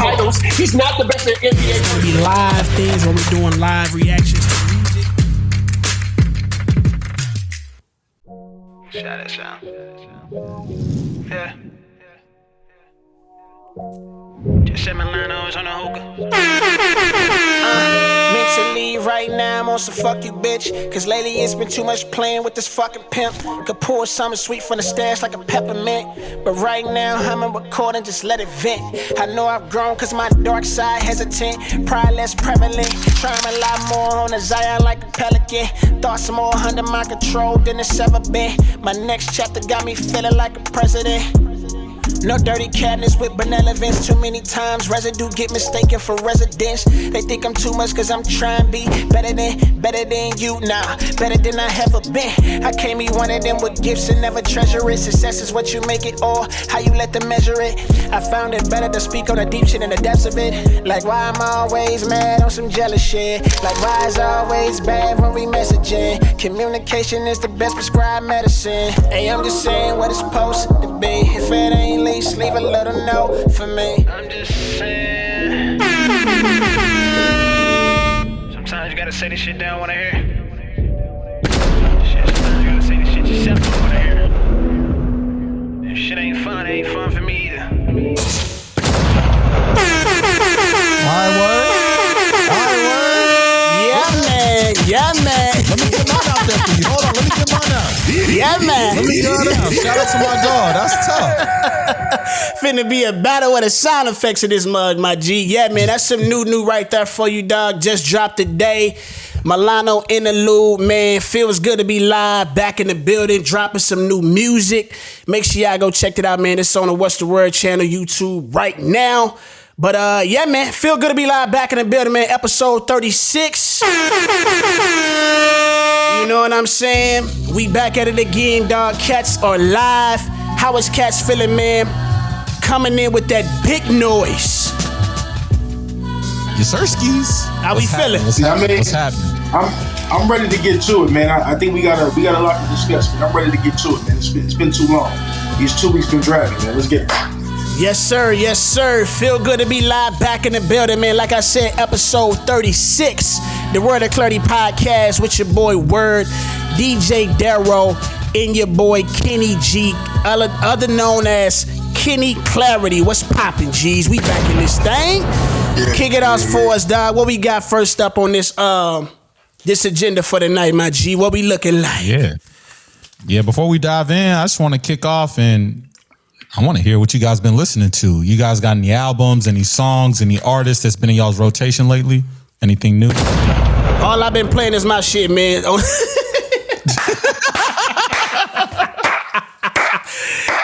titles. He's not the best in NBA. It's gonna be live things where we're doing live reactions to music. Shout out, shout. Yeah. Just set Milaons on the hookah. Mentally right now I'm on some fuck you bitch. Cause lately it's been too much playing with this fucking pimp. Could pour something sweet from the stash like a peppermint. But right now I'm recording, just let it vent. I know I've grown cause my dark side hesitant. Pride less prevalent. Trying a lot more on the Zion like a pelican. Thoughts more under my control than it's ever been. My next chapter got me feeling like a president. No dirty cabinets with benevolence. Too many times residue get mistaken for residence. They think I'm too much cause I'm trying to be better than you. Nah, better than I ever been. I can't be one of them with gifts and never treasure it. Success is what you make it or how you let them measure it. I found it better to speak on the deep shit and the depths of it. Like why I'm always mad on some jealous shit. Like why it's always bad when we messaging. Communication is the best prescribed medicine. Hey, I'm just saying what it's supposed to be. If it ain't least, leave a little note for me. I'm just saying. Sometimes you gotta say this shit down when I hear it. Sometimes you gotta say this shit yourself when I hear it. If shit ain't fun, it ain't fun for me either. My word. Yeah, man. Let me get mine out there for you. Hold on, let me get mine out. Yeah, man. Let me get it out. Shout out to my dog. That's tough. Finna be a battle with the sound effects of this mug, my G. Yeah, man, that's some new right there for you, dog. Just dropped today. Milano Interlude, man. Feels good to be live, back in the building, dropping some new music. Make sure y'all go check it out, man. It's on the What's the Word channel, YouTube, right now. But yeah, man, feel good to be live, back in the building, man. Episode 36. You know what I'm saying? We back at it again, dog. Cats are live. How is Cats feeling, man? Coming in with that big noise. Yes, sir, skis. How we feeling? What's happening? I'm ready to get to it, man. I think we got a lot to discuss, man. I'm ready to get to it, man. It's been too long. These 2 weeks been dragging, man. Let's get it. Yes, sir. Yes, sir. Feel good to be live, back in the building, man. Like I said, episode 36, the Word of Clarity podcast with your boy Word, DJ Darrow, and your boy Kenny G, other known as Kenny Klarity. What's poppin', G's? We back in this thing. Yeah, kick it off for us, dog. What we got first up on this this agenda for the night, my G? What we looking like? Yeah. Before we dive in, I just want to kick off and I want to hear what you guys been listening to. You guys got any albums, any songs, any artists that's been in y'all's rotation lately? Anything new? All I've been playing is my shit, man.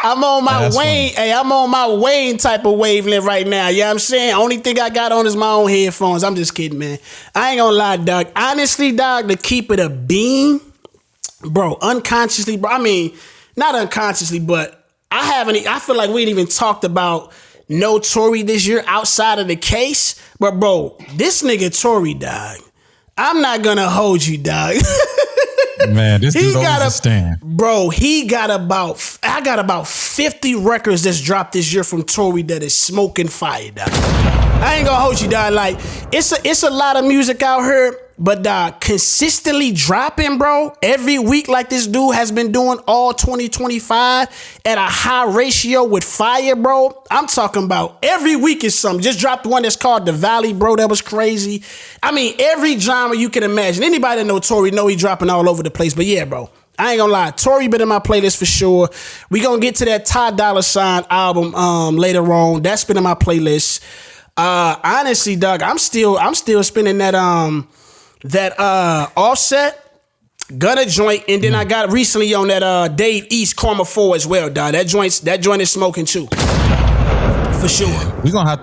I'm on my Wayne. Hey, I'm on my Wayne type of wavelength right now. You know what I'm saying? Only thing I got on is my own headphones. I'm just kidding, man. I ain't gonna lie, dog. Honestly, dog, to keep it a beam, bro, unconsciously, bro. I mean, not unconsciously, but I feel like we ain't even talked about no Tory this year outside of the case. But bro, this nigga Tory, dog, I'm not gonna hold you, dog. Man, this dude overstand. Bro, I got about 50 records that's dropped this year from Tory that is smoking fire, dog. I ain't gonna hold you, dog. Like, it's a lot of music out here, but dog, consistently dropping, bro, every week like this dude has been doing all 2025 at a high ratio with fire, bro. I'm talking about every week is something. Just dropped one that's called The Valley, bro. That was crazy. I mean, every genre you can imagine. Anybody that know Tory know he dropping all over the place. But yeah, bro, I ain't gonna lie. Tory been in my playlist for sure. We gonna get to that Ty Dolla $ign album later on. That's been in my playlist. Honestly, dog, I'm still spinning that Offset Gunna joint, and then I got recently on that Dave East Karma 4 as well, dog. That joint is smoking too. For sure. We're gonna have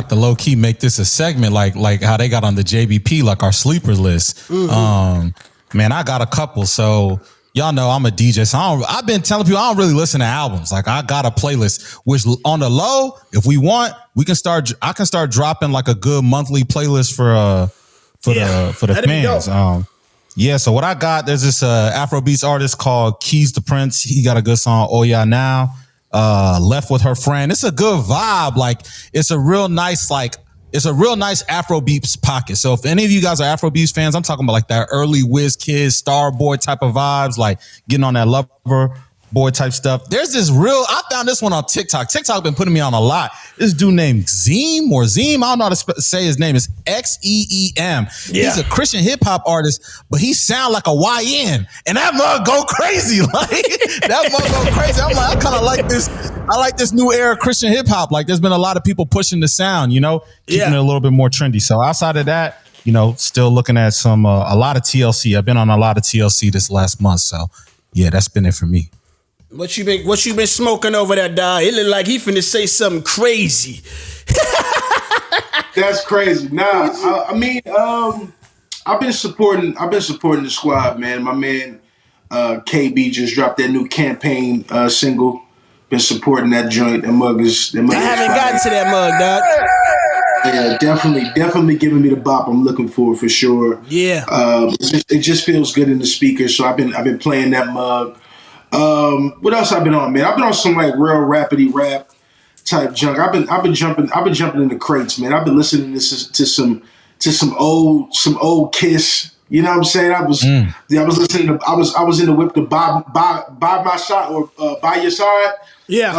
to low key make this a segment like how they got on the JBP, like our sleeper list. Mm-hmm. Man, I got a couple. So y'all know I'm a DJ, so I've been telling people I don't really listen to albums. Like, I got a playlist, which on the low, if we want, I can start dropping like a good monthly playlist for the fans. Yeah, so what I got, there's this Afrobeats artist called Keys the Prince. He got a good song, Oh Yeah Now. Left with Her Friend. It's a good vibe. Like it's a real nice Afrobeats pocket. So if any of you guys are Afrobeats fans, I'm talking about like that early WizKid, Starboy type of vibes, like getting on that Lover Boy type stuff. There's this I found this one on TikTok. TikTok been putting me on a lot. This dude named Zeem. I don't know how to say his name. It's Xeem. Yeah. He's a Christian hip hop artist, but he sound like a YN. And that mug go crazy. Like that mug go crazy. I'm like, I kind of like this. I like this new era Christian hip hop. Like there's been a lot of people pushing the sound, keeping it a little bit more trendy. So outside of that, still looking at a lot of TLC. I've been on a lot of TLC this last month. So yeah, that's been it for me. What you been smoking over there, dog? It look like he finna say something crazy. That's crazy. Nah, I've been supporting the squad, man. My man KB just dropped that new campaign single. Been supporting that joint. That mug is. I haven't gotten to that mug, dog. Yeah, definitely giving me the bop I'm looking for sure. Yeah. It just feels good in the speaker, so I've been playing that mug. What else I've been on, man? I've been on some like real rapidy rap type junk. I've been jumping in the crates, man. I've been listening to some old Kiss. You know what I'm saying? I was listening to I was in the whip to by my side or by your side. Yeah.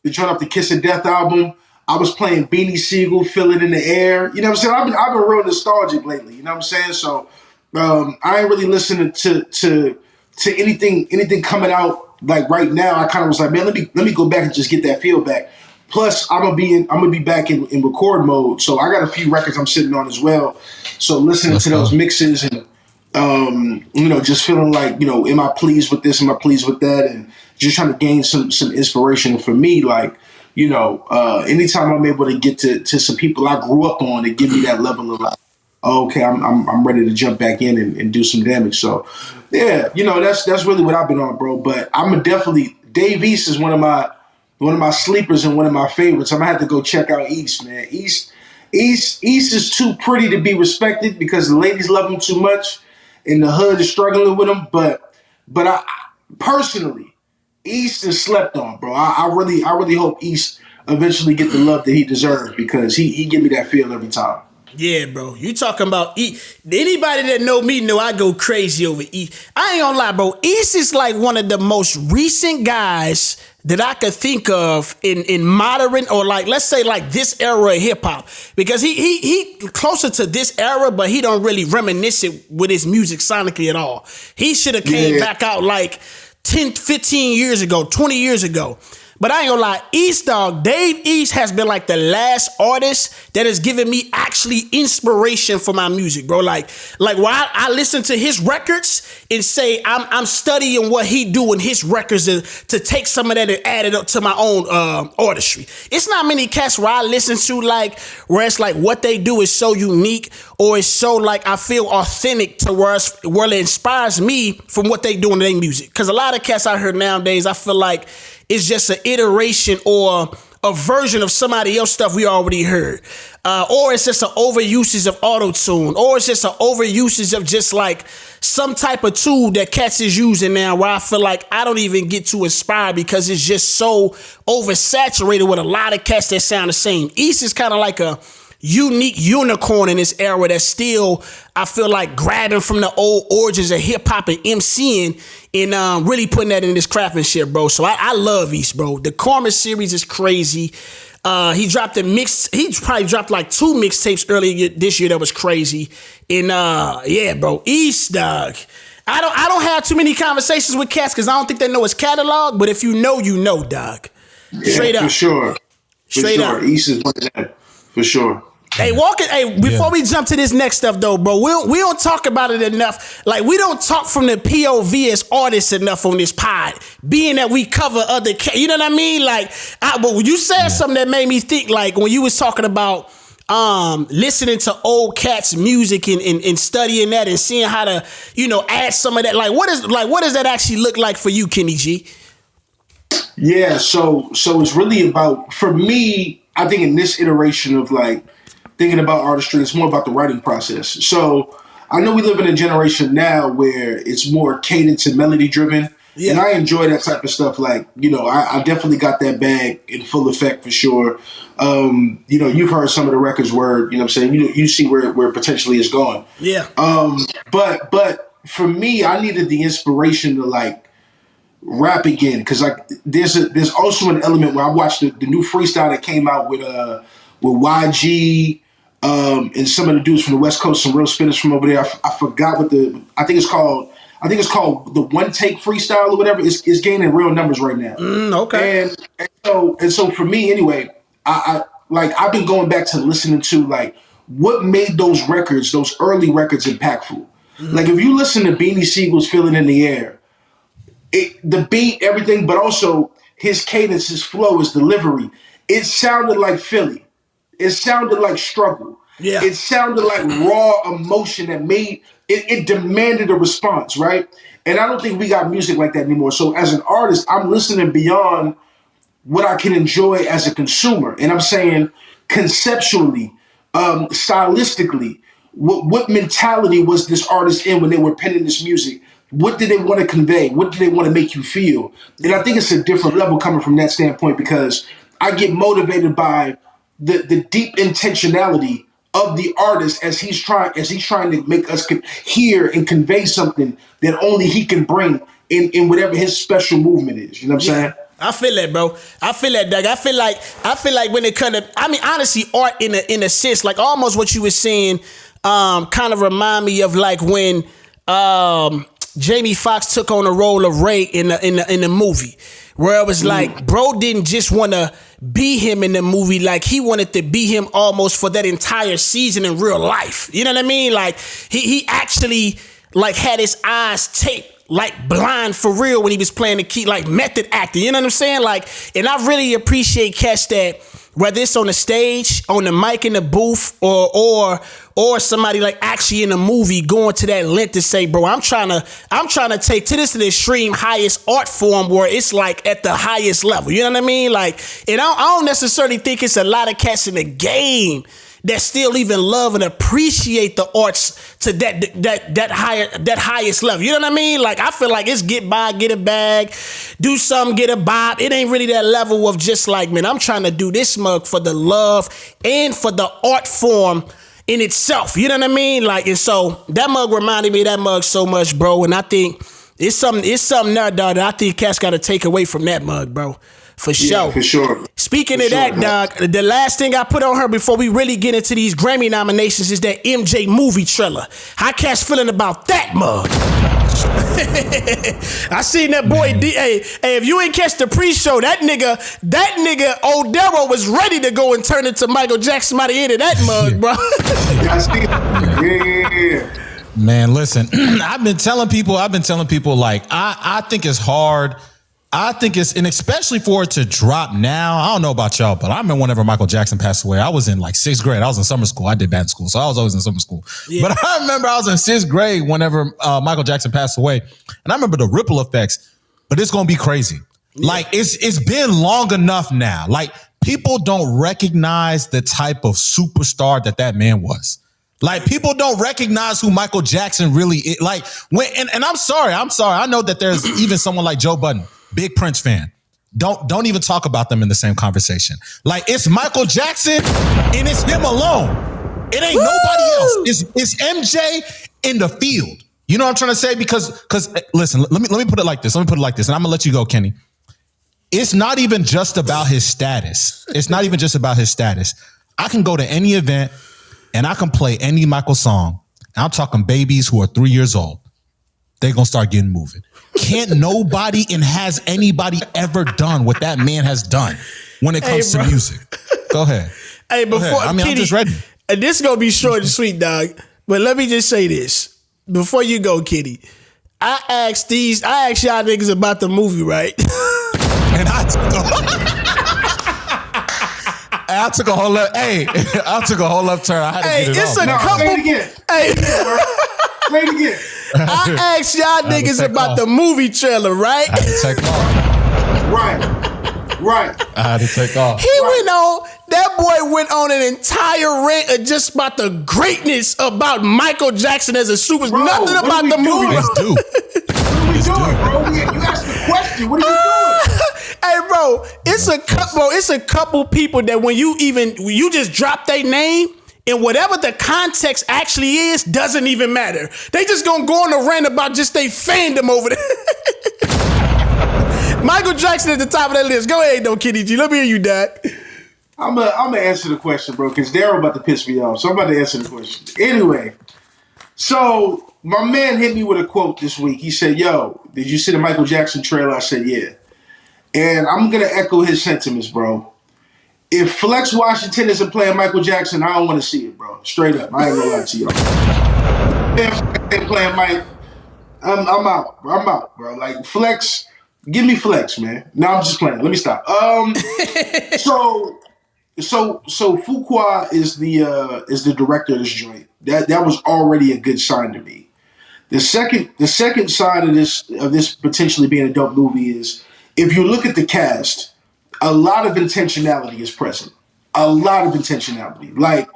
The joint off the Kiss of Death album. I was playing Beanie Siegel, Feel It in the Air. You know what I'm saying? I've been real nostalgic lately. You know what I'm saying? So I ain't really listening to anything coming out like right now. I kind of was like, man, let me go back and just get that feel back. Plus, I'm gonna be back in record mode, so I got a few records I'm sitting on as well. So listening to those mixes and just feeling like, am I pleased with this? Am I pleased with that? And just trying to gain some inspiration for me, like anytime I'm able to get to some people I grew up on that give me that level of like, okay, I'm ready to jump back in and do some damage. So yeah, that's really what I've been on, bro. But I'm definitely Dave East is one of my sleepers and one of my favorites. I'm gonna have to go check out East, man. East is too pretty to be respected because the ladies love him too much, and the hood is struggling with him. But I personally, East is slept on, bro. I really hope East eventually get the love that he deserves because he give me that feel every time. Yeah, bro. You talking about anybody that know me know I go crazy over East. I ain't gonna lie, bro. East is like one of the most recent guys that I could think of in modern or like, let's say like this era of hip hop, because he closer to this era, but he don't really reminisce it with his music sonically at all. He should have came back out like 10, 15 years ago, 20 years ago. But I ain't gonna lie, East, dog, Dave East has been like the last artist that has given me actually inspiration for my music, bro. Like while I listen to his records and say I'm studying what he do in his records to take some of that and add it up to my own artistry. It's not many cats where I listen to like where it's like what they do is so unique or it's so like I feel authentic to where it inspires me from what they do in their music. Because a lot of cats out here nowadays, I feel like it's just an iteration or a version of somebody else's stuff we already heard. Or it's just an overusage of auto-tune. Or it's just an overusage of just like some type of tool that cats is using now where I feel like I don't even get too inspired because it's just so oversaturated with a lot of cats that sound the same. East is kind of like a unique unicorn in this era that still, I feel like, grabbing from the old origins of hip hop and MCing and really putting that in this craftsmanship, bro. So I love East, bro. The Karma series is crazy. He probably dropped like 2 mixtapes earlier this year that was crazy. And yeah, bro, East, dog. I don't have too many conversations with cats because I don't think they know his catalog, but if you know, dog. Straight up. For sure. Straight up. East is one of them. For sure. Hey, before we jump to this next stuff though, bro, we don't talk about it enough. Like, we don't talk from the POV as artists enough on this pod, being that we cover other you know what I mean? Like, but when you said something that made me think, like when you was talking about listening to old cats' music and studying that and seeing how to, add some of that. Like, what does that actually look like for you, Kenny G? Yeah, so it's really about, for me, I think in this iteration of like thinking about artistry, it's more about the writing process. So I know we live in a generation now where it's more cadence and melody driven. Yeah. And I enjoy that type of stuff. Like, I definitely got that bag in full effect for sure. You've heard some of the records where, you know what I'm saying, you see where potentially it's going. Yeah. But for me, I needed the inspiration to like rap again, because like there's also an element where I watched the new freestyle that came out with YG and some of the dudes from the West Coast, some real spitters from over there. I forgot what I think it's called the One Take Freestyle or whatever. It's gaining real numbers right now. Okay. And so for me anyway, I've been going back to listening to like what made those early records impactful. Like if you listen to Beanie Siegel's "Feeling in the Air," the beat, everything, but also his cadence, his flow, his delivery, it sounded like Philly. It sounded like struggle. Yeah. It sounded like raw emotion that made it demanded a response, right? And I don't think we got music like that anymore. So as an artist, I'm listening beyond what I can enjoy as a consumer. And I'm saying conceptually, stylistically, what mentality was this artist in when they were penning this music? What did they want to convey? What did they want to make you feel? And I think it's a different level coming from that standpoint, because I get motivated by the deep intentionality of the artist as he's trying to make us hear and convey something that only he can bring in whatever his special movement is. You know what I'm saying? I feel that, bro. I feel that, Doug. I feel like when it comes to, I mean, honestly, art in a sense, like almost what you were saying, kind of remind me of like when Jamie Foxx took on the role of Ray in the movie, where it was like, bro didn't just want to be him in the movie, like he wanted to be him almost for that entire season in real life. You know what I mean? Like he actually like had his eyes taped like blind for real when he was playing the key, like method acting. You know what I'm saying? Like, and I really appreciate cats that, whether it's on the stage, on the mic in the booth, or somebody like actually in a movie going to that length to say, bro, I'm trying to take to this to the extreme highest art form where it's like at the highest level. You know what I mean? Like, and I don't necessarily think it's a lot of cats in the game that still even love and appreciate the arts to that highest level. You know what I mean? Like, I feel like it's get by, get a bag, do something, get a bob. It ain't really that level of just like, man, I'm trying to do this mug for the love and for the art form in itself. You know what I mean? Like, and so that mug reminded me of that mug so much, bro. And I think it's something there, dog, that I think cats got to take away from that mug, bro. For sure. Yeah, for sure. Speaking of that, dog, the last thing I put on her before we really get into these Grammy nominations is that MJ movie trailer. How cats feeling about that mug? I seen that boy hey, if you ain't catch the pre-show, that nigga Odero was ready to go and turn into Michael Jackson by the end of that mug, bro. I see it. Yeah. Man, listen, I've been telling people like, I think it's hard. I think and especially for it to drop now. I don't know about y'all, but I remember whenever Michael Jackson passed away, I was in like 6th grade. I was in summer school. I did band school, so I was always in summer school. Yeah. But I remember I was in 6th grade whenever Michael Jackson passed away. And I remember the ripple effects, but it's going to be crazy. Yeah. Like it's been long enough now. Like people don't recognize the type of superstar that man was. Like people don't recognize who Michael Jackson really is. Like and I'm sorry. I know that there's even someone like Joe Budden, big Prince fan. Don't even talk about them in the same conversation. Like it's Michael Jackson and it's him alone. It ain't nobody else. It's MJ in the field. You know what I'm trying to say? Because listen, let me put it like this. And I'm gonna let you go, Kenny. It's not even just about his status. I can go to any event and I can play any Michael song. I'm talking babies who are 3 years old. They're gonna start getting moving. Can't nobody and has anybody ever done what that man has done when it comes to music? Go ahead. Hey, before I'm just ready. This is gonna be short and sweet, dog. But let me just say this before you go, Kitty. I asked y'all niggas about the movie, right? And I took a whole left. Hey, I took a whole left turn. I had to get it off. No, couple. Say it again. Hey, say it again. I asked y'all niggas about the movie trailer, right? I had to take off. Right. I had to take off. That boy went on an entire rant of just about the greatness about Michael Jackson as a superstar. Nothing about the movie. Let's do. What are we doing, bro? You asked the nasty. What are you doing? Hey, bro, it's a couple people that when you just drop their name and whatever the context actually is doesn't even matter. They just gonna go on a rant about just they fandom over there. Michael Jackson at the top of that list. Go ahead, though, Kitty G. Let me hear you, Doc. I'm gonna answer the question, bro, because Daryl about to piss me off. So I'm about to answer the question. Anyway, so my man hit me with a quote this week. He said, "Yo, did you see the Michael Jackson trailer?" I said, "Yeah." And I'm gonna echo his sentiments, bro. If Flex Washington isn't playing Michael Jackson, I don't want to see it, bro. Straight up, I ain't gonna lie to y'all. If Flex ain't playing Mike, I'm out. I'm out, bro. Like Flex, give me Flex, man. No, I'm just playing. Let me stop. So Fuqua is the director of this joint. That was already a good sign to me. The second sign of this potentially being a dope movie is if you look at the cast, a lot of intentionality is present. A lot of intentionality. Like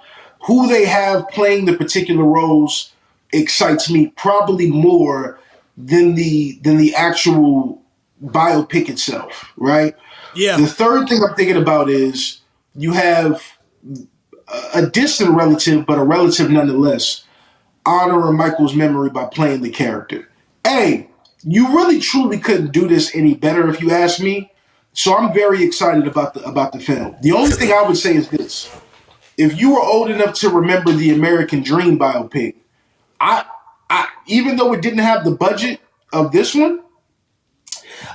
who they have playing the particular roles excites me probably more than the actual biopic itself, right? Yeah. The third thing I'm thinking about is you have a distant relative, but a relative nonetheless, honoring Michael's memory by playing the character. Hey, you really truly couldn't do this any better if you ask me. So I'm very excited about the film. The only thing I would say is this. If you were old enough to remember the American Dream biopic, I even though it didn't have the budget of this one,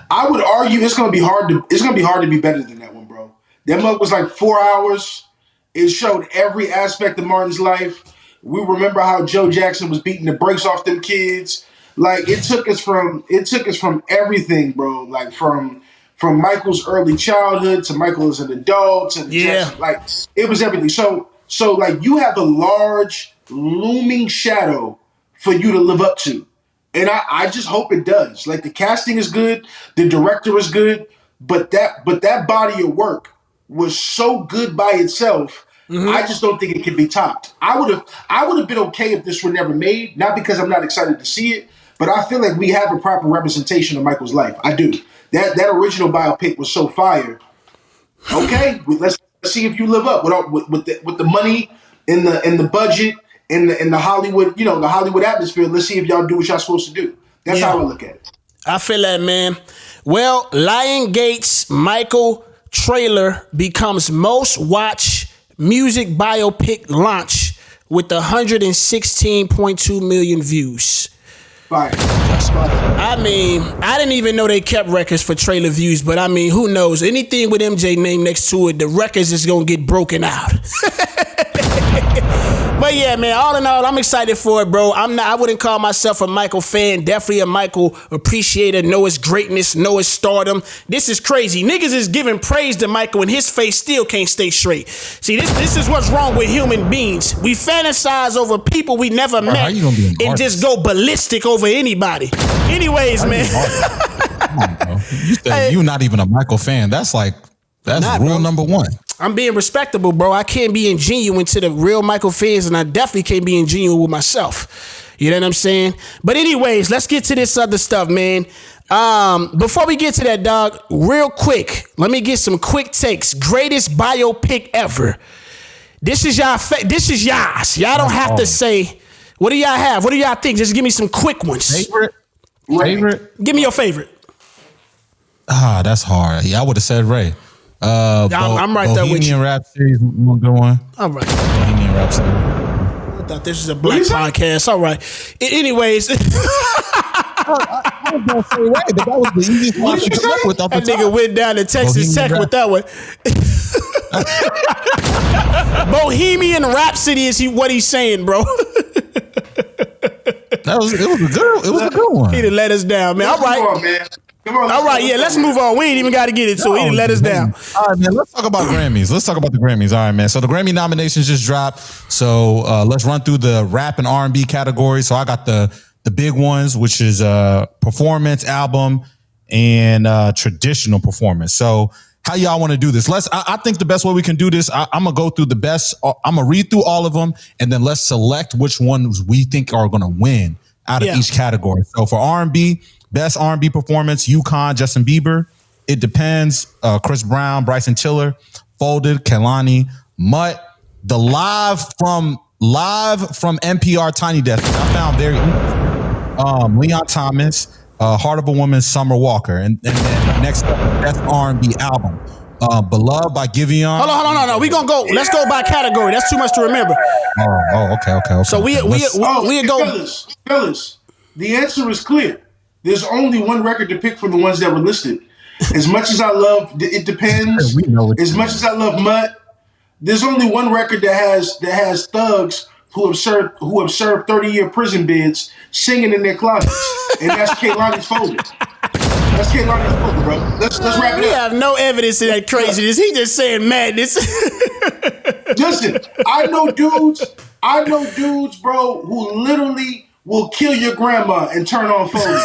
I would argue it's gonna be hard to be better than that one, bro. That mug was like 4 hours. It showed every aspect of Martin's life. We remember how Joe Jackson was beating the brakes off them kids. Like it took us from everything, bro. Like from Michael's early childhood to Michael as an adult to Jackson. Like it was everything. So like you have a large looming shadow for you to live up to. And I just hope it does. Like the casting is good, the director is good, but that body of work was so good by itself. Mm-hmm. I just don't think it can be topped. I would have been okay if this were never made, not because I'm not excited to see it, but I feel like we have a proper representation of Michael's life. I do. That original biopic was so fire. Okay, let's see if you live up with the money and the budget and the Hollywood, the Hollywood atmosphere. Let's see if y'all do what y'all supposed to do. That's how I look at it. I feel that, man. Well, Lionsgate's Michael trailer becomes most watched music biopic launch with 116.2 million views. Fire. I mean, I didn't even know they kept records for trailer views, but I mean, who knows? Anything with MJ name next to it, the records is gonna get broken out. But yeah, man, all in all, I'm excited for it, bro. I wouldn't call myself a Michael fan, definitely a Michael appreciator, know his greatness, know his stardom. This is crazy. Niggas is giving praise to Michael and his face still can't stay straight. See, this is what's wrong with human beings. We fantasize over people we never met and just go ballistic over anybody. Anyways, man. Come on, bro. You said you're not even a Michael fan. That's rule number one. I'm being respectable, bro. I can't be ingenuine to the real Michael fans, and I definitely can't be ingenuine with myself. You know what I'm saying? But anyways, let's get to this other stuff, man. Before we get to that, dog, real quick, let me get some quick takes. Greatest biopic ever. This is y'all. Y'all don't have to say. What do y'all have? What do y'all think? Just give me some quick ones. Favorite? Give me your favorite. That's hard. Yeah, I would have said Ray. I'm right there with you. Bohemian Rhapsody is one good one. All right. Bohemian Rhapsody. I thought this was a black podcast. All right. Anyways. I was going to say Ray, but that was the easiest one to come up with off the top. That nigga went down to Texas Tech with that one. Bohemian Rhapsody is what he's saying, bro. It was a good one. He done let us down, man. All right. Come on, man. All right, yeah, let's move on. We ain't even got to get into it. He done let us down. All right, man, let's talk about Grammys. All right, man. So the Grammy nominations just dropped. So let's run through the rap and R&B category. So I got the big ones, which is performance, album, and traditional performance. So how y'all want to do this? I think the best way we can do this, I'm going to go through the best. I'm going to read through all of them, and then let's select which ones we think are going to win out of each category. So for R&B, Best R&B performance, UConn, Justin Bieber. It Depends, Chris Brown, Bryson Tiller, Folded, Kehlani, Mutt. The live from NPR Tiny Desk I found very interesting. Leon Thomas, Heart of a Woman, Summer Walker, and then next up, Best R&B album, Beloved by Giveon. Hold on, no. We gonna go. Let's go by category. That's too much to remember. Okay. So we go. Fellas, the answer is clear. There's only one record to pick from the ones that were listed. As much as I love It Depends, as much as I love Mutt, there's only one record that has thugs who have served 30-year prison bids singing in their closets, and that's Kehlani's Folded. That's Kehlani's Folded, bro. Let's wrap it up. We have no evidence of that craziness. He just saying madness. Listen, I know dudes, bro, who literally will kill your grandma and turn on Folded.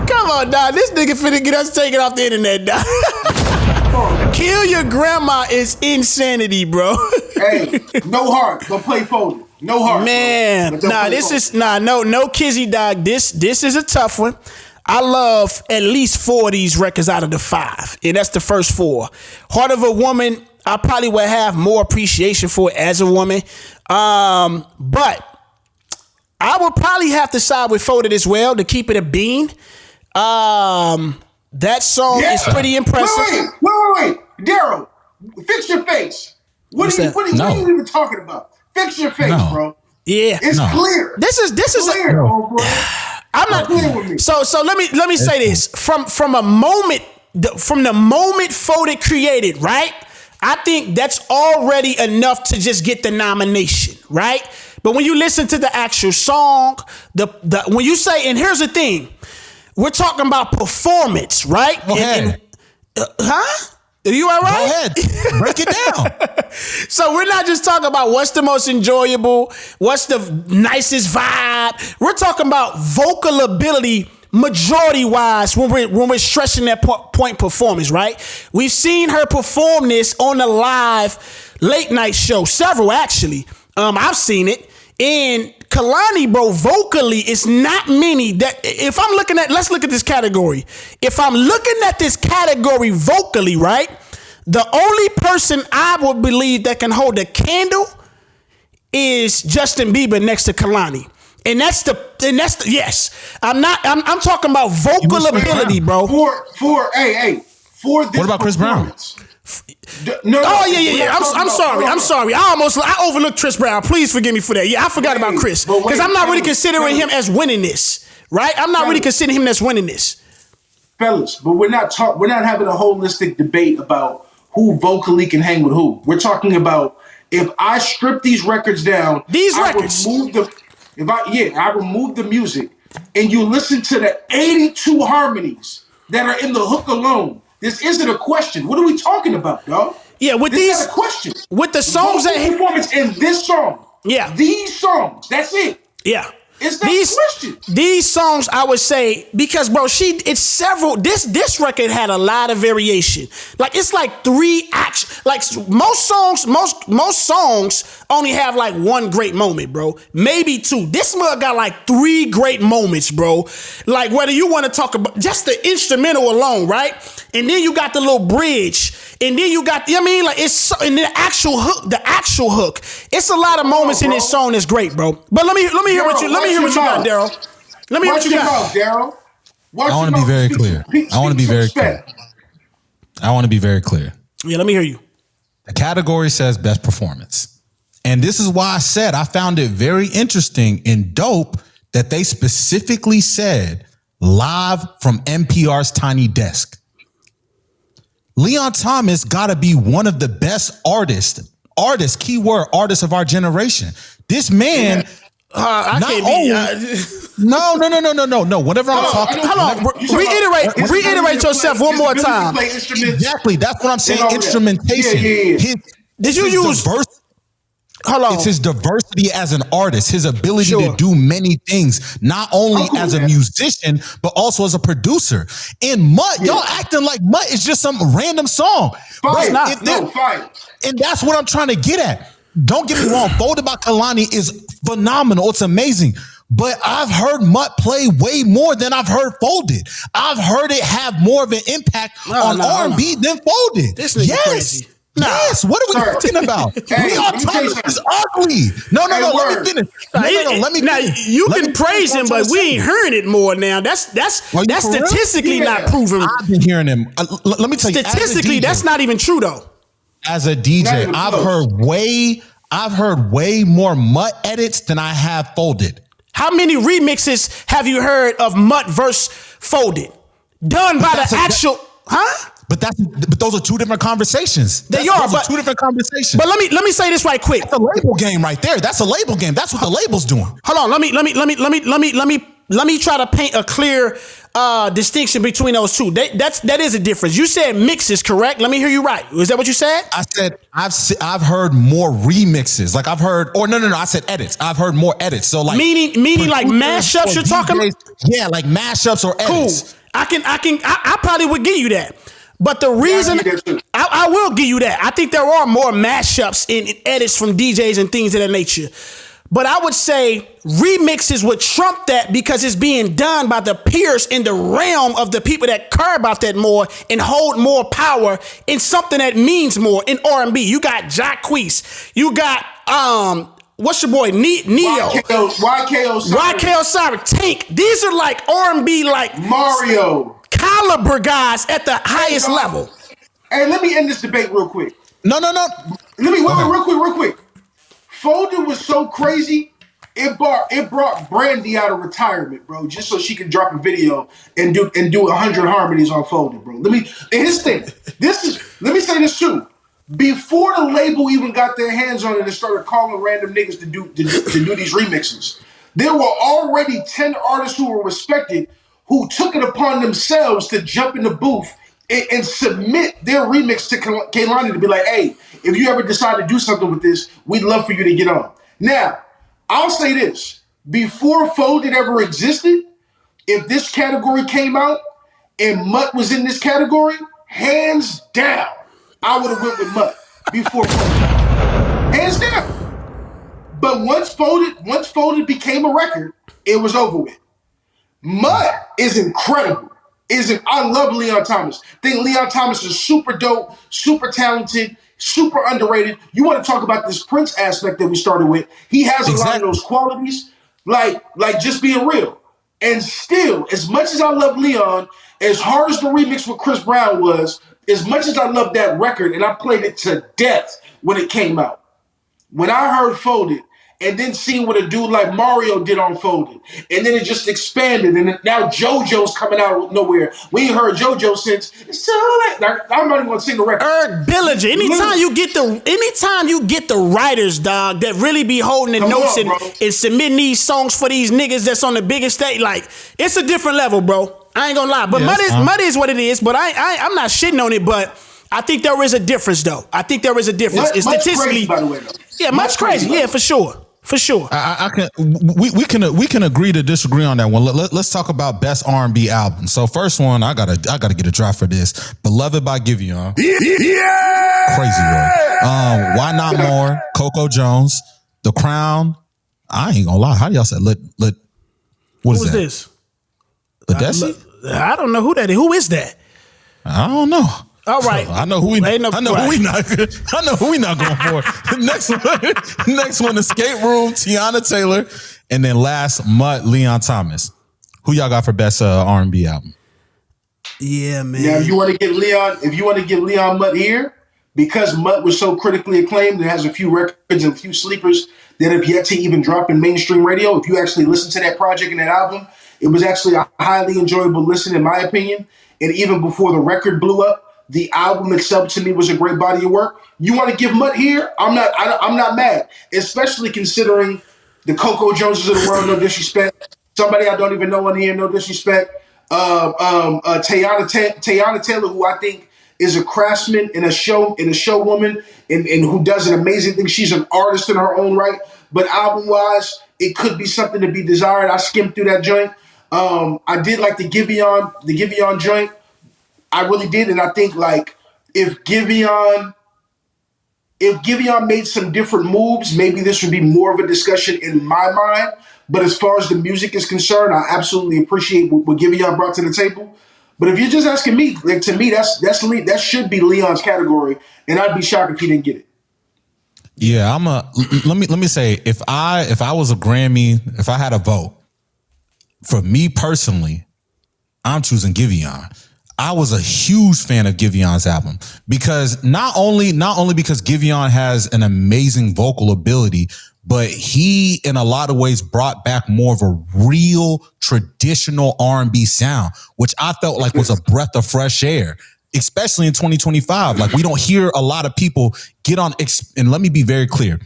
Come on, dog. This nigga finna get us taken off the internet, dog. Kill your grandma is insanity, bro. Hey, no heart, but play Folded. No heart, man. Bro. No Kizzy, dog. This is a tough one. I love at least 4 of these records out of the 5, and that's the first 4. Heart of a Woman, I probably would have more appreciation for it as a woman, but I would probably have to side with Folded as well to keep it a bean. That song is pretty impressive. Wait. Daryl, fix your face. What are you even talking about? Fix your face, bro. Yeah. It's clear. This is clear, bro. I'm not clear with me. So let me say this. From the moment Folded created, right? I think that's already enough to just get the nomination, right? But when you listen to the actual song, when you say, and here's the thing, we're talking about performance, right? Go ahead. Huh? Are you all right? Go ahead. Break it down. So we're not just talking about what's the most enjoyable, what's the nicest vibe. We're talking about vocal ability majority-wise when we're stressing that point performance, right? We've seen her perform this on the live late night show, several actually. I've seen it. And Kehlani, bro, vocally, it's not many that if I'm looking at, let's look at this category. If I'm looking at this category vocally, right, the only person I would believe that can hold a candle is Justin Bieber next to Kehlani. And that's yes. I'm talking about vocal ability, bro. For this. What about Chris Brown? No. Yeah. I'm sorry. I overlooked Chris Brown. Please forgive me for that. Yeah, I forgot about Chris because I'm not really considering him as winning this. Right? I'm not really considering him as winning this. Fellas, but we're not having a holistic debate about who vocally can hang with who. We're talking about if I strip these records down, I remove the music, and you listen to the 82 harmonies that are in the hook alone. This isn't a question. What are we talking about, dog? Yeah, with this is a question. With the songs that performance in this song. Yeah. These songs. That's it. Yeah. It's not a question. These songs, I would say, because bro, it's several. This record had a lot of variation. Like it's like 3 acts. Like most songs only have like 1 great moment, bro. Maybe 2. This mug got like 3 great moments, bro. Like whether you want to talk about just the instrumental alone, right? And then you got the little bridge. And then you got, like it's in the actual hook. It's a lot of moments in this song that's great, bro. But let me hear what you got, Daryl. Let me hear what you got, Daryl. I want to be very clear. I want to be very clear. Yeah, let me hear you. The category says best performance. And this is why I said I found it very interesting and dope that they specifically said live from NPR's Tiny Desk. Leon Thomas got to be one of the best artists, keyword artists of our generation. This man, No. Whenever I'm talking, hold on. Reiterate yourself one more time. Exactly, that's what I'm saying. Instrumentation. Yeah. Did you use? Hold on. It's his diversity as an artist, his ability to do many things, not only as a musician, but also as a producer. And Mutt, y'all acting like Mutt is just some random song. Fine. Fine. And that's what I'm trying to get at. Don't get me wrong. Folded by Kehlani is phenomenal. It's amazing. But I've heard Mutt play way more than I've heard Folded. I've heard it have more of an impact on R&B than Folded. This nigga crazy. Yes, what are we talking about? Leon Thomas is ugly. No, let me finish. Let me finish. You can praise him, but we ain't hearing it more now. That's statistically not proven. I've been hearing him. Let me tell you. Statistically, that's not even true though. As a DJ, I've heard way more Mutt edits than I have Folded. How many remixes have you heard of Mutt verse Folded? Done by the actual, huh? But those are two different conversations. Those are two different conversations. But let me say this right quick. That's a label game right there. That's a label game. That's what the label's doing. Hold on. Let me try to paint a clear distinction between those two. That is a difference. You said mixes, correct? Let me hear you right. Is that what you said? I said I've heard more remixes. Like I've heard, or no. I said edits. I've heard more edits. So like meaning like mashups. You're talking about? Yeah, like mashups or edits. Cool. I probably would give you that. But the reason I will give you that, I think there are more mashups and edits from DJs and things of that nature. But I would say remixes would trump that because it's being done by the peers in the realm of the people that care about that more and hold more power in something that means more in R&B. You got Jacquees. You got what's your boy Neo? YK Osiris, Tank. These are like R&B like Mario. Caliber guys at the highest level. Hey, let me end this debate real quick. No. Let me real quick. Folded was so crazy, it brought Brandy out of retirement, bro, just so she could drop a video and do 100 harmonies on Folded, bro. Let me say this too. Before the label even got their hands on it and started calling random niggas to do these remixes, there were already 10 artists who were respected who took it upon themselves to jump in the booth and submit their remix to Klarity to be like, hey, if you ever decide to do something with this, we'd love for you to get on. Now, I'll say this. Before Folded ever existed, if this category came out and Mutt was in this category, hands down, I would have went with Mutt before Folded. Hands down. But once Folded became a record, it was over with. Mutt is incredible. I love Leon Thomas. I think Leon Thomas is super dope, super talented, super underrated. You want to talk about this Prince aspect that we started with. He has a lot of those qualities, like just being real. And still, as much as I love Leon, as hard as the remix with Chris Brown was, as much as I love that record, and I played it to death when it came out, when I heard Folded, and then seeing what a dude like Mario did on Folded. And then it just expanded. And now JoJo's coming out of nowhere. We ain't heard JoJo since. It's too late. I'm not even going to sing the record. Eric Billinger. Anytime you get the writers, dog, that really be holding the notes and submitting these songs for these niggas that's on the biggest stage, like, it's a different level, bro. I ain't going to lie. But Mud is what it is. But I'm not shitting on it, but I think there is a difference, though. I think there is a difference. It's statistically, crazy, by the way, though. Yeah, much crazy. Yeah, for sure. For sure. We can agree to disagree on that one. Let's talk about best R&B album. So first one, I gotta get a drop for this. Beloved by Giveon. Yeah. Crazy word. Why Not More? Coco Jones. The Crown. I ain't gonna lie. How do y'all say what is that? This? Ledesi? I don't know who that is. Who is that? I don't know. All right. I know who we not going for. Next one, Escape Room, Tiana Taylor, and then last Mutt, Leon Thomas. Who y'all got for best R&B album? Yeah, man. Now, if you want to get Leon Mutt here, because Mutt was so critically acclaimed and has a few records and a few sleepers that have yet to even drop in mainstream radio. If you actually listen to that project and that album, it was actually a highly enjoyable listen, in my opinion. And even before the record blew up, the album itself to me was a great body of work. You want to give Mutt here? I'm not mad, especially considering the Coco Joneses of the world. No disrespect. Somebody I don't even know on here. No disrespect. Tiana Taylor, who I think is a craftsman and a show woman, and who does an amazing thing. She's an artist in her own right. But album wise, it could be something to be desired. I skimmed through that joint. I did like the Giveon joint. I really did, and I think like if Giveon if Giveon made some different moves, maybe this would be more of a discussion in my mind. But as far as the music is concerned, I absolutely appreciate what Giveon brought to the table. But if you're just asking me, like, to me, that should be Leon's category, and I'd be shocked if he didn't get it. Yeah, let me say, if I was a Grammy, if I had a vote, for me personally, I'm choosing Giveon. I was a huge fan of Giveon's album because not only because Giveon has an amazing vocal ability, but he in a lot of ways brought back more of a real traditional R&B sound, which I felt like was a breath of fresh air, especially in 2025. Like, we don't hear a lot of people get on, and let me be very clear.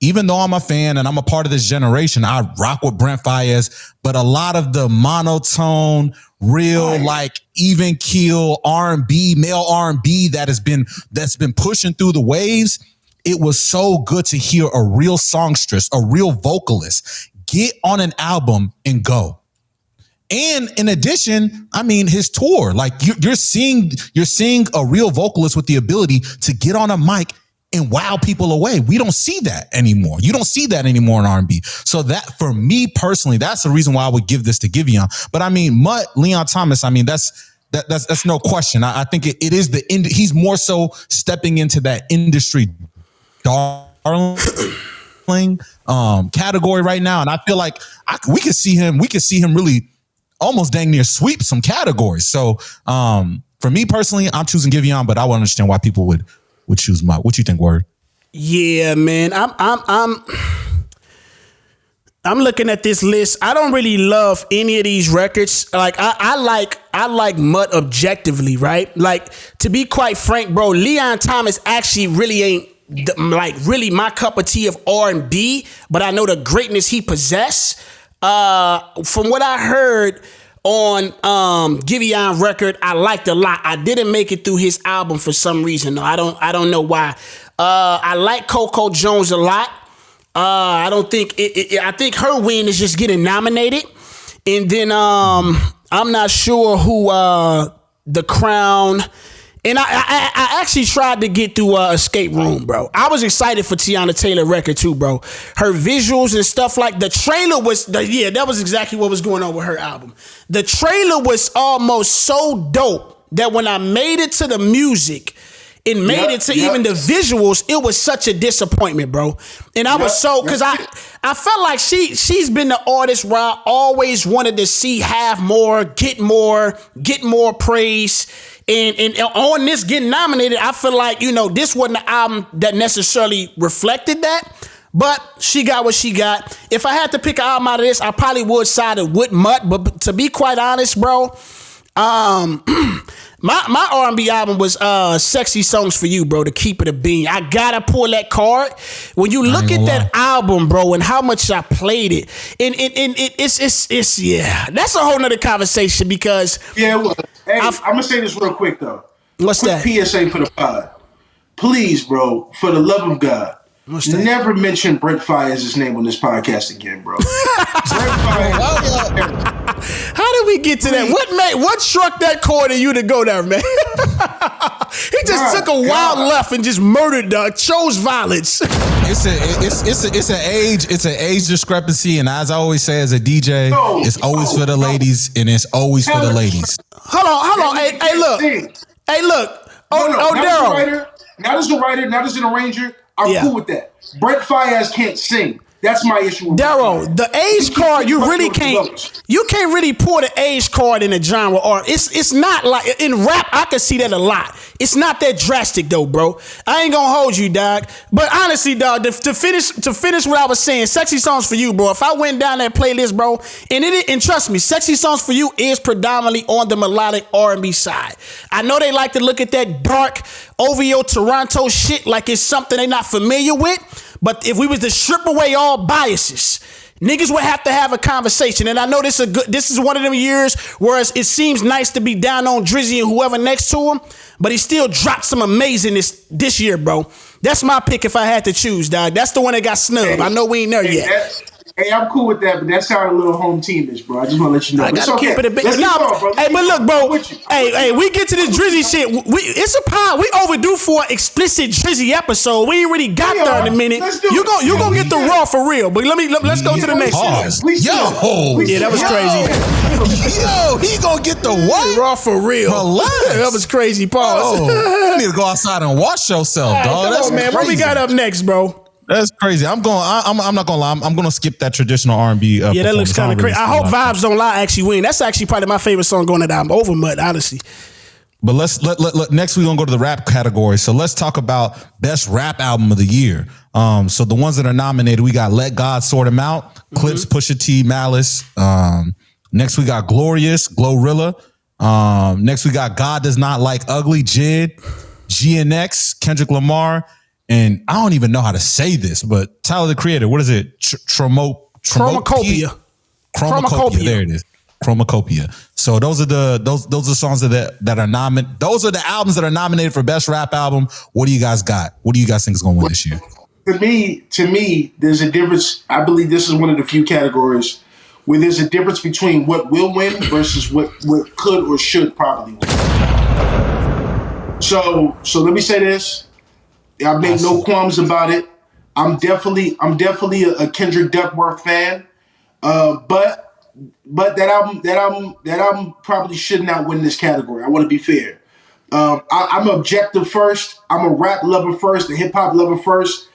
Even though I'm a fan and I'm a part of this generation, I rock with Brent Faiyaz, but a lot of the monotone, real, like, even keel R&B, male R&B that's been pushing through the waves, it was so good to hear a real songstress, a real vocalist get on an album and go. And in addition, I mean, his tour, like, you're seeing a real vocalist with the ability to get on a mic and wow people away. We don't see that anymore. You don't see that anymore in R&B. So that, for me personally, that's the reason why I would give this to Giveon. But I mean, Leon Thomas, I mean, that's no question. I think it is he's more so stepping into that industry darling category right now. And I feel like we could see him really almost dang near sweep some categories. So for me personally, I'm choosing Giveon, but I would understand why people would choose Mutt. What you think, Word? Yeah, man. I'm looking at this list. I don't really love any of these records. Like, I like Mutt objectively, right? Like, to be quite frank, bro, Leon Thomas actually really ain't really my cup of tea of R&B, but I know the greatness he possessed. From what I heard on Giveon record, I liked a lot. I didn't make it through his album for some reason. No, I don't know why. I like Coco Jones a lot. I don't think I think her win is just getting nominated. And then I'm not sure who the Crown. And I actually tried to get through Escape Room, bro. I was excited for Tiana Taylor record too, bro. Her visuals and stuff, like the trailer that was exactly what was going on with her album. The trailer was almost so dope that when I made it to the music, it made it to even the visuals, it was such a disappointment, bro. And I was because I felt like she's been the artist where I always wanted to see have more, get more praise. And on this getting nominated, I feel like, this wasn't an album that necessarily reflected that. But she got what she got. If I had to pick an album out of this, I probably would side with Mutt. But to be quite honest, bro, my R&B album was Sexy Songs for You, bro, to keep it a bean. I gotta pull that card. When you look at that album, bro, and how much I played it, and it's that's a whole nother conversation because well, hey, I'm gonna say this real quick though. What's that? PSA for the pod. Please, bro, for the love of God, never mention Brent Faiyaz's name on this podcast again, bro. Brent Faiyaz. How did we get to that? What struck that chord in you to go there, man? He just took a wild left and just murdered, chose violence. It's an age discrepancy, and as I always say as a DJ, it's always for the ladies, and it's always for the ladies. Hold on. Hey, look. Daryl. Not as a writer, not as an arranger. I'm cool with that. Brent Faiyaz can't sing. That's my issue with Daryl, the age card, you can't really pour the age card in a genre, or it's not like in rap. I can see that a lot. It's not that drastic though, bro. I ain't gonna hold you, dog. But honestly, dog, to finish what I was saying, Sexy Songs for You, bro. If I went down that playlist, bro, and trust me, Sexy Songs for You is predominantly on the melodic R&B side. I know they like to look at that dark OVO Toronto shit like it's something they're not familiar with. But if we was to strip away all biases, niggas would have to have a conversation. And I know this is one of them years where it seems nice to be down on Drizzy and whoever next to him, but he still dropped some amazingness this year, bro. That's my pick if I had to choose, dog. That's the one that got snubbed. I know we ain't there yet. Hey, I'm cool with that, but that sounded a little home teamish, bro. I just want to let you know. I gotta okay. keep it a bit. Let's keep going, bro. Hey, but look, bro. Hey, Hey, we get to this Drizzy shit. It's a pod. We overdue for an explicit Drizzy episode. We ain't really got there in a minute. You gonna get the raw for real. But let's go to the next one. Yeah, that was crazy. Yo, he gonna get the what? Raw for real. That was crazy. Pause. You need to go outside and wash yourself, dog. That's man. crazy. What we got up next, bro? That's crazy. I'm not gonna lie. I'm gonna skip that traditional R&B. Yeah, that looks kind of crazy. I hope Vibes Don't Lie actually win. That's actually probably my favorite song going to that album. Over Mud, honestly. But let's next we're gonna go to the rap category. So let's talk about best rap album of the year. So the ones that are nominated, we got Let God Sort 'Em Out, Clips, Pusha T, Malice. Next we got Glorious, Glorilla. Next we got God Does Not Like Ugly, Jid, GNX, Kendrick Lamar. And I don't even know how to say this, but Tyler, the Creator, what is it? Chromacopia. There it is. Chromacopia. So those are those are songs that are nominated. Those are the albums that are nominated for best rap album. What do you guys got? What do you guys think is going to win this year? To me, there's a difference. I believe this is one of the few categories where there's a difference between what will win versus what could or should probably win. So let me say this. I make no qualms about it. I'm definitely a Kendrick Duckworth fan. But that album probably should not win this category. I want to be fair. I'm objective first. I'm a rap lover first, a hip hop lover first.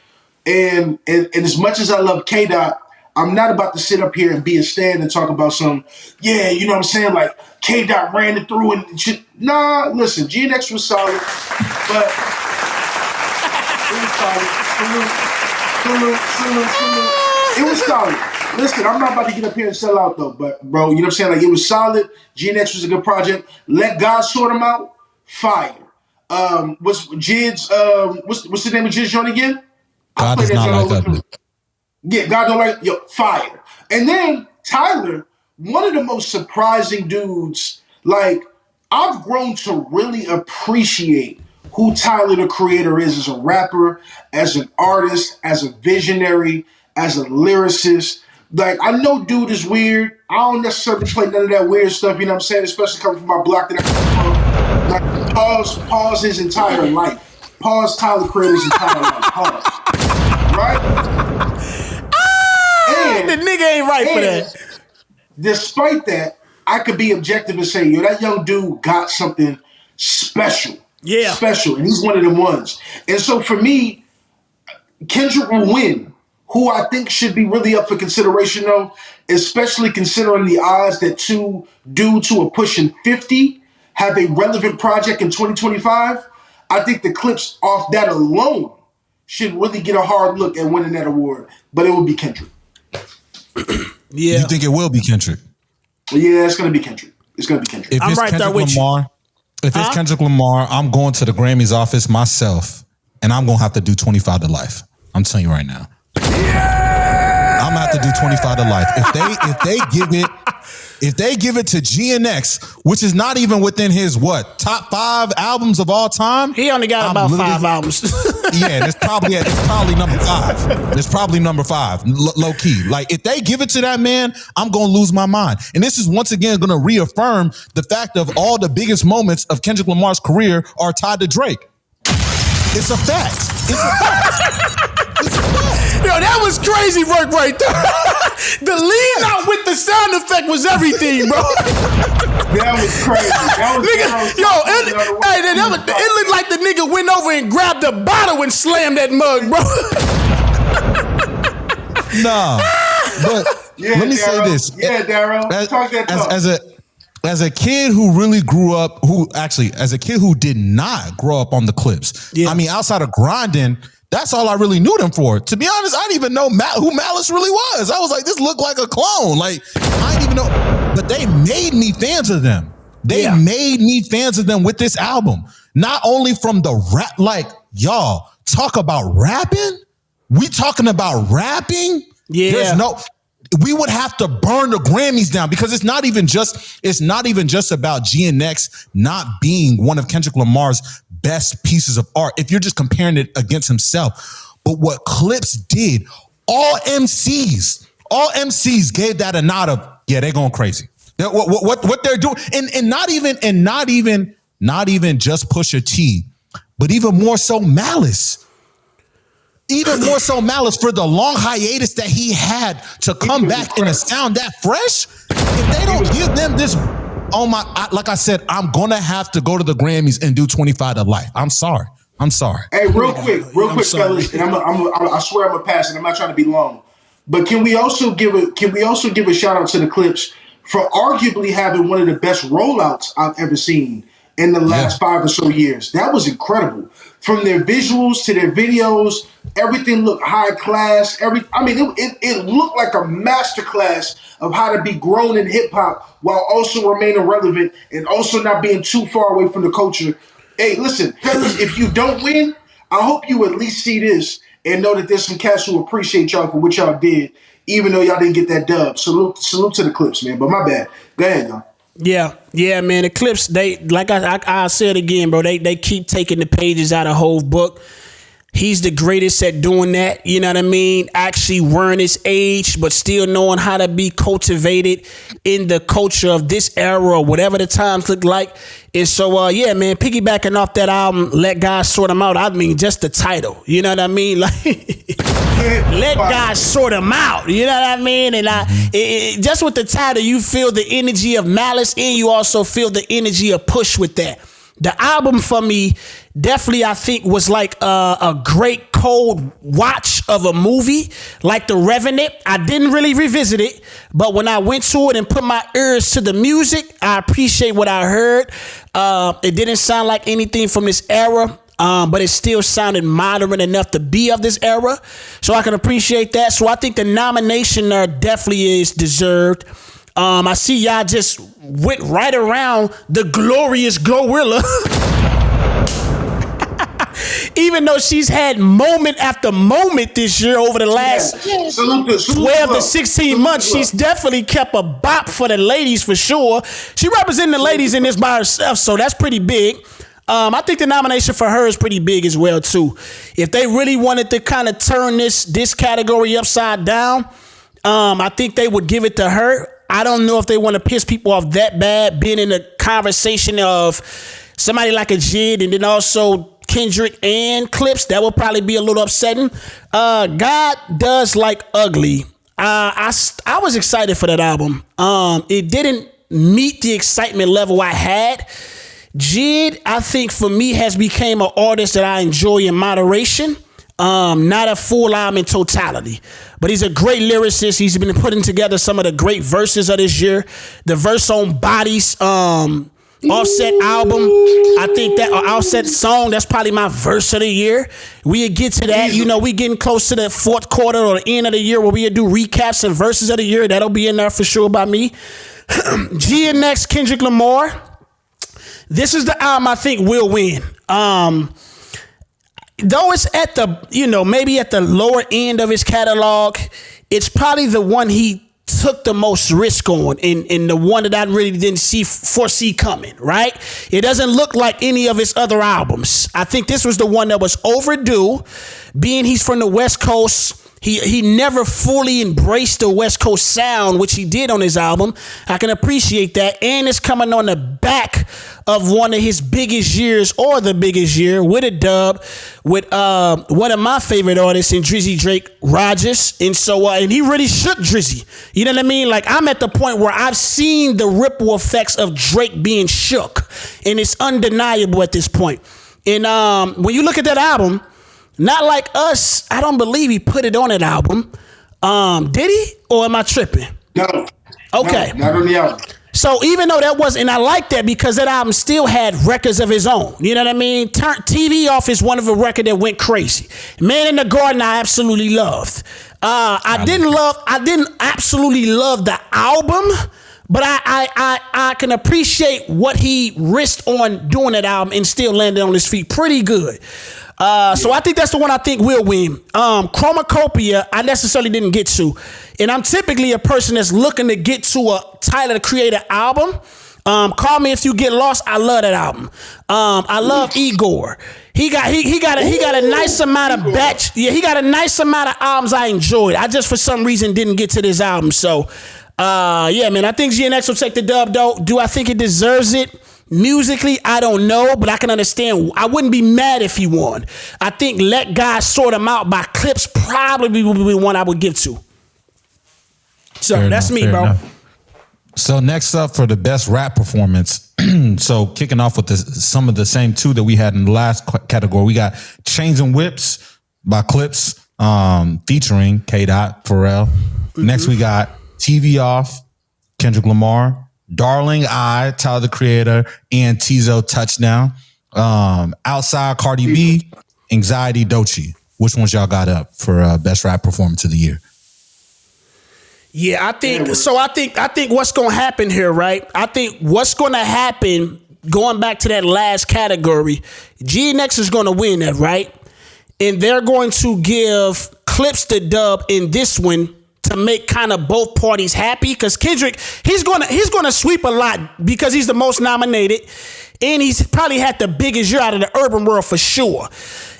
And as much as I love K-Dot, I'm not about to sit up here and be a stand and talk about some, you know what I'm saying? Like K-Dot ran it through and shit. Nah, listen, GNX was solid, but it was solid. Listen, I'm not about to get up here and sell out though, but bro, you know what I'm saying? Like it was solid. GNX was a good project. Let God Sort 'Em Out, fire. What's Jid's? What's the name of Jid's joint again? God Does Not Like Ugly. Yeah, God Don't Like fire. And then Tyler, one of the most surprising dudes. Like I've grown to really appreciate who Tyler the Creator is as a rapper, as an artist, as a visionary, as a lyricist. Like, I know dude is weird. I don't necessarily play none of that weird stuff, you know what I'm saying? Especially coming from my block that I come from. Like, pause his entire life. Pause Tyler Creator's entire life. Pause. Right? And the nigga ain't right for that. Despite that, I could be objective and say, that young dude got something special. Yeah. Special. And he's one of them ones. And so for me, Kendrick will win. Who I think should be really up for consideration though, especially considering the odds that two dudes who are pushing 50 have a relevant project in 2025. I think the clips off that alone should really get a hard look at winning that award. But it will be Kendrick. You think it will be Kendrick? Yeah, it's going to be Kendrick. It's going to be Kendrick. If I'm it's right Kendrick there with Lamar, you. If it's Kendrick Lamar, I'm going to the Grammys office myself, and I'm going to have to do 25 to life. I'm telling you right now. I'm gonna have to do 25 to life. If they give it to GNX, which is not even within his top 5 albums of all time. He only got about 5 albums. Yeah, it's probably number 5. It's probably number 5, low key. Like if they give it to that man, I'm gonna lose my mind. And this is once again gonna reaffirm the fact of all the biggest moments of Kendrick Lamar's career are tied to Drake. It's a fact. It's a fact. Yo, that was crazy work right there. The lean out with the sound effect was everything, bro. That was crazy. It looked like the nigga went over and grabbed the bottle and slammed that mug, bro. Nah, but let me say this. Yeah, Darryl. Talk that talk. As a kid who really grew up, as a kid who did not grow up on the clips. Yeah. I mean, outside of grinding, that's all I really knew them for. To be honest, I didn't even know who Malice really was. I was like, this looked like a clone. Like, I didn't even know. But they made me fans of them. They made me fans of them with this album. Not only from the rap, like, y'all, talk about rapping? We talking about rapping? Yeah. We would have to burn the Grammys down because it's not even just about GNX not being one of Kendrick Lamar's best pieces of art if you're just comparing it against himself. But what Clips did, all MCs all MCs gave that a nod of, yeah, they're going crazy. What they're doing, and not even just Pusha T, but even more so Malice. Even more so Malice for the long hiatus that he had to come back and to sound that fresh. If they don't give them this, like I said, I'm gonna have to go to the Grammys and do 25 to life. I'm sorry. Hey, real quick, fellas, and I swear I'm gonna pass it. I'm not trying to be long, but can we also give a shout out to the Clips for arguably having one of the best rollouts I've ever seen in the last 5 or so years? That was incredible. From their visuals to their videos, everything looked high class. It looked like a masterclass of how to be grown in hip hop while also remaining relevant and also not being too far away from the culture. Hey, listen, fellas, if you don't win, I hope you at least see this and know that there's some cats who appreciate y'all for what y'all did, even though y'all didn't get that dub. Salute to the Clips, man. But my bad. Go ahead, y'all. Yeah, man. The Clips, they, like I said again, bro, they keep taking the pages out of Hove book. He's the greatest at doing that, you know what I mean? Actually wearing his age, but still knowing how to be cultivated in the culture of this era or whatever the times look like. And so, yeah, man, piggybacking off that album, Let God Sort Them Out, I mean, just the title, you know what I mean? Like, let God sort them out, you know what I mean? And just with the title, you feel the energy of Malice and you also feel the energy of Push with that. The album for me definitely, I think, was like a great cold watch of a movie, like The Revenant. I didn't really revisit it, but when I went to it and put my ears to the music, I appreciate what I heard. It didn't sound like anything from this era, but it still sounded modern enough to be of this era, so I can appreciate that. So I think the nomination definitely is deserved. I see y'all just went right around the glorious Glorilla. Even though she's had moment after moment this year over the last 12 to 16 months, she's definitely kept a bop for the ladies for sure. She representing the ladies in this by herself, so that's pretty big. I think the nomination for her is pretty big as well, too. If they really wanted to kind of turn this category upside down, I think they would give it to her. I don't know if they want to piss people off that bad, being in a conversation of somebody like a Jid and then also Kendrick and Clips. That would probably be a little upsetting. God Does Like Ugly. I was excited for that album. It didn't meet the excitement level I had. Jid, I think for me, has become an artist that I enjoy in moderation. Not a full album in totality, but he's a great lyricist. He's been putting together some of the great verses of this year. The verse on Bodies, Offset album, I think that Offset song, that's probably my verse of the year. We'll get to that. You know, we getting close to the fourth quarter or the end of the year where we'll do recaps and verses of the year. That'll be in there for sure by me. GNX, Kendrick Lamar. This is the album I think will win. Though it's at the, maybe at the lower end of his catalog, it's probably the one he took the most risk on and the one that I really didn't foresee coming, right? It doesn't look like any of his other albums. I think this was the one that was overdue, being he's from the West Coast. He never fully embraced the West Coast sound, which he did on his album. I can appreciate that. And it's coming on the back of one of his biggest years, or the biggest year, with a dub with one of my favorite artists in Drizzy Drake Rogers. And so, and he really shook Drizzy. You know what I mean? Like, I'm at the point where I've seen the ripple effects of Drake being shook, and it's undeniable at this point. And when you look at that album, Not Like Us, I don't believe he put it on that album. Did he? Or am I tripping? No. Okay. No, not on the album. So even though that was, and I like that because that album still had records of his own. You know what I mean? Turn TV Off is one of a record that went crazy. Man in the Garden, I absolutely loved. I didn't absolutely love the album, but I can appreciate what he risked on doing that album and still landed on his feet pretty good. So I think that's the one I think will win. Chromacopia, I necessarily didn't get to. And I'm typically a person that's looking to get to a Tyler the Creator album. Call Me If You Get Lost. I love that album. I love Igor. He got a nice amount of batch. Yeah, he got a nice amount of albums I enjoyed. I just for some reason didn't get to this album. So, yeah, man, I think GNX will take the dub though. Do I think it deserves it? Musically, I don't know, but I can understand. I wouldn't be mad if he won. I think Let God Sort Him Out by Clips probably would be one I would give to. So Fair that's enough, me, bro. enough. So next up for the best rap performance. So kicking off with some of the same two that we had in the last category, we got Chains and Whips by Clips, featuring K. Pharrell. Next we got TV Off, Kendrick Lamar. Darling I, Tyler the Creator, and Tizo Touchdown. Outside Cardi B, Anxiety Doechii. Which ones y'all got up for best rap performance of the year? Yeah, I think so. I think what's gonna happen here, right? I think what's gonna happen, going back to that last category, GNX is gonna win that, right? And they're going to give Clips the dub in this one to make kind of both parties happy, because Kendrick, he's gonna sweep a lot because he's the most nominated, and he's probably had the biggest year out of the urban world for sure.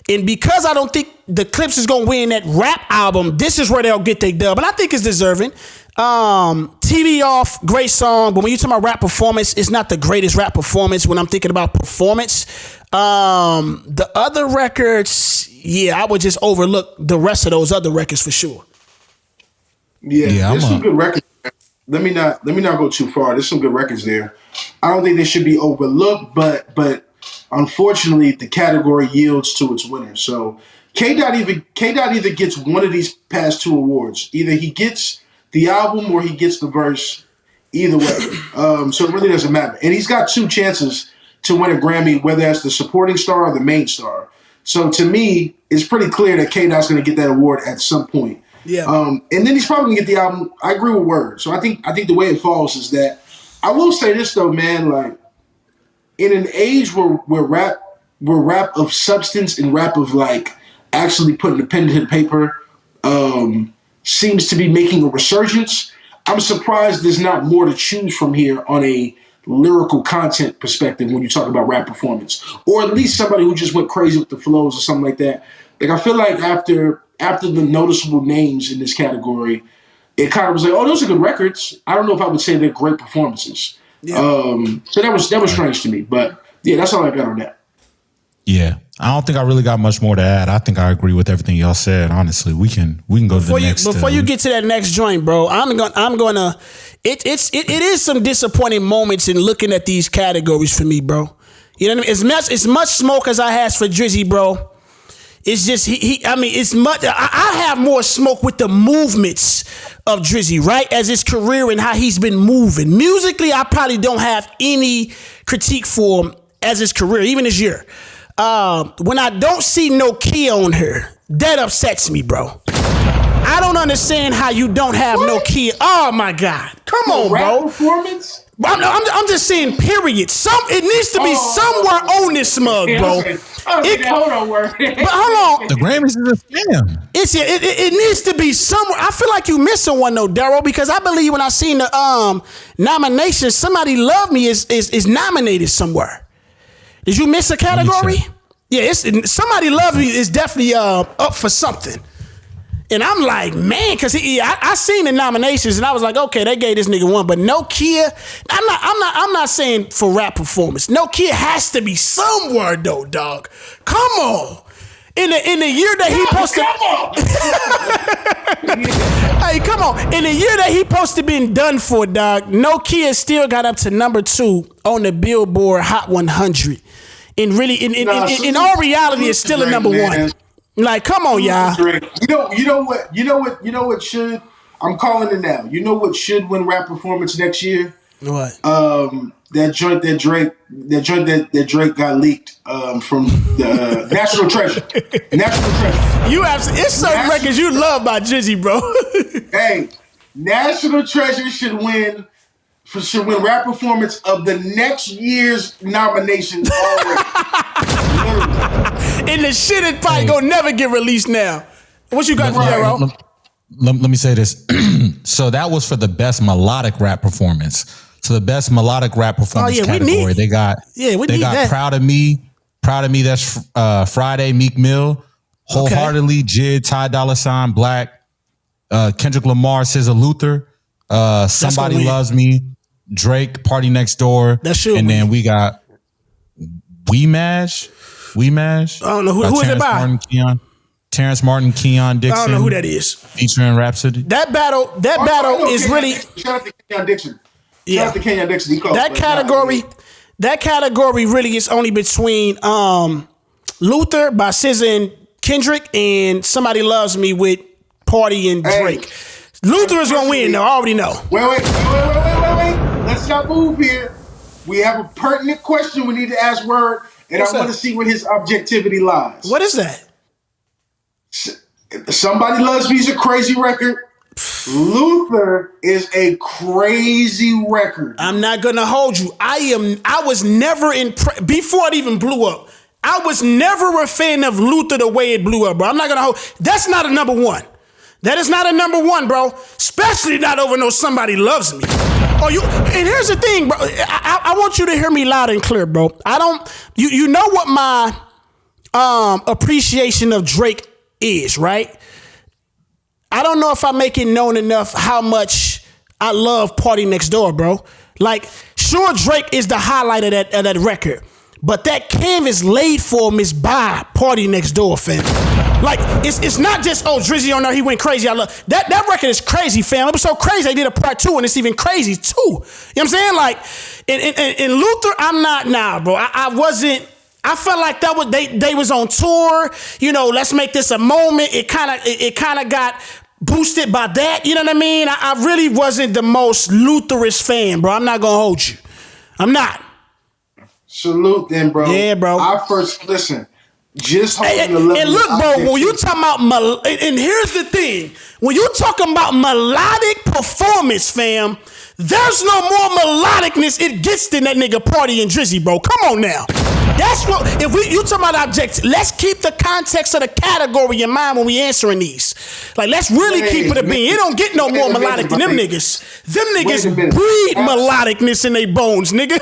And because I don't think the Clips is gonna win that rap album, this is where they'll get their dub, and I think it's deserving. TV Off, great song, but when you talk about rap performance, it's not the greatest rap performance when I'm thinking about performance. The other records, yeah, I would just overlook the rest of those other records for sure. Yeah, there's some good records. Let me not go too far. There's some good records there. I don't think they should be overlooked, but unfortunately, the category yields to its winner. So K-Dot either gets one of these past two awards. Either he gets the album or he gets the verse. Either way, so it really doesn't matter. And he's got two chances to win a Grammy, whether that's the supporting star or the main star. So to me, it's pretty clear that K-Dot's going to get that award at some point. Yeah. And then he's probably gonna get the album. I agree with Word. So I think the way it falls is that I will say this though, man. Like in an age where rap of substance and rap of like actually putting the pen to the paper seems to be making a resurgence. I'm surprised there's not more to choose from here on a lyrical content perspective when you talk about rap performance, or at least somebody who just went crazy with the flows or something like that. Like I feel like after the noticeable names in this category, it kind of was like, oh, those are good records. I don't know if I would say they're great performances. Yeah. So that was strange to me. But yeah, that's all I got on that. Yeah, I don't think I really got much more to add. I think I agree with everything y'all said. Honestly, we can go to the next. Before you get to that next joint, bro, I'm gonna. It is some disappointing moments in looking at these categories for me, bro. You know what I mean? As much smoke as I has for Drizzy, bro. It's just it's much. I have more smoke with the movements of Drizzy, right? As his career and how he's been moving. Musically, I probably don't have any critique for him as his career, even this year. When I don't see no key on her, that upsets me, bro. I don't understand how you don't have no key. Oh my God, come on, bro. Performance. I'm just saying, period. It needs to be somewhere on this mug, bro. Hold on, word. But hold on. The Grammys is a scam. It needs to be somewhere. I feel like you missing one though, Daryl, because I believe when I seen the nomination, Somebody Love Me is nominated somewhere. Did you miss a category? Yeah, Somebody Love Me is definitely up for something. And I'm like, man, because I seen the nominations and I was like, okay, they gave this nigga one, but no Kia. I'm not saying for rap performance. No Kia has to be somewhere though, dog. Come on. In the year that he posted, hey, come on. In the year that he supposed to been done for, dog, No Kia still got up to number 2 on the Billboard Hot 100. And really, in all reality, it's still a number 1. Like, come on, y'all. You know what should? I'm calling it now. You know what should win rap performance next year? What? That joint that Drake got leaked from the National Treasure. National Treasure. It's certain records you love by Drizzy, bro. Hey, National Treasure should win rap performance of the next year's nominations already. And the shit is probably gonna never get released now. What you got, Jero? Let me say this. So that was for the best melodic rap performance. So the best melodic rap performance category, they got that. Proud of Me. That's Friday, Meek Mill. Wholeheartedly, Jid, Ty Dolla $ign, Black, Kendrick Lamar, SZA, Luther, Somebody Loves Me, Drake, Party Next Door. That's true. And then we got We Mash. I don't know who is it by. Terrence Martin, Keon Dixon. I don't know who that is. Featuring Rhapsody. That battle is really. Shout out to Keon Dixon. Yeah. Shout out to Keon Dixon. That category really is only between Luther by SZA and Kendrick and Somebody Loves Me with Party and Drake. Luther is gonna win though. I already know. Wait. Let's not move here. We have a pertinent question we need to ask Word, and I want to see where his objectivity lies. What is that? Somebody Loves Me is a crazy record. Luther is a crazy record. I'm not gonna hold you. I was never before it even blew up. I was never a fan of Luther the way it blew up, bro. I'm not gonna hold. That's not a number one. That is not a number one, bro. Especially not over no Somebody Loves Me. And here's the thing, bro. I want you to hear me loud and clear, bro. You know what my appreciation of Drake is, right? I don't know if I make it known enough how much I love Party Next Door, bro. Like, sure, Drake is the highlight of that record, but that canvas laid for him is by Party Next Door, fam. Like, it's not just, Drizzy on there, he went crazy. I love that record is crazy, fam. It was so crazy they did a part 2, and it's even crazy too. You know what I'm saying? Like, in Luther, I'm not now, bro. I wasn't. I felt like that was they was on tour. You know, let's make this a moment. It kind of got boosted by that. You know what I mean? I really wasn't the most Lutherist fan, bro. I'm not gonna hold you. I'm not. Salute then, bro. Yeah, bro. I first listen. Just holding the level. And look, bro, when you talking about and here's the thing: when you talking about melodic performance, fam, there's no more melodicness it gets than that nigga Party and Drizzy, bro. Come on now. That's what you talking about objects. Let's keep the context of the category in mind when we answering these. Like, let's really keep it a bean. It don't get no more melodic than them niggas. Them niggas breed melodicness in their bones, nigga.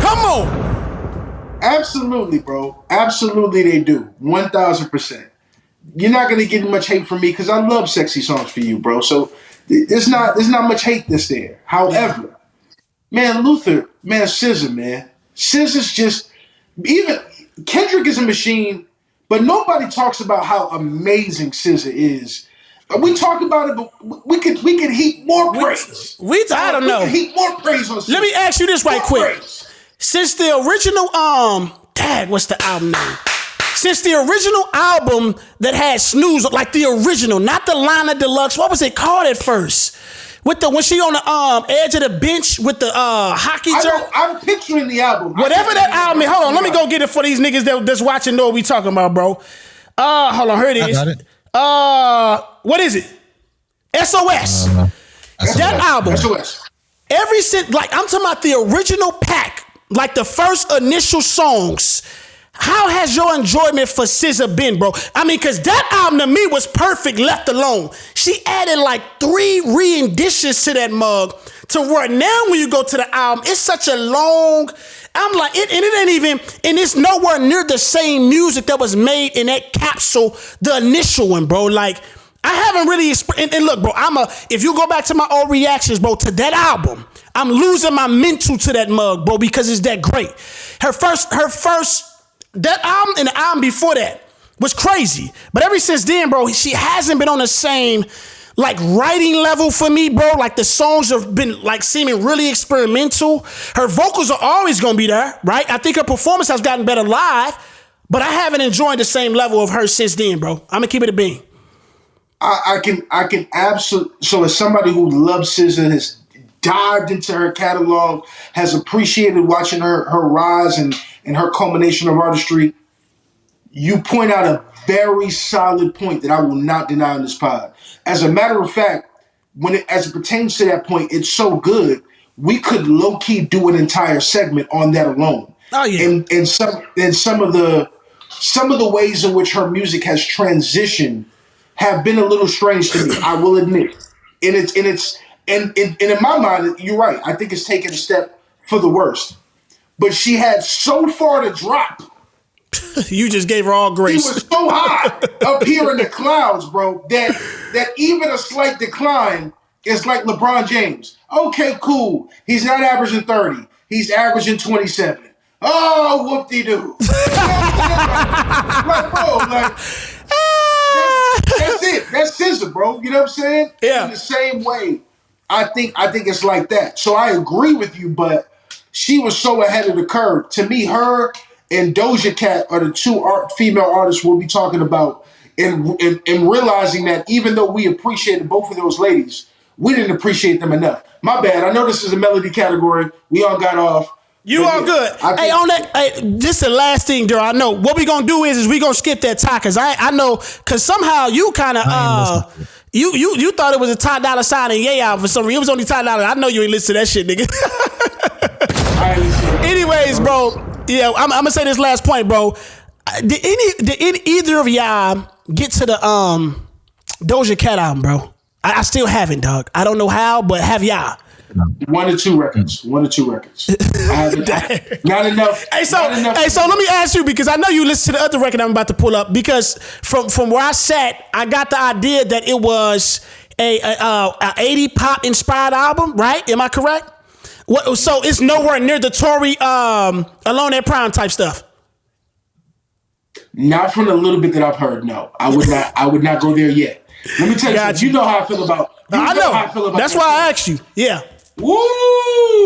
Come on. Absolutely, bro. Absolutely, they do. 1,000%. You're not gonna get much hate from me because I love sexy songs for you, bro. So there's not much hate that's there. However, man, Luther, man, SZA, man, SZA's just. Even Kendrick is a machine, but nobody talks about how amazing SZA is. We talk about it, but we could heap more praise. I don't know. We could heap more praise on SZA. Let me ask you this right quick. Praise. Since the original what's the album name? Since the original album that had Snooze, like the original, not the Lana Deluxe, what was it called at first? When she on the edge of the bench with the hockey jerk. I'm picturing the album. Whatever that album is. Hold on, let me go get it for these niggas that's watching know what we talking about, bro. Hold on, here it is. I got it. What is it? SOS. That album. SOS. Like, I'm talking about the original pack, like the first initial songs. How has your enjoyment for SZA been, bro? I mean, because that album to me was perfect left alone. She added like 3 re-editions to that mug to where now when you go to the album, it's such a long, I'm like, it ain't even, and it's nowhere near the same music that was made in that capsule, the initial one, bro. Like, I haven't really, and look, bro, if you go back to my old reactions, bro, to that album, I'm losing my mental to that mug, bro, because it's that great. Her first, that album and the album before that was crazy. But ever since then, bro, she hasn't been on the same, like, writing level for me, bro. Like, the songs have been, like, seeming really experimental. Her vocals are always going to be there, right? I think her performance has gotten better live, but I haven't enjoyed the same level of her since then, bro. I'm going to keep it a bean. I can absolutely, so as somebody who loves SZA, has dived into her catalog, has appreciated watching her rise and her culmination of artistry, you point out a very solid point that I will not deny on this pod. As a matter of fact, as it pertains to that point, it's so good, we could low-key do an entire segment on that alone. Oh yeah. And some of the ways in which her music has transitioned have been a little strange to me, I will admit. And And in my mind, you're right. I think it's taken a step for the worst. But she had so far to drop. You just gave her all grace. She was so high up here in the clouds, bro, that even a slight decline is like LeBron James. Okay, cool. He's not averaging 30. He's averaging 27. Oh, whoop-de-doo. Like, bro, like, that's it. That's scissor, bro. You know what I'm saying? Yeah. In the same way, I think it's like that. So I agree with you, but she was so ahead of the curve. To me, her and Doja Cat are the two female artists we'll be talking about, and realizing that even though we appreciated both of those ladies, we didn't appreciate them enough. My bad. I know this is a melody category. We all got off. You all good. Hey, on that, this the last thing, Daryl. I know what we gonna do is we gonna skip that tie because I know because somehow you kind of you thought it was a Ty Dolla $ign and Yeah for some reason. It was only Ty Dolla. I know you ain't listen to that shit, nigga. Anyways, bro. Yeah, I'm gonna say this last point, bro. Did either of y'all get to the Doja Cat album, bro? I still haven't, dog. I don't know how, but have y'all? One or two records. I haven't, not enough. Hey, so let me ask you, because I know you listen to the other record I'm about to pull up, because from where I sat, I got the idea that it was a 80 pop inspired album, right? Am I correct? So it's nowhere near the Tory Alone at Prime type stuff. Not from the little bit that I've heard. No, I would not go there yet. Let me tell you something. You know how I feel about. I know. That's why I asked you. Yeah. Woo!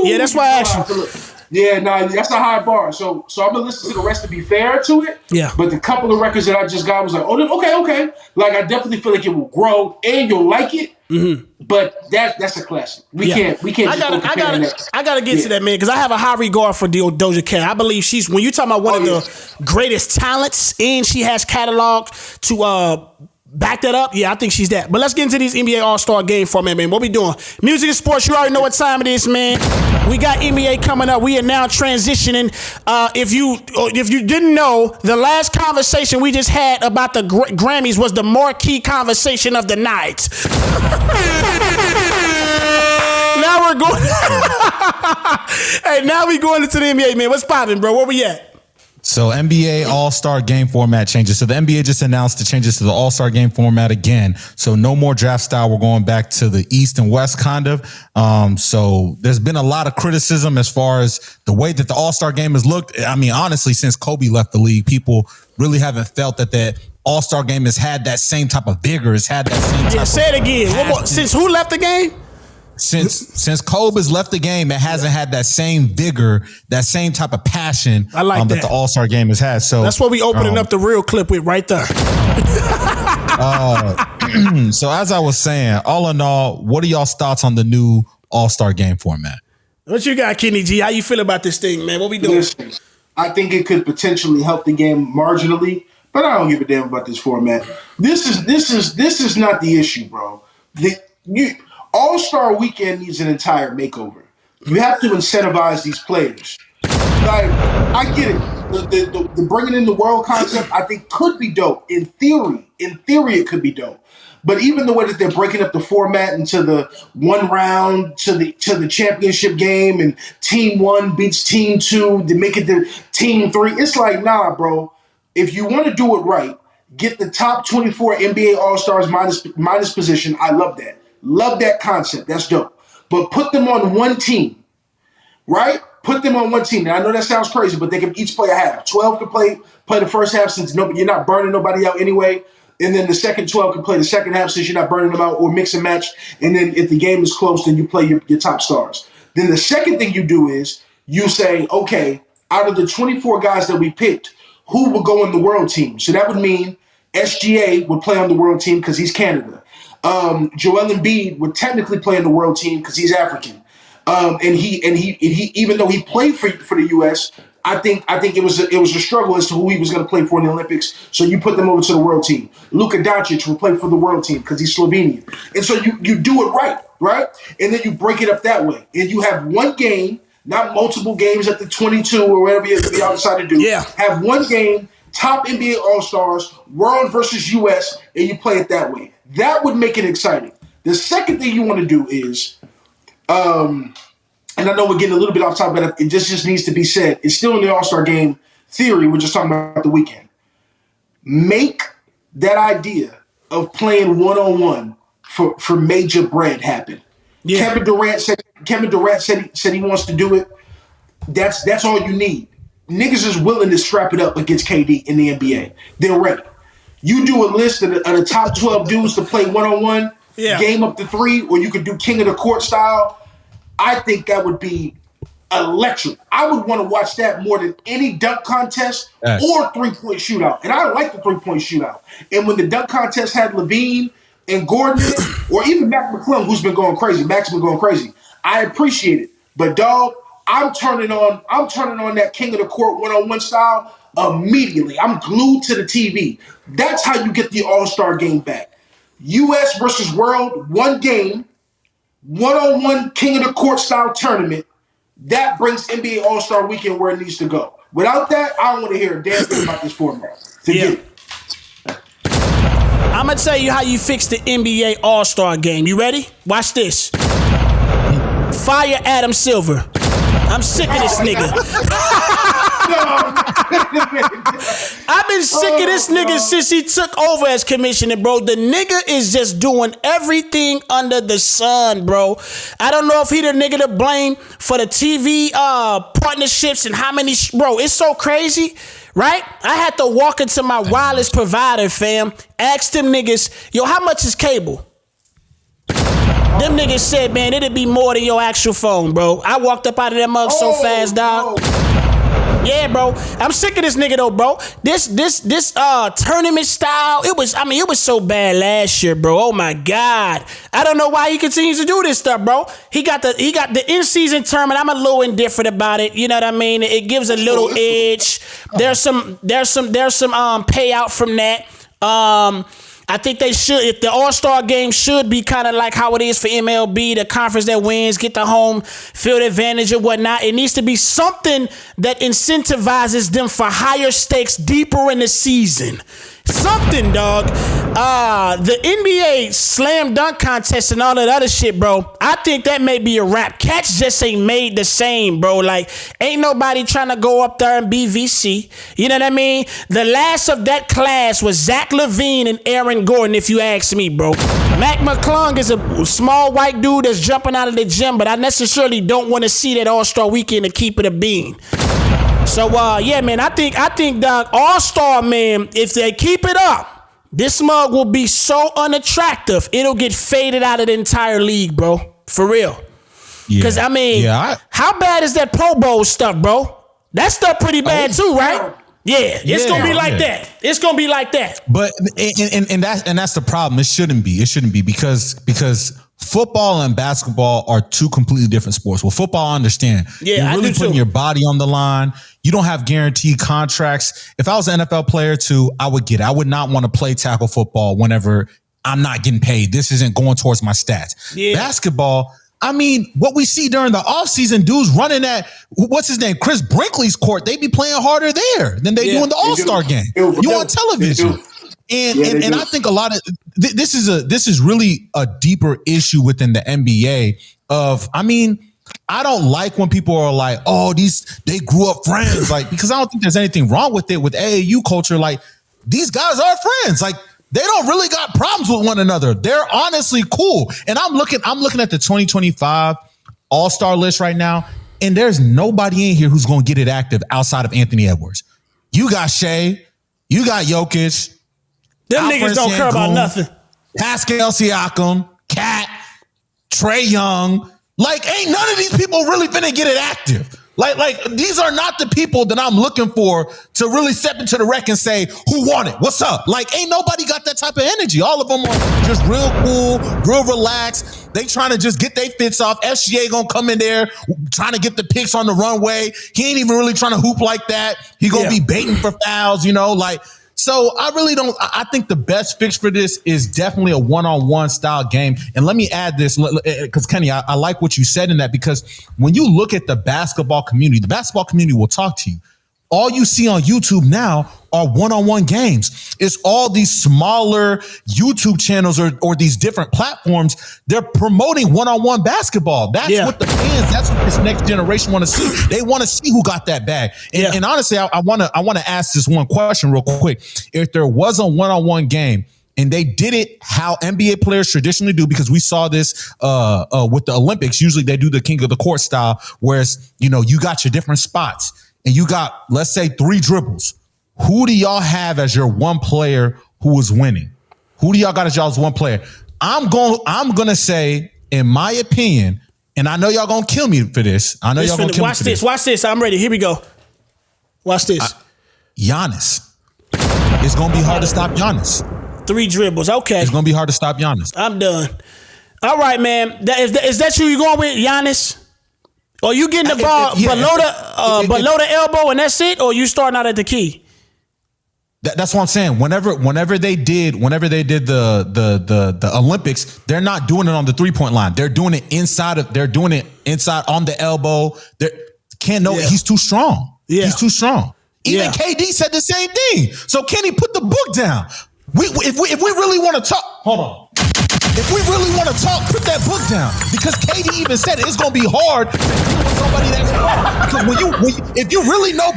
Yeah, that's why I asked you. Yeah, that's a high bar. So I'm gonna listen to the rest to be fair to it. Yeah. But the couple of records that I just got was like, oh, okay. Like I definitely feel like it will grow and you'll like it. Mm-hmm. But that's a classic. We can't. I gotta get to that, man, because I have a high regard for Doja Cat. I believe she's, when you talking about one of the greatest talents, and she has catalog to back that up. Yeah, I think she's that. But let's get into these NBA All-Star Game format, man. What we doing? Music and sports. You already know what time it is, man. We got NBA coming up. We are now transitioning. If you didn't know, the last conversation we just had about the Grammys was the marquee conversation of the night. Now we're going. Hey, now we going into the NBA, man. What's popping, bro? Where we at? So NBA All-Star Game format changes. So the NBA just announced the changes to the All-Star Game format again. So no more draft style. We're going back to the East and West kind of. So there's been a lot of criticism as far as the way that the All-Star Game has looked. I mean, honestly, since Kobe left the league, people really haven't felt that All-Star Game has had that same type of vigor. It's had that same type say it again. One more. Since who left the game? Since Kobe's left the game, it hasn't had that same vigor, that same type of passion that the All-Star Game has had. So that's what we opening up the real clip with right there. So as I was saying, all in all, what are y'all's thoughts on the new All-Star Game format? What you got, Kenny G? How you feel about this thing, man? What we doing? Listen, I think it could potentially help the game marginally, but I don't give a damn about this format. This is not the issue, bro. All-Star Weekend needs an entire makeover. You have to incentivize these players. Like, I get it. The bringing in the world concept, I think, could be dope. In theory, it could be dope. But even the way that they're breaking up the format into the one round to the championship game, and team 1 beats team 2 to make it the team 3, it's like, nah, bro. If you want to do it right, get the top 24 NBA All-Stars minus position. I love that. Love that concept. That's dope. But put them on one team, right? Put them on one team. Now, I know that sounds crazy, but they can each play a half. 12 can play the first half since you're not burning nobody out anyway. And then the second 12 can play the second half since you're not burning them out, or mix and match. And then if the game is close, then you play your top stars. Then the second thing you do is you say, okay, out of the 24 guys that we picked, who will go in the world team? So that would mean SGA would play on the world team because he's Canada. Joel Embiid would technically play in the world team because he's African. And he even though he played for the U.S., I think it was a struggle as to who he was going to play for in the Olympics. So you put them over to the world team. Luka Doncic will play for the world team because he's Slovenian. And so you do it right? And then you break it up that way. And you have one game, not multiple games at the 22 or whatever you decide to do. Yeah. Have one game, top NBA All-Stars, world versus U.S., and you play it that way. That would make it exciting. The second thing you want to do is And I know we're getting a little bit off topic, but it just needs to be said. It's still in the All-Star game theory. We're just talking about the weekend. Make that idea of playing one-on-one for major bread happen. Yeah. Kevin Durant said he wants to do it. That's all you need. Niggas is willing to strap it up against KD in the NBA. They're ready. You do a list of the top 12 dudes to play one-on-one, game up to 3, or you could do king of the court style. I think that would be electric. I would want to watch that more than any dunk contest or three-point shootout. And I like the three-point shootout. And when the dunk contest had Levine and Gordon, or even Mac McClung, who's been going crazy. Mac's been going crazy. I appreciate it. But dog, I'm turning on that king of the court one-on-one style immediately. I'm glued to the TV. That's how you get the All-Star game back. US versus world, one game, one-on-one king of the court style tournament. That brings NBA All-Star Weekend where it needs to go. Without that, I don't want to hear a damn thing about this format. I'm going to tell you how you fix the NBA All-Star game. You ready? Watch this. Fire Adam Silver. I'm sick of this nigga. I've been sick of this nigga since he took over as commissioner, bro. The nigga is just doing everything under the sun, bro. I don't know if he the nigga to blame for the TV partnerships and how many, bro. It's so crazy, right? I had to walk into my wireless provider, fam. Ask them niggas, yo, how much is cable? Them niggas said, man, it'd be more than your actual phone, bro. I walked up out of that mug so fast, dog. Yeah, bro. I'm sick of this nigga though, bro. This tournament style, it was so bad last year, bro. Oh my God. I don't know why he continues to do this stuff, bro. He got the in-season tournament. I'm a little indifferent about it. You know what I mean? It gives a little edge. There's some payout from that. I think they should, if the All-Star game should be kind of like how it is for MLB, the conference that wins, get the home field advantage or whatnot. It needs to be something that incentivizes them for higher stakes deeper in the season. Something, dog. The NBA slam dunk contest and all that other shit, bro. I think that may be a wrap. Cats just ain't made the same, bro. Like, ain't nobody trying to go up there and be VC. You know what I mean? The last of that class was Zach LaVine and Aaron Gordon, if you ask me, bro. Mac McClung is a small white dude that's jumping out of the gym, but I necessarily don't want to see that All-Star weekend to keep it a bean. So, yeah, man, I think, dog, All-Star, man, if they keep it up, this mug will be so unattractive, it'll get faded out of the entire league, bro. For real. Because, I mean, how bad is that Pro Bowl stuff, bro? That stuff pretty bad, too, right? Yeah, it's going to be like that. It's going to be like that. But, and that's the problem. It shouldn't be because football and basketball are two completely different sports. Well, football, I understand. Yeah, you're really putting your body on the line. You don't have guaranteed contracts. If I was an NFL player too, I would get it. I would not want to play tackle football whenever I'm not getting paid. This isn't going towards my stats. Yeah. Basketball, I mean, what we see during the offseason, dudes running at, what's his name, Chris Brinkley's court, they be playing harder there than they do in the All-Star game. You on television. And I think a lot of this is really a deeper issue within the NBA of, I mean, I don't like when people are like, oh, they grew up friends, like, because I don't think there's anything wrong with it with AAU culture. Like, these guys are friends. Like, they don't really got problems with one another. They're honestly cool. And I'm looking at the 2025 All-Star list right now, and there's nobody in here who's going to get it active outside of Anthony Edwards. You got Shea, you got Jokic. Them niggas don't care about nothing. Pascal Siakam, Cat, Trae Young. Like, ain't none of these people really finna get it active. Like these are not the people that I'm looking for to really step into the wreck and say, who won it? What's up? Like, ain't nobody got that type of energy. All of them are just real cool, real relaxed. They trying to just get their fits off. SGA gonna come in there trying to get the picks on the runway. He ain't even really trying to hoop like that. He gonna be baiting for fouls, you know, like. So I think the best fix for this is definitely a one-on-one style game. And let me add this, because Kenny, I like what you said in that, because when you look at the basketball community will talk to you. all you see on YouTube now are one-on-one games. It's all these smaller YouTube channels or these different platforms. They're promoting one-on-one basketball. That's what the fans, that's what this next generation want to see. They want to see who got that bag. And honestly, I want to ask this one question real quick. If there was a one-on-one game and they did it how NBA players traditionally do, because we saw this with the Olympics. Usually they do the king of the court style, whereas, you got your different spots and you got, let's say, 3 dribbles. Who do y'all have as your one player who is winning? Who do y'all got as y'all's one player? I'm gonna say, in my opinion, and I know y'all gonna kill me for this. I know y'all gonna kill me for this. Watch this. I'm ready. Here we go. Watch this. Giannis. It's gonna be hard to stop Giannis. 3 dribbles. Okay. It's gonna be hard to stop Giannis. I'm done. All right, man. Is that who you going with, Giannis? Or you getting the ball below the elbow and that's it? Or you starting out at the key? That's what I'm saying. Whenever they did the Olympics, they're not doing it on the 3-point line. They're doing it inside on the elbow. He's too strong. Yeah. He's too strong. Even KD said the same thing. So Kenny, put the book down. If we really want to talk, hold on. If we really want to talk, put that book down, because KD even said it's going to be hard to deal with somebody that's because if you really know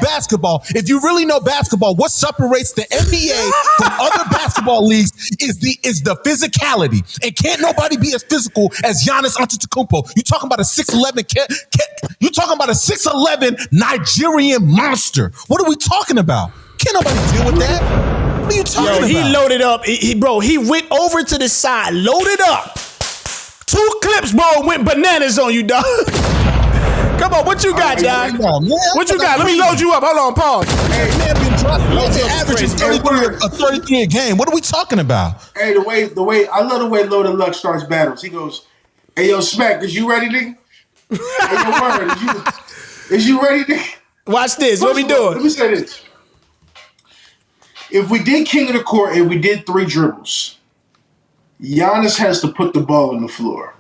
basketball, what separates the NBA from other basketball leagues is the physicality, and can't nobody be as physical as Giannis Antetokounmpo. You talking about a 6'11", you talking about a 6'11" Nigerian monster. What are we talking about? Can't nobody deal with that. What are you talking about? He loaded up. He went over to the side, loaded up. 2 clips, bro, went bananas on you, dog. Come on, what you got, dog? What you got? Let me load you up. Hold on, pause. Hey, man, averaging 33 a game. What are we talking about? Hey, I love the way Loaded Luck starts battles. He goes, "Hey, yo, Smack, is you ready, nigga? Hey, yo, Word, is you ready, nigga?" Watch this. What we doing? Let me say this. If we did King of the Court and we did 3 dribbles, Giannis has to put the ball on the floor.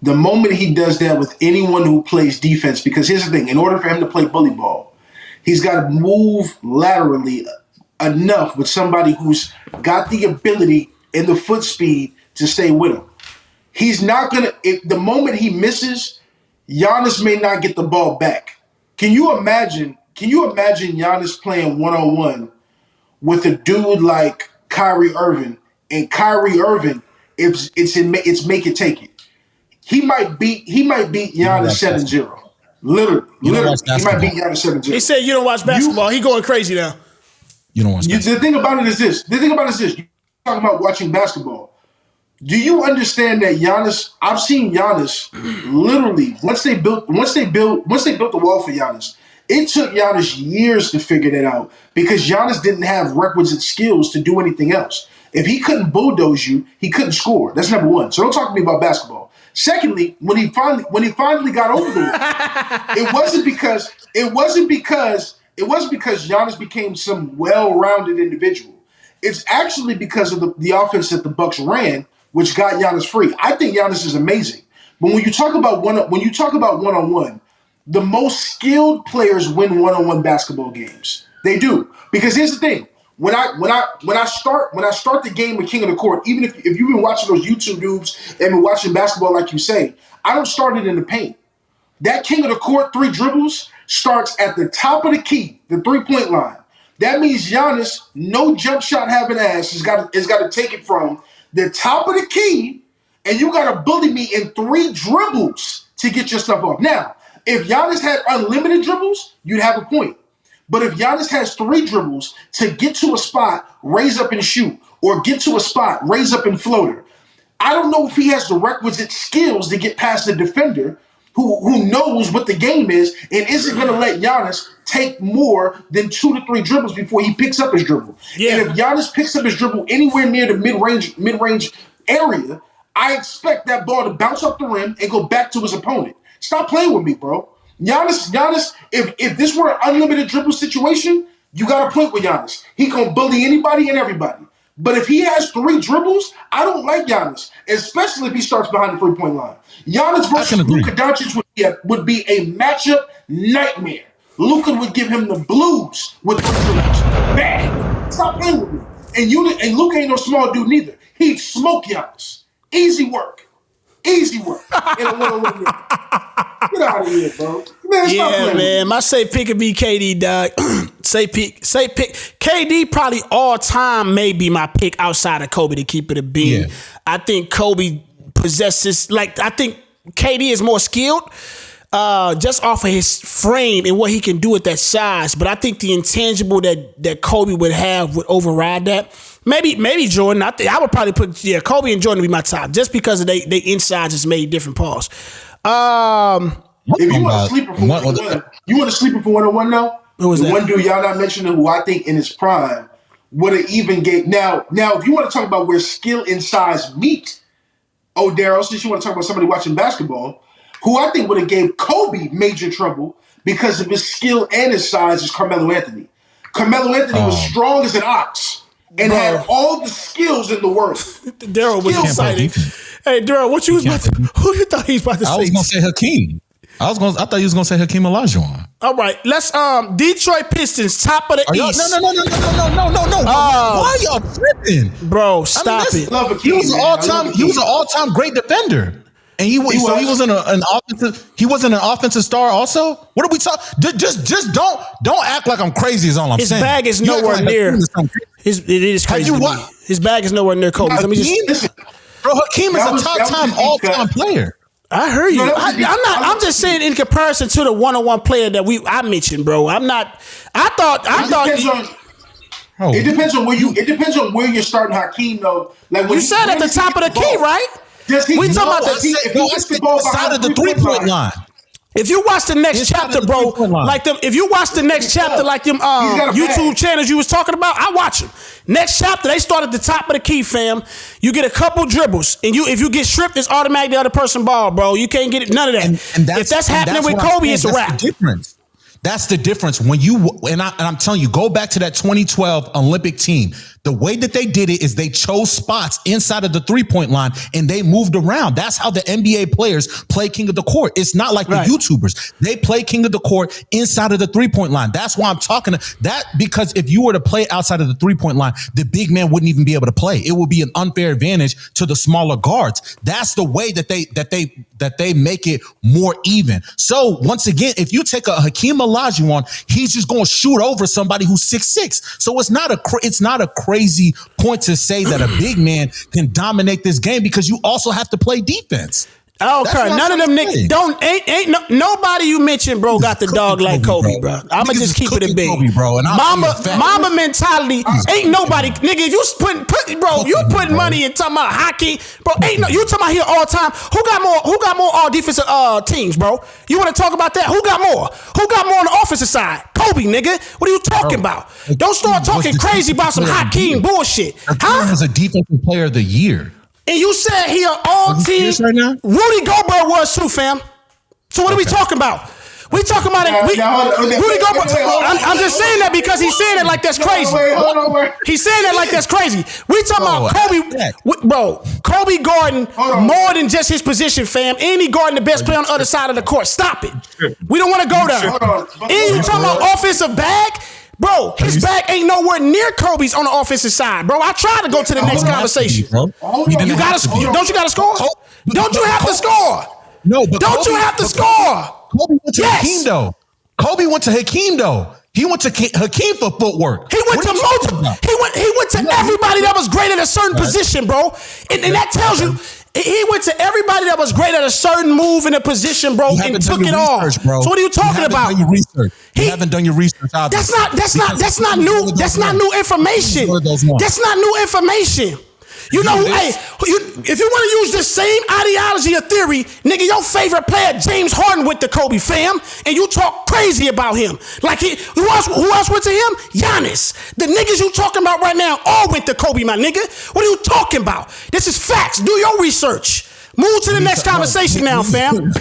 The moment he does that with anyone who plays defense, because here's the thing, in order for him to play bully ball, he's got to move laterally enough with somebody who's got the ability and the foot speed to stay with him. He's not going to, the moment he misses, Giannis may not get the ball back. Can you imagine Giannis playing one-on-one with a dude like Kyrie Irving, and Kyrie Irving, it's make it take it. He might beat Giannis 7-0. Literally, he might beat Giannis 7-0. He said you don't watch basketball. He going crazy now. You don't watch basketball. The thing about it is this. You're talking about watching basketball. Do you understand that Giannis? I've seen Giannis literally once they built the wall for Giannis. It took Giannis years to figure that out because Giannis didn't have requisite skills to do anything else. If he couldn't bulldoze you, he couldn't score. That's number one. So don't talk to me about basketball. Secondly, when he finally got over the wall, it wasn't because Giannis became some well-rounded individual. It's actually because of the offense that the Bucks ran, which got Giannis free. I think Giannis is amazing. But when you talk about one-on-one, the most skilled players win one-on-one basketball games. They do. Because here's the thing. When I start the game with King of the Court, even if you've been watching those YouTube dudes and been watching basketball like you say, I don't start it in the paint. That King of the Court 3 dribbles starts at the top of the key, the 3-point line. That means Giannis, no jump shot having ass, has got to take it from the top of the key, and you got to bully me in 3 dribbles to get your stuff off. Now, if Giannis had unlimited dribbles, you'd have a point. But if Giannis has 3 dribbles to get to a spot, raise up and shoot, or get to a spot, raise up and floater, I don't know if he has the requisite skills to get past the defender who knows what the game is and isn't going to let Giannis take more than 2 to 3 dribbles before he picks up his dribble. Yeah. And if Giannis picks up his dribble anywhere near the mid-range area, I expect that ball to bounce up the rim and go back to his opponent. Stop playing with me, bro. Giannis, if this were an unlimited dribble situation, you got a point with Giannis. He can bully anybody and everybody. But if he has 3 dribbles, I don't like Giannis, especially if he starts behind the 3-point line. Giannis versus Luka Doncic would be a matchup nightmare. Luka would give him the blues with the dribbles. Bang! Stop playing with me. And Luka ain't no small dude neither. He'd smoke Giannis. Easy work. Easy work. In a one-on-one. Get out of here, bro. Man, stop playing with me. My safe pick would be KD, dog. Safe pick. KD probably all time may be my pick outside of Kobe to keep it a beam. Yeah. I think Kobe possesses, I think KD is more skilled just off of his frame and what he can do at that size. But I think the intangible that Kobe would have would override that. Maybe Jordan. I would probably put Kobe and Jordan to be my top just because of they insides is made different pause. If you want a sleeper for one-on-one, you want a sleeper for one-on-one now? Who was the that? one dude y'all not mentioning who I think in his prime would have even gave. Now, if you want to talk about where skill and size meet, Daryl, since you want to talk about somebody watching basketball, who I think would have gave Kobe major trouble because of his skill and his size is Carmelo Anthony. Carmelo Anthony was strong as an ox and had all the skills in the world. Daryl was excited. Hey, Daryl, what you was about to? Who you thought he was about to say? I was gonna say Hakeem. I thought you was gonna say Hakeem Olajuwon. All right, let's Detroit Pistons, top of the East. No. Why y'all tripping? Bro, stop it. He was an all-time great defender. And he wasn't an offensive. He wasn't an offensive star. Also, what are we talking? Just don't act like I'm crazy. Is all I'm saying. His bag is nowhere near. It is crazy. His bag is nowhere near Kobe. Let me just. Bro, Hakeem is a all-time player. I heard you. I'm just saying in comparison to the one-on-one player that I mentioned, bro. I'm not. I thought. It depends on where you. It depends on where you're starting Hakeem though. Like when you said at the top of the key, right? We talking about if he gets the ball side of the 3-point line. If you watch the next chapter, bro, like them. If you watch the next chapter, like them YouTube channels you was talking about, I watch them. Next chapter, they start at the top of the key, fam. You get a couple dribbles, and if you get stripped, it's automatically the other person ball, bro. You can't get it, none of that. If that's happening with Kobe, it's a wrap. That's the difference. When I'm telling you, go back to that 2012 Olympic team. The way that they did it is they chose spots inside of the 3-point line and they moved around. That's how the NBA players play king of the court. It's not like the YouTubers. They play king of the court inside of the 3-point line. That's why I'm talking that, because if you were to play outside of the 3-point line, the big man wouldn't even be able to play. It would be an unfair advantage to the smaller guards. That's the way that they make it more even. So once again, if you take a Hakeem Olajuwon, he's just going to shoot over somebody who's 6'6". So it's not a crazy point to say that a big man can dominate this game because you also have to play defense. Okay, none of them niggas nobody you mentioned, bro, got the dog like Kobe, bro. I'ma just keep it a big. Mama mentality. Ain't nobody, nigga. If you putting money in talking about hockey, bro. You talking about here all time. Who got more all defensive teams, bro? You want to talk about that? Who got more? Who got more on the offensive side? Kobe, nigga. What are you talking about? Don't start talking crazy about some Hakeem bullshit. Hakeem was a defensive player of the year. And you said he an all-team. Right, Rudy Gobert was too, fam. So what are we talking about? We talking about it. Rudy Gobert. I'm just saying that because he's saying it like that's crazy. He's saying that like that's crazy. We talking about Kobe, bro. Kobe guarding more than just his position, fam. And he guarding the best player on the other side of the court. Stop it. We don't want to go there. And you talking about offensive bag? Bro, his back ain't nowhere near Kobe's on the offensive side, bro. I tried to go to the next conversation. Don't you got to score? Don't you have to score? No, but don't you have to score? Kobe went to Hakeem though. Kobe went to Hakeem though. He went to Hakeem for footwork. He went to multiple. He went to everybody that was great at a certain position, bro. And that tells you. He went to everybody that was great at a certain move in a position, bro, and took it all. So what are you talking about? You haven't done your research. That's not new. That's not new information. That's not new information. You know, if you want to use the same ideology or theory, nigga, your favorite player, James Harden, went to Kobe, fam, and you talk crazy about him. Like who else went to him? Giannis. The niggas you talking about right now all went to Kobe, my nigga. What are you talking about? This is facts. Do your research. Move to the next conversation now, fam.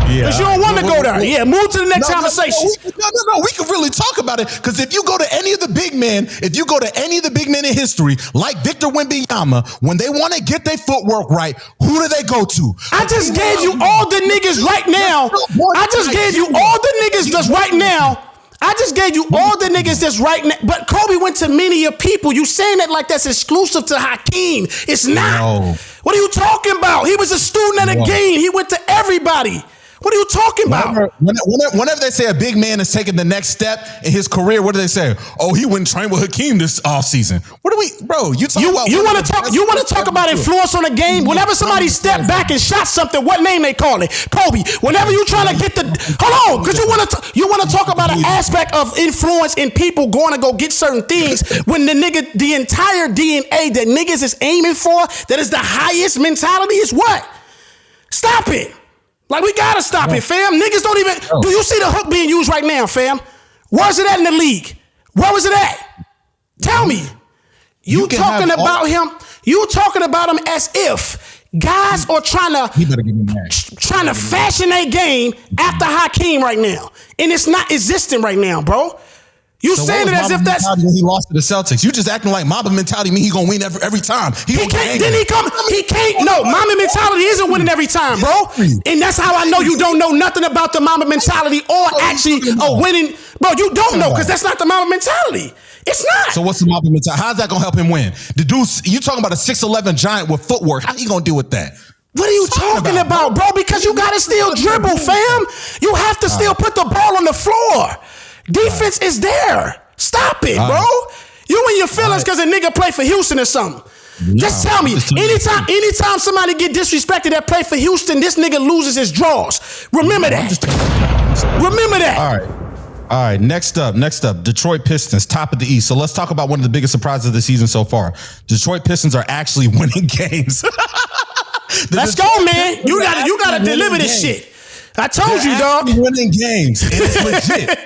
Because you don't want to go there. Yeah, move to the next conversation. No. We can really talk about it. Because if you go to any of the big men, in history, like Victor Wembanyama, when they want to get their footwork right, who do they go to? I just gave you all the niggas right now. I just gave you all the niggas that's right now I just gave you all the niggas that's right now. But Kobe went to many of people. You saying that like that's exclusive to Hakeem. It's not. No. What are you talking about? He was a student at the game. He went to everybody. What are you talking about? Whenever they say a big man is taking the next step in his career, what do they say? Oh, he wouldn't train with Hakeem this offseason. What do we, bro? You want to talk about influence on the game? Whenever somebody stepped back and shot something, what name they call it? Kobe. Whenever you trying to get hold on, because you want to talk about an aspect of influence in people going to go get certain things when the entire DNA that niggas is aiming for, that is the highest mentality, is what? Stop it. Like, we gotta stop it, fam. Niggas don't even. Do you see the hook being used right now, fam? Where's it at in the league? Where was it at? Tell me. You talking about him? You talking about him as if guys are trying to fashion a game after Hakeem right now, and it's not existing right now, bro. You saying it as if that's when he lost to the Celtics. You just acting like Mamba mentality mean he gonna win every time. He can't. Then he come. He can't. No, Mamba mentality isn't winning every time, bro. And that's how I know you don't know nothing about the Mamba mentality or actually winning, bro. You don't know because that's not the Mamba mentality. It's not. So what's the Mamba mentality? How's that gonna help him win? The dude, you talking about a 6'11" giant with footwork? How he gonna deal with that? What are you talking about, bro? Because you gotta still dribble, fam. You have to still put the ball on the floor. Defense is there. Stop it, bro. You in your feelings because a nigga play for Houston or something. Just tell me, anytime somebody get disrespected that play for Houston, this nigga loses his draws. Remember that. Remember that. All right. Next up, Detroit Pistons, top of the East. So let's talk about one of the biggest surprises of the season so far. Detroit Pistons are actually winning games. Let's go, man. You gotta deliver this shit. I told you, dog. Winning games. It's legit.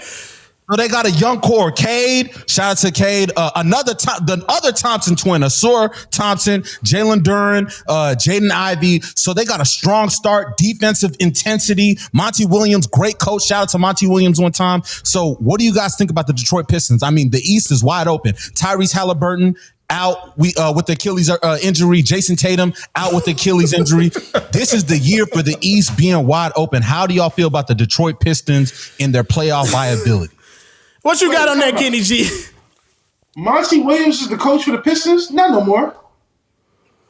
So they got a young core, Cade. Shout out to Cade. The other Thompson twin, Asur Thompson, Jalen Duren, Jaden Ivey. So they got a strong start, defensive intensity. Monty Williams, great coach. Shout out to Monty Williams one time. So what do you guys think about the Detroit Pistons? I mean, the East is wide open. Tyrese Halliburton out with the Achilles injury. Jason Tatum out with the Achilles injury. This is the year for the East being wide open. How do y'all feel about the Detroit Pistons and their playoff viability? What you got on that, Kenny G? Monty Williams is the coach for the Pistons? Not no more.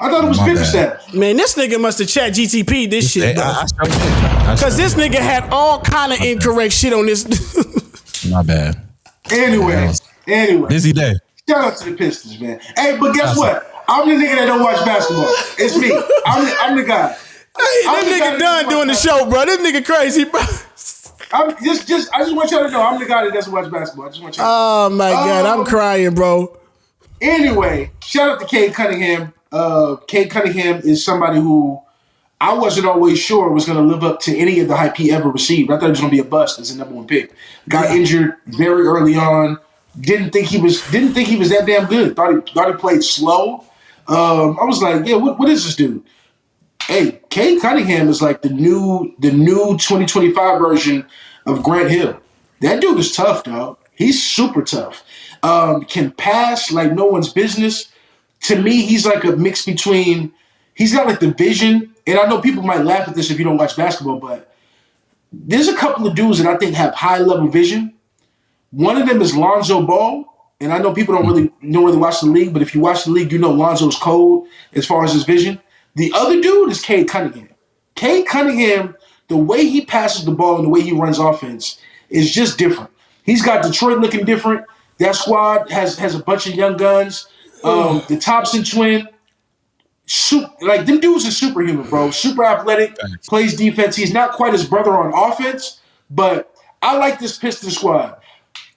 I thought it was Bickerstaff. Man, this nigga must have chat GTP this shit, bro. Because this nigga had all kind of incorrect shit on this. My bad. Anyway. Busy day. Shout out to the Pistons, man. Hey, but guess what? I'm the nigga that don't watch basketball. It's me. I'm the guy. Hey, that nigga done doing the show, bro. This nigga crazy, bro. I just want y'all to know I'm the guy that doesn't watch basketball. I just want y'all to know. Oh my God, I'm crying, bro. Anyway, shout out to Cade Cunningham. Cade Cunningham is somebody who I wasn't always sure was going to live up to any of the hype he ever received. I thought he was going to be a bust as a number one pick. Got injured very early on. Didn't think he was that damn good. Thought he played slow. I was like, yeah, what is this dude? Hey, Cade Cunningham is like the new 2025 version of Grant Hill. That dude is tough, dog. He's super tough. Can pass like no one's business. To me, he's like a mix between. He's got like the vision, and I know people might laugh at this if you don't watch basketball, but there's a couple of dudes that I think have high level vision. One of them is Lonzo Ball, and I know people don't really watch the league, but if you watch the league, you know Lonzo's cold as far as his vision. The other dude is Cade Cunningham. Cade Cunningham, the way he passes the ball and the way he runs offense is just different. He's got Detroit looking different. That squad has a bunch of young guns. The Thompson twin, like them dudes are superhuman, bro. Super athletic, plays defense. He's not quite his brother on offense, but I like this Pistons squad.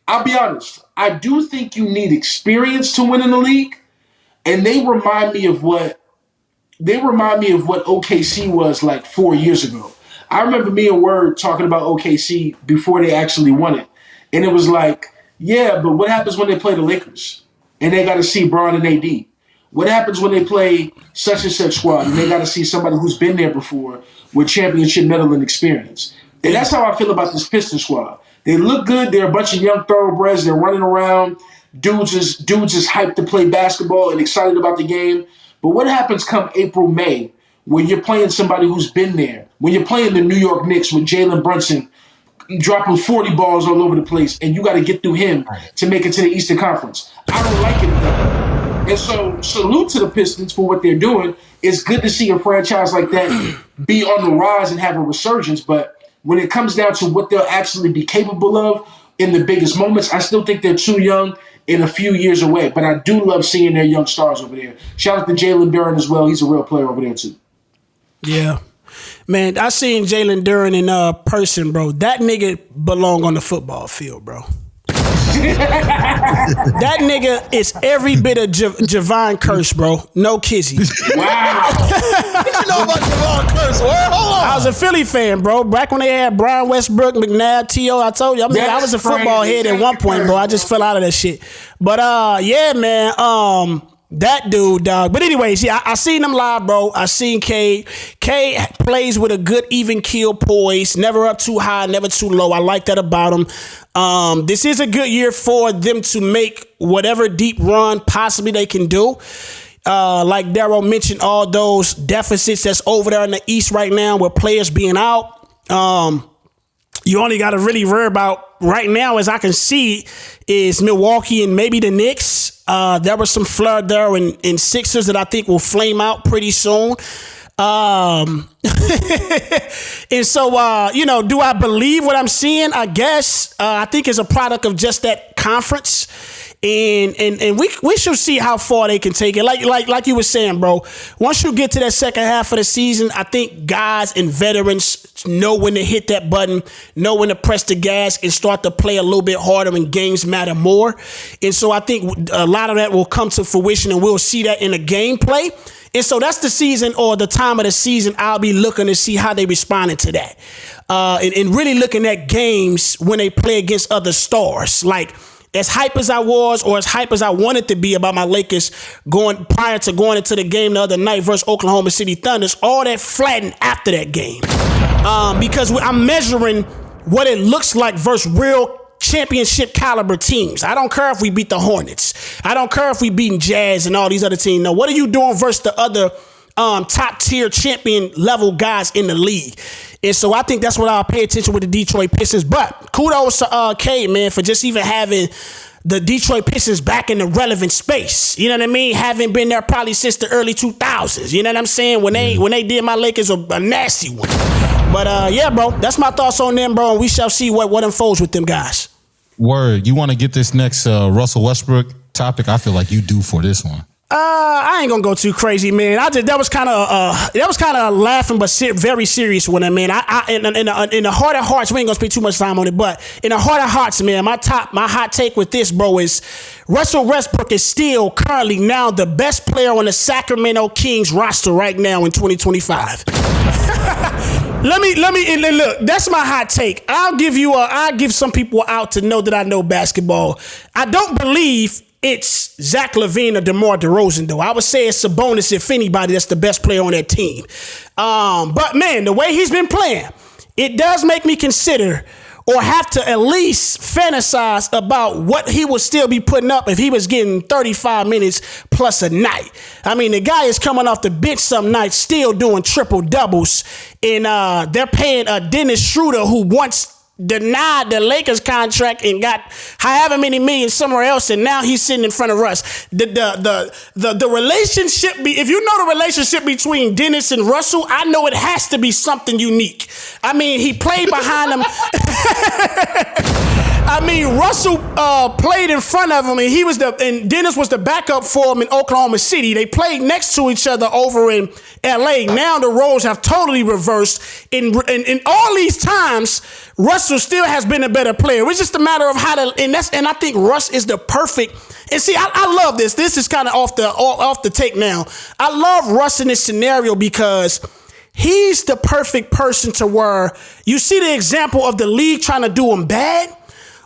I'll be honest. I do think you need experience to win in the league, and they remind me of what OKC was like 4 years ago. I remember me and Word talking about OKC before they actually won it. And it was like, yeah, but what happens when they play the Lakers? And they got to see Bron and AD. What happens when they play such and such squad and they got to see somebody who's been there before with championship medal and experience? And that's how I feel about this Pistons squad. They look good. They're a bunch of young thoroughbreds. They're running around. Dudes is hyped to play basketball and excited about the game. But what happens come April, May, when you're playing somebody who's been there? When you're playing the New York Knicks with Jalen Brunson dropping 40 balls all over the place, and you got to get through him to make it to the Eastern Conference. I don't like it that way. And so, salute to the Pistons for what they're doing. It's good to see a franchise like that be on the rise and have a resurgence, but when it comes down to what they'll actually be capable of in the biggest moments, I still think they're too young and a few years away. But I do love seeing their young stars over there. Shout out to Jalen Duren as well. He's a real player over there too. Yeah. Man, I seen Jalen Duren in person, bro. That nigga belong on the football field, bro. That nigga is every bit of Javon Curse, bro. No kizzy. Wow. What you know about Javon Curse? Hold on. I was a Philly fan, bro. Back when they had Brian Westbrook, McNabb, T.O., I told you. I mean, I was a football head at one point, bro. I just fell out of that shit. But, yeah, man, that dude, dog. But anyways, yeah, I seen him live, bro. I seen Cade. Cade plays with a good even keel poise. Never up too high, never too low. I like that about him. This is a good year for them to make whatever deep run possibly they can do. Like Darryl mentioned, all those deficits that's over there in the East right now with players being out. You only got to really worry about right now, as I can see, is Milwaukee and maybe the Knicks. There was some flood there in Sixers that I think will flame out pretty soon. And so, do I believe what I'm seeing? I guess I think it's a product of just that conference. And we should see how far they can take it. Like you were saying, bro, once you get to that second half of the season, I think guys and veterans know when to hit that button, know when to press the gas and start to play a little bit harder when games matter more. And so I think a lot of that will come to fruition and we'll see that in the gameplay. And so that's the season or the time of the season I'll be looking to see how they responded to that. And really looking at games when they play against other stars. Like, as hype as I was or as hype as I wanted to be about my Lakers prior to going into the game the other night versus Oklahoma City Thunders, all that flattened after that game. Because I'm measuring what it looks like versus real championship caliber teams. I don't care if we beat the Hornets. I don't care if we beat Jazz and all these other teams. No, what are you doing versus the other top tier champion level guys in the league? And so I think that's what I'll pay attention with the Detroit Pistons. But kudos to Cade, man, for just even having the Detroit Pistons back in the relevant space. You know what I mean? Having been there probably since the early 2000s. You know what I'm saying? When they did my Lakers a nasty one. But yeah, bro, that's my thoughts on them, bro. And we shall see what unfolds with them guys. Word. You want to get this next Russell Westbrook topic? I feel like you do for this one. I ain't gonna go too crazy, man. That was kind of laughing, but very serious one, man. In the heart of hearts, we ain't gonna spend too much time on it, but in the heart of hearts, man, my hot take with this, bro, is Russell Westbrook is still currently now the best player on the Sacramento Kings roster right now in 2025. Let me look. That's my hot take. I'll give some people out to know that I know basketball. I don't believe it's Zach LaVine or DeMar DeRozan, though. I would say it's Sabonis, if anybody, that's the best player on that team. But, man, the way he's been playing, it does make me consider or have to at least fantasize about what he would still be putting up if he was getting 35 minutes plus a night. I mean, the guy is coming off the bench some nights, still doing triple doubles, and they're paying Dennis Schroeder, who once denied the Lakers contract and got however many million somewhere else, and now he's sitting in front of Russ. The relationship, if you know the relationship between Dennis and Russell, I know it has to be something unique. I mean, he played behind him. I mean, Russell played in front of him, and Dennis was the backup for him in Oklahoma City. They played next to each other over in LA. Now the roles have totally reversed. In all these times, Russell still has been a better player. It's just a matter of how to, and I think Russ is the perfect. And see, I love this. This is kind of off the take now. I love Russ in this scenario because he's the perfect person to where you see the example of the league trying to do him bad,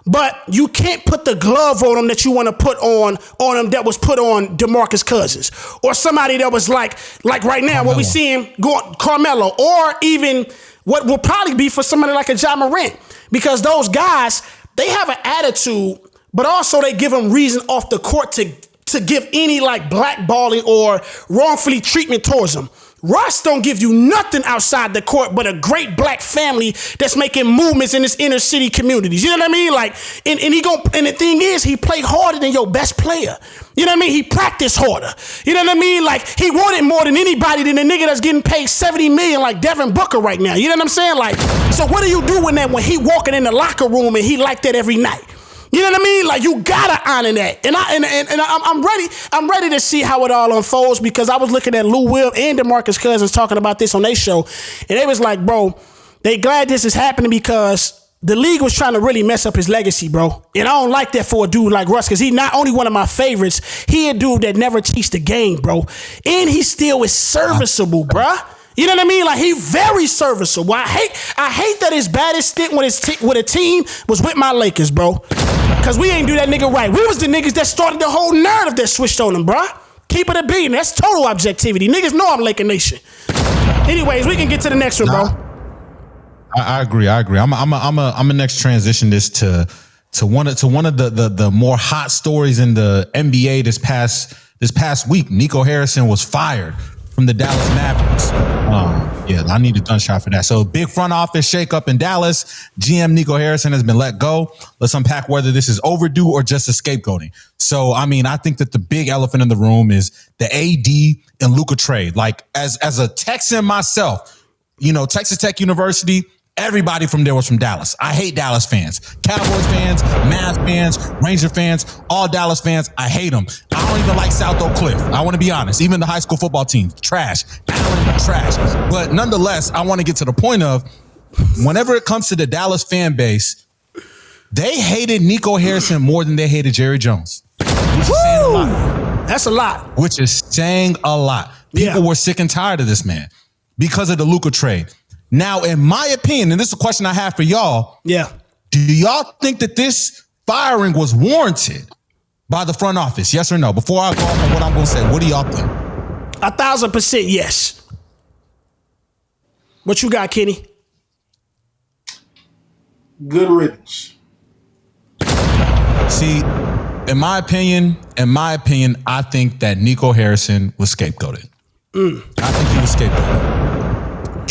but you can't put the glove on him that you want to put on him that was put on DeMarcus Cousins or somebody that was like right now, what we see him going Carmelo, or even what will probably be for somebody like a Ja Morant, because those guys, they have an attitude, but also they give them reason off the court to give any like blackballing or wrongfully treatment towards them. Russ don't give you nothing outside the court but a great black family that's making movements in this inner city communities. You know what I mean? Like, and the thing is, he play harder than your best player. You know what I mean? He practiced harder. You know what I mean? Like, he wanted more than anybody than a nigga that's getting paid $70 million like Devin Booker right now. You know what I'm saying? Like, so what do you do when he walking in the locker room and he like that every night? You know what I mean? Like, you gotta honor that. And I'm ready. I'm ready to see how it all unfolds, because I was looking at Lou Will and DeMarcus Cousins talking about this on their show, and they was like, bro, they glad this is happening because the league was trying to really mess up his legacy, bro. And I don't like that for a dude like Russ, because he not only one of my favorites, he a dude that never teach the game, bro. And he still is serviceable, bruh. You know what I mean? Like, he very serviceable. I hate that his baddest stint with a team was with my Lakers, bro. Cause we ain't do that nigga right. We was the niggas that started the whole narrative that switched on him, bruh. Keep it a beat. That's total objectivity. Niggas know I'm Laker Nation. Anyways, we can get to the next one, bro. I agree. I'm next transition this to one of the more hot stories in the NBA this past week. Nico Harrison was fired from the Dallas Mavericks. Yeah, I need a gunshot for that. So, big front office shakeup in Dallas. GM Nico Harrison has been let go. Let's unpack whether this is overdue or just a scapegoating. So, I mean, I think that the big elephant in the room is the AD and Luka trade. Like, as a Texan myself, you know, Texas Tech University, everybody from there was from Dallas. I hate Dallas fans. Cowboys fans, Mavs fans, Ranger fans, all Dallas fans. I hate them. I don't even like South Oak Cliff. I want to be honest. Even the high school football team, trash. Allen, trash. But nonetheless, I want to get to the point of, whenever it comes to the Dallas fan base, they hated Nico Harrison more than they hated Jerry Jones. Which is saying a lot. That's a lot. Which is saying a lot. People were sick and tired of this man because of the Luka trade. Now, in my opinion, and this is a question I have for y'all. Yeah. Do y'all think that this firing was warranted by the front office? Yes or no? Before I go on what I'm going to say, what do y'all think? 1,000% yes. What you got, Kenny? Good riddance. See, in my opinion, I think that Nico Harrison was scapegoated. I think he was scapegoated.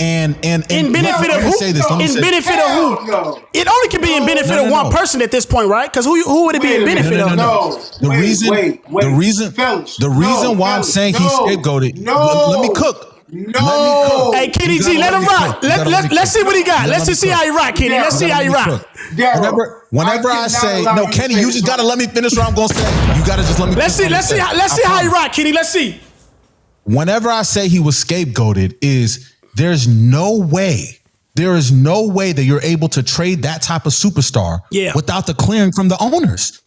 And in benefit of who? In benefit of who? No. It only can be in benefit of one person at this point, right? Because who would it be in benefit of? The reason why I'm saying he's scapegoated. Let me cook. No. Hey, Kenny G, let him rock. Let's see what he got. Let's just see how he rock, Kenny. Let's see how he rock. Whenever I say no, Kenny, you just gotta let me finish what I'm gonna say. You gotta just let me. Let's see how he rock, Kenny. Let's see. Whenever I say he was scapegoated, there is no way that you're able to trade that type of superstar without the clearing from the owners.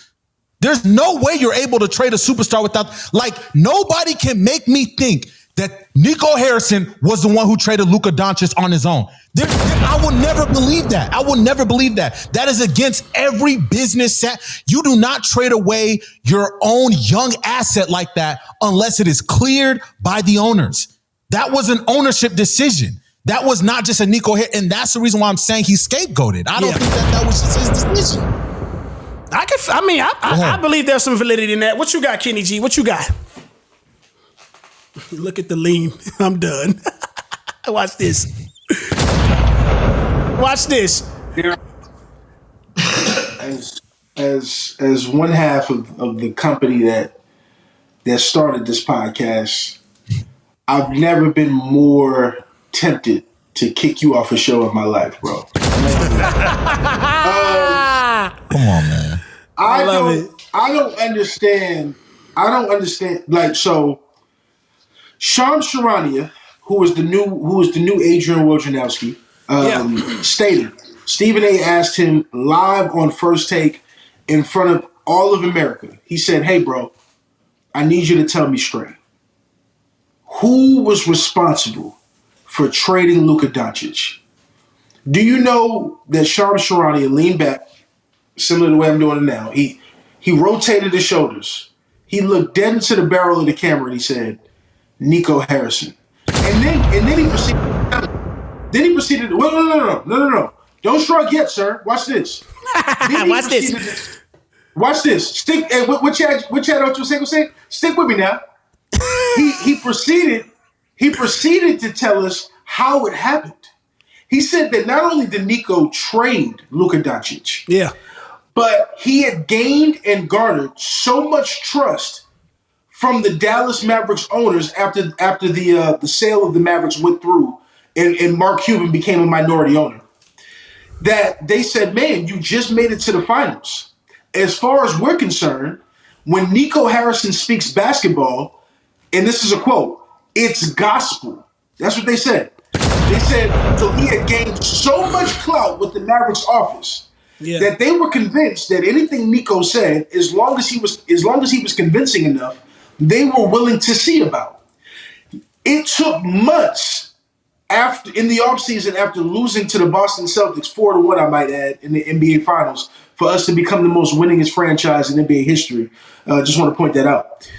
There's no way you're able to trade a superstar without, like, nobody can make me think that Nico Harrison was the one who traded Luka Doncic on his own. I will never believe that. I will never believe that. That is against every business set. You do not trade away your own young asset like that unless it is cleared by the owners. That was an ownership decision. That was not just a Nico here. And that's the reason why I'm saying he's scapegoated. I don't think that was just his decision. I believe there's some validity in that. What you got, Kenny G? What you got? Look at the lean. I'm done. Watch this. Watch this. As one half of the company that started this podcast, I've never been more tempted to kick you off a show in my life, bro. Come on, man. I don't understand. Like, so Shams Charania, who was the new Adrian Wojnarowski, stated Stephen A. asked him live on First Take in front of all of America. He said, "Hey, bro, I need you to tell me straight. Who was responsible for trading Luka Doncic?" Do you know that Shams Charania leaned back, similar to the way I'm doing it now? He rotated his shoulders. He looked dead into the barrel of the camera and he said, "Nico Harrison." And then he proceeded. Then he proceeded. No. Don't shrug yet, sir. Watch this. Watch this. Watch this. Stick. What Chad Ochocinco say? Stick with me now. He proceeded he proceeded to tell us how it happened. He said that not only did Nico trade Luka Doncic, but he had gained and garnered so much trust from the Dallas Mavericks owners after the sale of the Mavericks went through and Mark Cuban became a minority owner, that they said, man, you just made it to the finals. As far as we're concerned, when Nico Harrison speaks basketball, and this is a quote, it's gospel. That's what they said. They said so he had gained so much clout with the Mavericks office that they were convinced that anything Nico said, as long as he was convincing enough, they were willing to see about. It took months in the offseason after losing to the Boston Celtics 4-1, I might add, in the NBA Finals, for us to become the most winningest franchise in NBA history. Just want to point that out.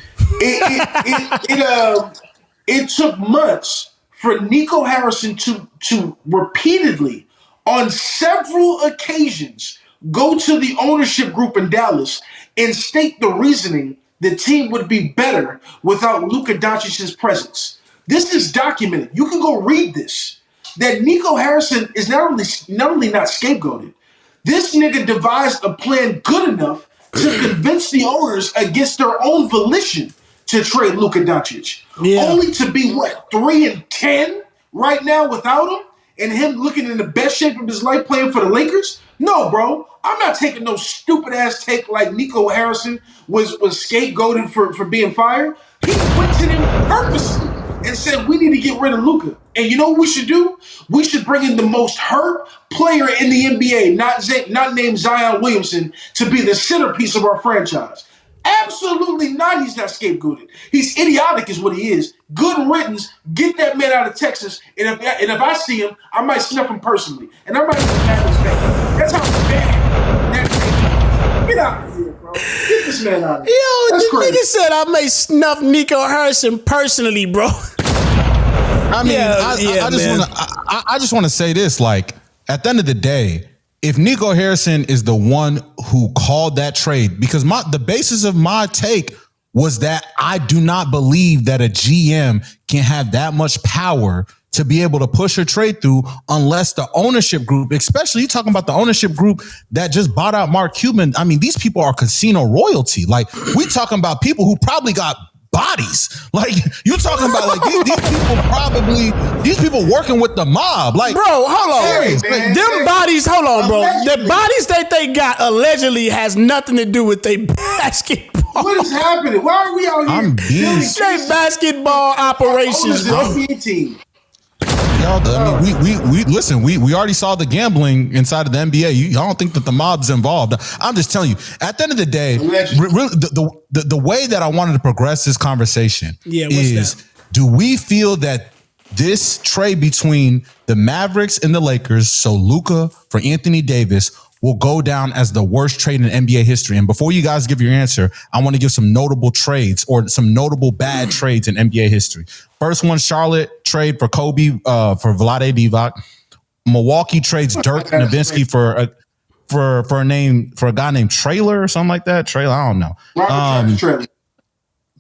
It took months for Nico Harrison to repeatedly, on several occasions, go to the ownership group in Dallas and state the reasoning the team would be better without Luka Doncic's presence. This is documented. You can go read this. That Nico Harrison is not only not scapegoated, this nigga devised a plan good enough to convince the owners against their own volition to trade Luka Doncic. Only to be, 3-10 right now without him? And him looking in the best shape of his life playing for the Lakers? No, bro. I'm not taking no stupid-ass take like Nico Harrison was scapegoated for being fired. He went to them purposely and said, we need to get rid of Luka. And you know what we should do? We should bring in the most hurt player in the NBA, not named Zion Williamson, to be the centerpiece of our franchise. Absolutely not. He's not scapegoated. He's idiotic is what he is. Good riddance. Get that man out of Texas. And if I see him, I might snuff him personally. And I might even have his back. That's how bad that thing is. Get out of here, bro. Get this man out of here. Yo, that's the crazy. nigga said I may snuff Nico Harrison personally, bro. I mean, I just want to say this, like, at the end of the day, if Nico Harrison is the one who called that trade, because the basis of my take was that I do not believe that a GM can have that much power to be able to push a trade through unless the ownership group, especially you talking about the ownership group that just bought out Mark Cuban. I mean, these people are casino royalty. Like, we talking about people who probably got bodies. Like, you talking about like these people working with the mob. Like, bro, hold on. Serious, man. Them bodies, hold on, bro. Allegedly. The bodies that they got allegedly has nothing to do with their basketball. What is happening? Why are we out here? I'm being They basketball operations, bro. NBA team. I mean, we listen. We already saw the gambling inside of the NBA. Y'all don't think that the mob's involved. I'm just telling you. At the end of the day, really, the way that I wanted to progress this conversation is: do we feel that this trade between the Mavericks and the Lakers, so Luka for Anthony Davis, will go down as the worst trade in NBA history? And before you guys give your answer, I want to give some notable trades or some notable bad trades in NBA history. First one, Charlotte trade for Kobe for Vlade Divac. Milwaukee trades Dirk Nowitzki for a guy named Trailer or something like that. Trailer, I don't know. Trailer.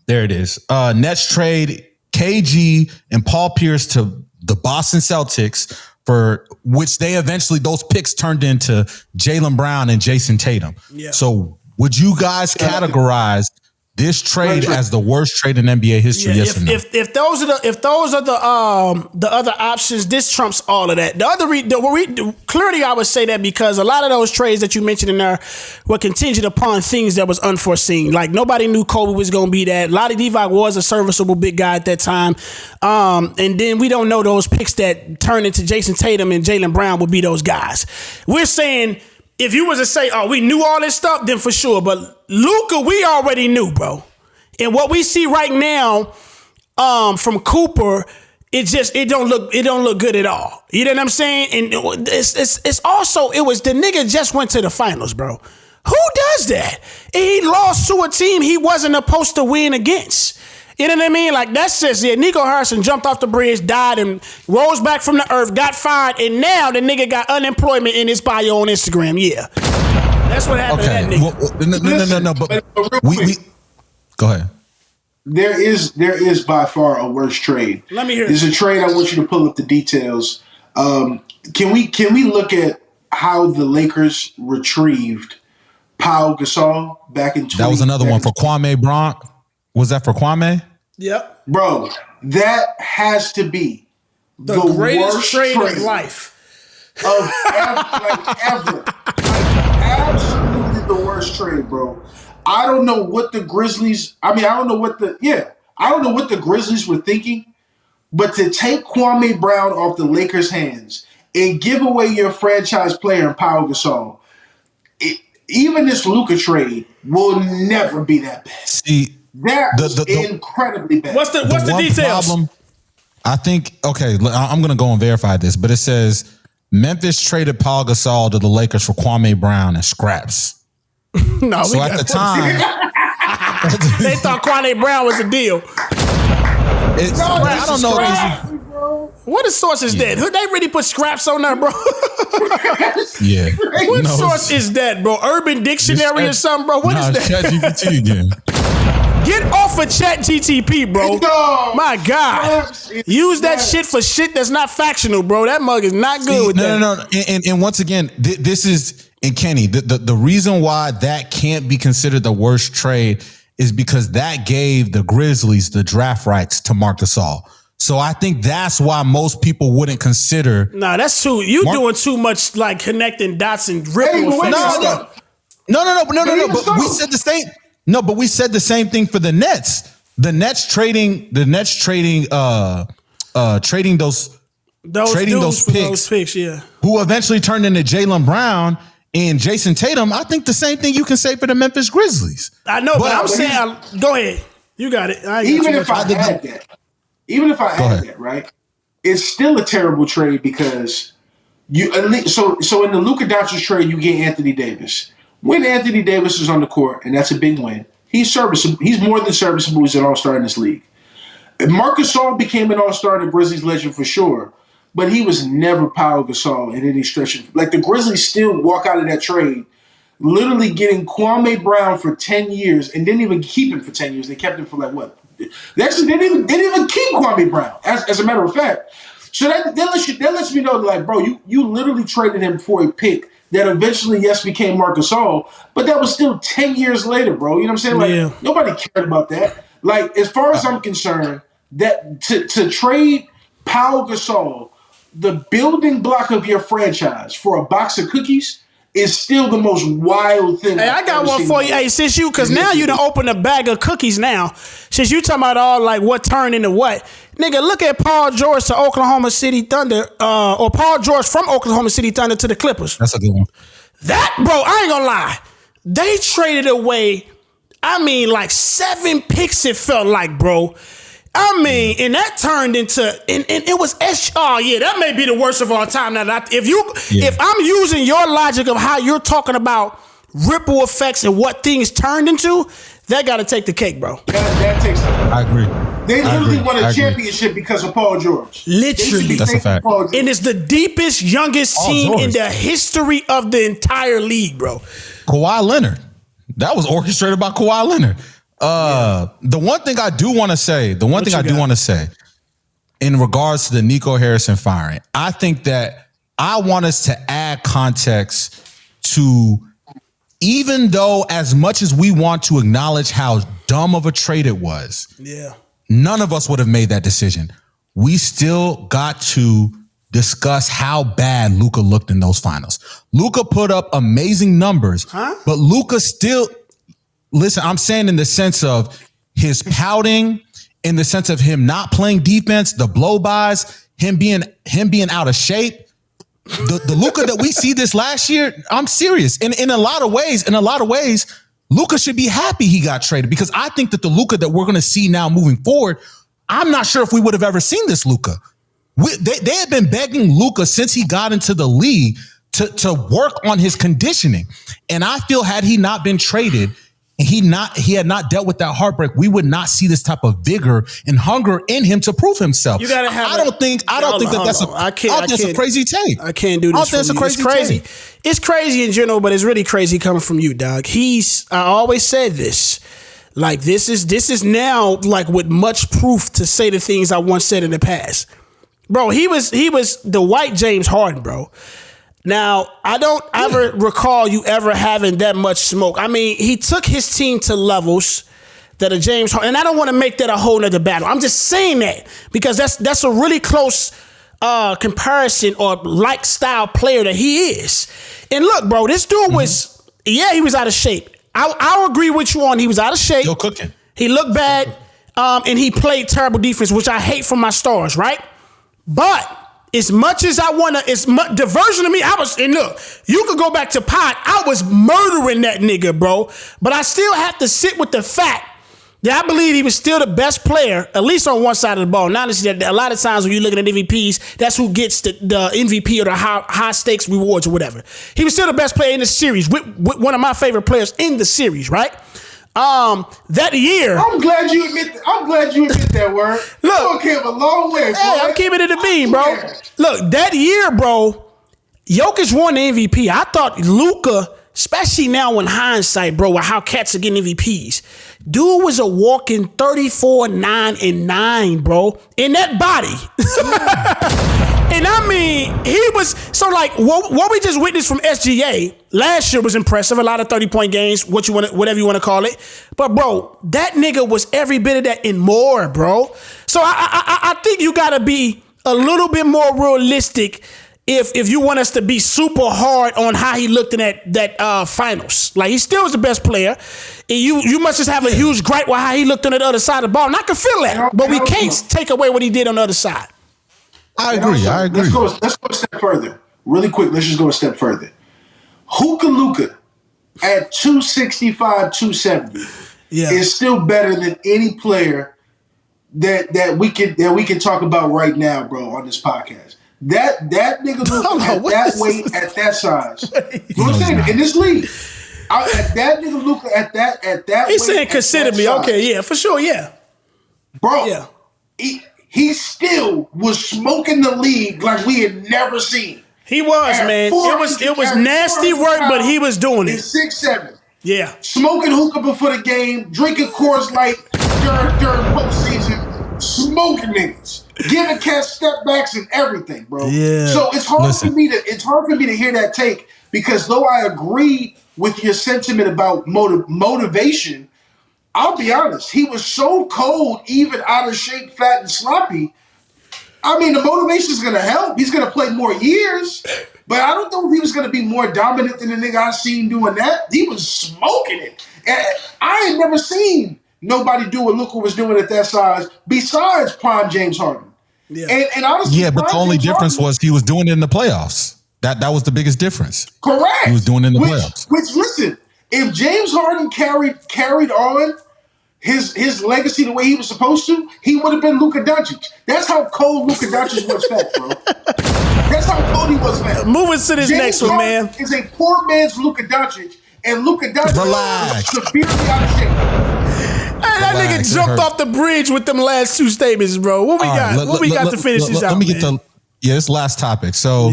There it is. Nets trade KG and Paul Pierce to the Boston Celtics, for which they eventually, those picks turned into Jaylen Brown and Jason Tatum. Yeah. So would you guys categorize this trade as the worst trade in NBA history? Yes or no? If those are the other options, this trumps all of that. Clearly, I would say that because a lot of those trades that you mentioned in there were contingent upon things that was unforeseen. Like, nobody knew Kobe was going to be that. Vlade Divac was a serviceable big guy at that time. And then we don't know those picks that turned into Jason Tatum and Jaylen Brown would be those guys. We're saying, if you was to say, oh, we knew all this stuff, then for sure. But Luka, we already knew, bro. And what we see right now from Cooper, it don't look good at all. You know what I'm saying? And it's also, it was the nigga just went to the finals, bro. Who does that? And he lost to a team he wasn't supposed to win against. You know what I mean? Like, that's just it. Nico Harrison jumped off the bridge, died, and rose back from the earth, got fired, and now the nigga got unemployment in his bio on Instagram. Yeah. That's what happened to that nigga. No. But we go ahead. there is by far a worse trade. Let me hear. There's a trade. I want you to pull up the details. Can we look at how the Lakers retrieved Pau Gasol back in 20? That was another one for Kwame Brown. Was that for Kwame? Yep. Bro, that has to be the greatest worst trade of life. Of ever. Absolutely the worst trade, bro. I don't know what the Grizzlies, I don't know what the Grizzlies were thinking, but to take Kwame Brown off the Lakers' hands and give away your franchise player in Pau Gasol, even this Luka trade will never be that bad. See, that's incredibly bad. What's the details? Problem, I think, okay, I'm going to go and verify this, but it says Memphis traded Pau Gasol to the Lakers for Kwame Brown and scraps. No, so at the time, they thought Kwame Brown was a deal. I don't know. What is source is that? They really put scraps on there, bro? Yeah. What source is that, bro? Urban Dictionary or something, bro? What is that? ChatGPT again. Get off of ChatGPT, bro. No. My God. Use that shit for shit that's not factional, bro. That mug is not good with that. No. And once again, this is, and Kenny, the reason why that can't be considered the worst trade is because that gave the Grizzlies the draft rights to Marc Gasol. So I think that's why most people wouldn't consider. Nah, that's too. Doing too much like connecting dots and ripple effects and stuff. No. But we said the same. No, but we said the same thing for the Nets. The Nets trading those picks, yeah. Who eventually turned into Jaylen Brown and Jason Tatum. I think the same thing you can say for the Memphis Grizzlies. I know, but I'm saying, go ahead. You got it. Even if I had that, right? It's still a terrible trade because you at least so in the Luka Doncic trade you get Anthony Davis. When Anthony Davis is on the court, and that's a big win, he's serviceable. He's more than serviceable. He's an all-star in this league. Marc Gasol became an all-star in the Grizzlies legend for sure, but he was never Pau Gasol in any stretch. Like the Grizzlies still walk out of that trade literally getting Kwame Brown for 10 years and didn't even keep him for 10 years. They kept him for like what? They actually didn't even keep Kwame Brown, as a matter of fact. So that lets me know, like, bro, you literally traded him for a pick that eventually, yes, became Marc Gasol, but that was still 10 years later, bro. You know what I'm saying? Like, nobody cared about that. Like, as far as I'm concerned, that to trade Pau Gasol, the building block of your franchise, for a box of cookies is still the most wild thing. Hey, I got one for you. Hey, since you, because now you done open a bag of cookies now. Since you talking about all like what turned into what. Nigga, look at Paul George to Oklahoma City Thunder, or Paul George from Oklahoma City Thunder to the Clippers. That's a good one. That, bro, I ain't gonna lie. They traded away, like 7 picks it felt like, bro. And that turned into, and it was that may be the worst of all time. Now, if I'm using your logic of how you're talking about ripple effects and what things turned into, that got to take the cake, bro. That takes. I agree. They literally won a championship because of Paul George. Literally, that's a fact. And it's the deepest, youngest team in the history of the entire league, bro. Kawhi Leonard. That was orchestrated by Kawhi Leonard. The one thing I do want to say, in regards to the Nico Harrison firing, I think that I want us to add context to, even though as much as we want to acknowledge how dumb of a trade it was, none of us would have made that decision. We still got to discuss how bad Luka looked in those finals. Luka put up amazing numbers, but Luka still... Listen, I'm saying in the sense of his pouting, in the sense of him not playing defense, the blow-bys, him being out of shape. The Luka that we see this last year, I'm serious. In a lot of ways, Luka should be happy he got traded, because I think that the Luka that we're going to see now moving forward, I'm not sure if we would have ever seen this Luka. They had been begging Luka since he got into the league to work on his conditioning. And I feel had he not been traded, he had not dealt with that heartbreak, we would not see this type of vigor and hunger in him to prove himself. You gotta have. I don't think that's a crazy take. I can't do this. It's crazy. It's crazy in general, but it's really crazy coming from you, dog. I always said this. Like this is now like with much proof to say the things I once said in the past. Bro, he was the white James Harden, bro. Now, I don't ever recall you ever having that much smoke. I mean, he took his team to levels that a James Harden, and I don't want to make that a whole nother battle. I'm just saying that because that's a really close comparison or like style player that he is. And look, bro, this dude was, he was out of shape. I'll agree with you on he was out of shape. Still cooking. He looked bad, and he played terrible defense, which I hate from my stars, right? But as much as I want to, the version of me, and look, you could go back to Pot, I was murdering that nigga, bro. But I still have to sit with the fact that I believe he was still the best player, at least on one side of the ball. Now, a lot of times when you're looking at MVPs, that's who gets the MVP or the high stakes rewards or whatever. He was still the best player in the series, with one of my favorite players in the series, right? That year. I'm glad you admit that word. Look, you came a long way, bro. Hey, I'm keeping it a bean, bro. Look, that year, bro, Jokic won the MVP. I thought Luka, especially now in hindsight, bro, with how cats are getting MVPs, dude was a walking 34-9-9, bro, in that body. And I mean, he was, so like, what we just witnessed from SGA last year was impressive. A lot of 30-point games, whatever you want to call it. But bro, that nigga was every bit of that and more, bro. So I think you gotta be a little bit more realistic if you want us to be super hard on how he looked in that finals. Like, he still was the best player. And you must just have a huge gripe with how he looked on the other side of the ball. And I can feel that, but we can't take away what he did on the other side. I agree. Let's go a step further. Really quick, let's just go a step further. Luka at 265, 270 is still better than any player that we can talk about right now, bro, on this podcast. That nigga Luka at that weight, at that size. You know what I'm saying? In this league. That nigga Luka at that He's weight, saying consider me. Size. Okay, yeah, for sure, yeah. Bro, yeah. He still was smoking the league like we had never seen. He was, man. It was nasty work, but he was doing it. 6'7". Yeah. Smoking hookah before the game, drinking Coors Light during postseason, smoking niggas, giving cats step backs and everything, bro. Yeah. So it's hard for me to hear that take, because though I agree with your sentiment about motivation, I'll be honest, he was so cold, even out of shape, fat, and sloppy. I mean, the motivation is going to help. He's going to play more years, but I don't know if he was going to be more dominant than the nigga I seen doing that. He was smoking it. And I ain't never seen nobody do what Luka was doing at that size besides prime James Harden. Yeah. And honestly, but the only difference was he was doing it in the playoffs. That was the biggest difference. Correct. He was doing it in the playoffs. Which, listen, if James Harden carried on his legacy the way he was supposed to, he would have been Luka Doncic. That's how cold Luka Doncic was fat, bro. That's how cold he was fat. Moving to this next one, man. Is a poor man's Luka Doncic, and Luka Doncic is severely out of shape. Hey, that nigga jumped off the bridge with them last two statements, bro. What we got? What we got to finish this out? Let me get this last topic. So,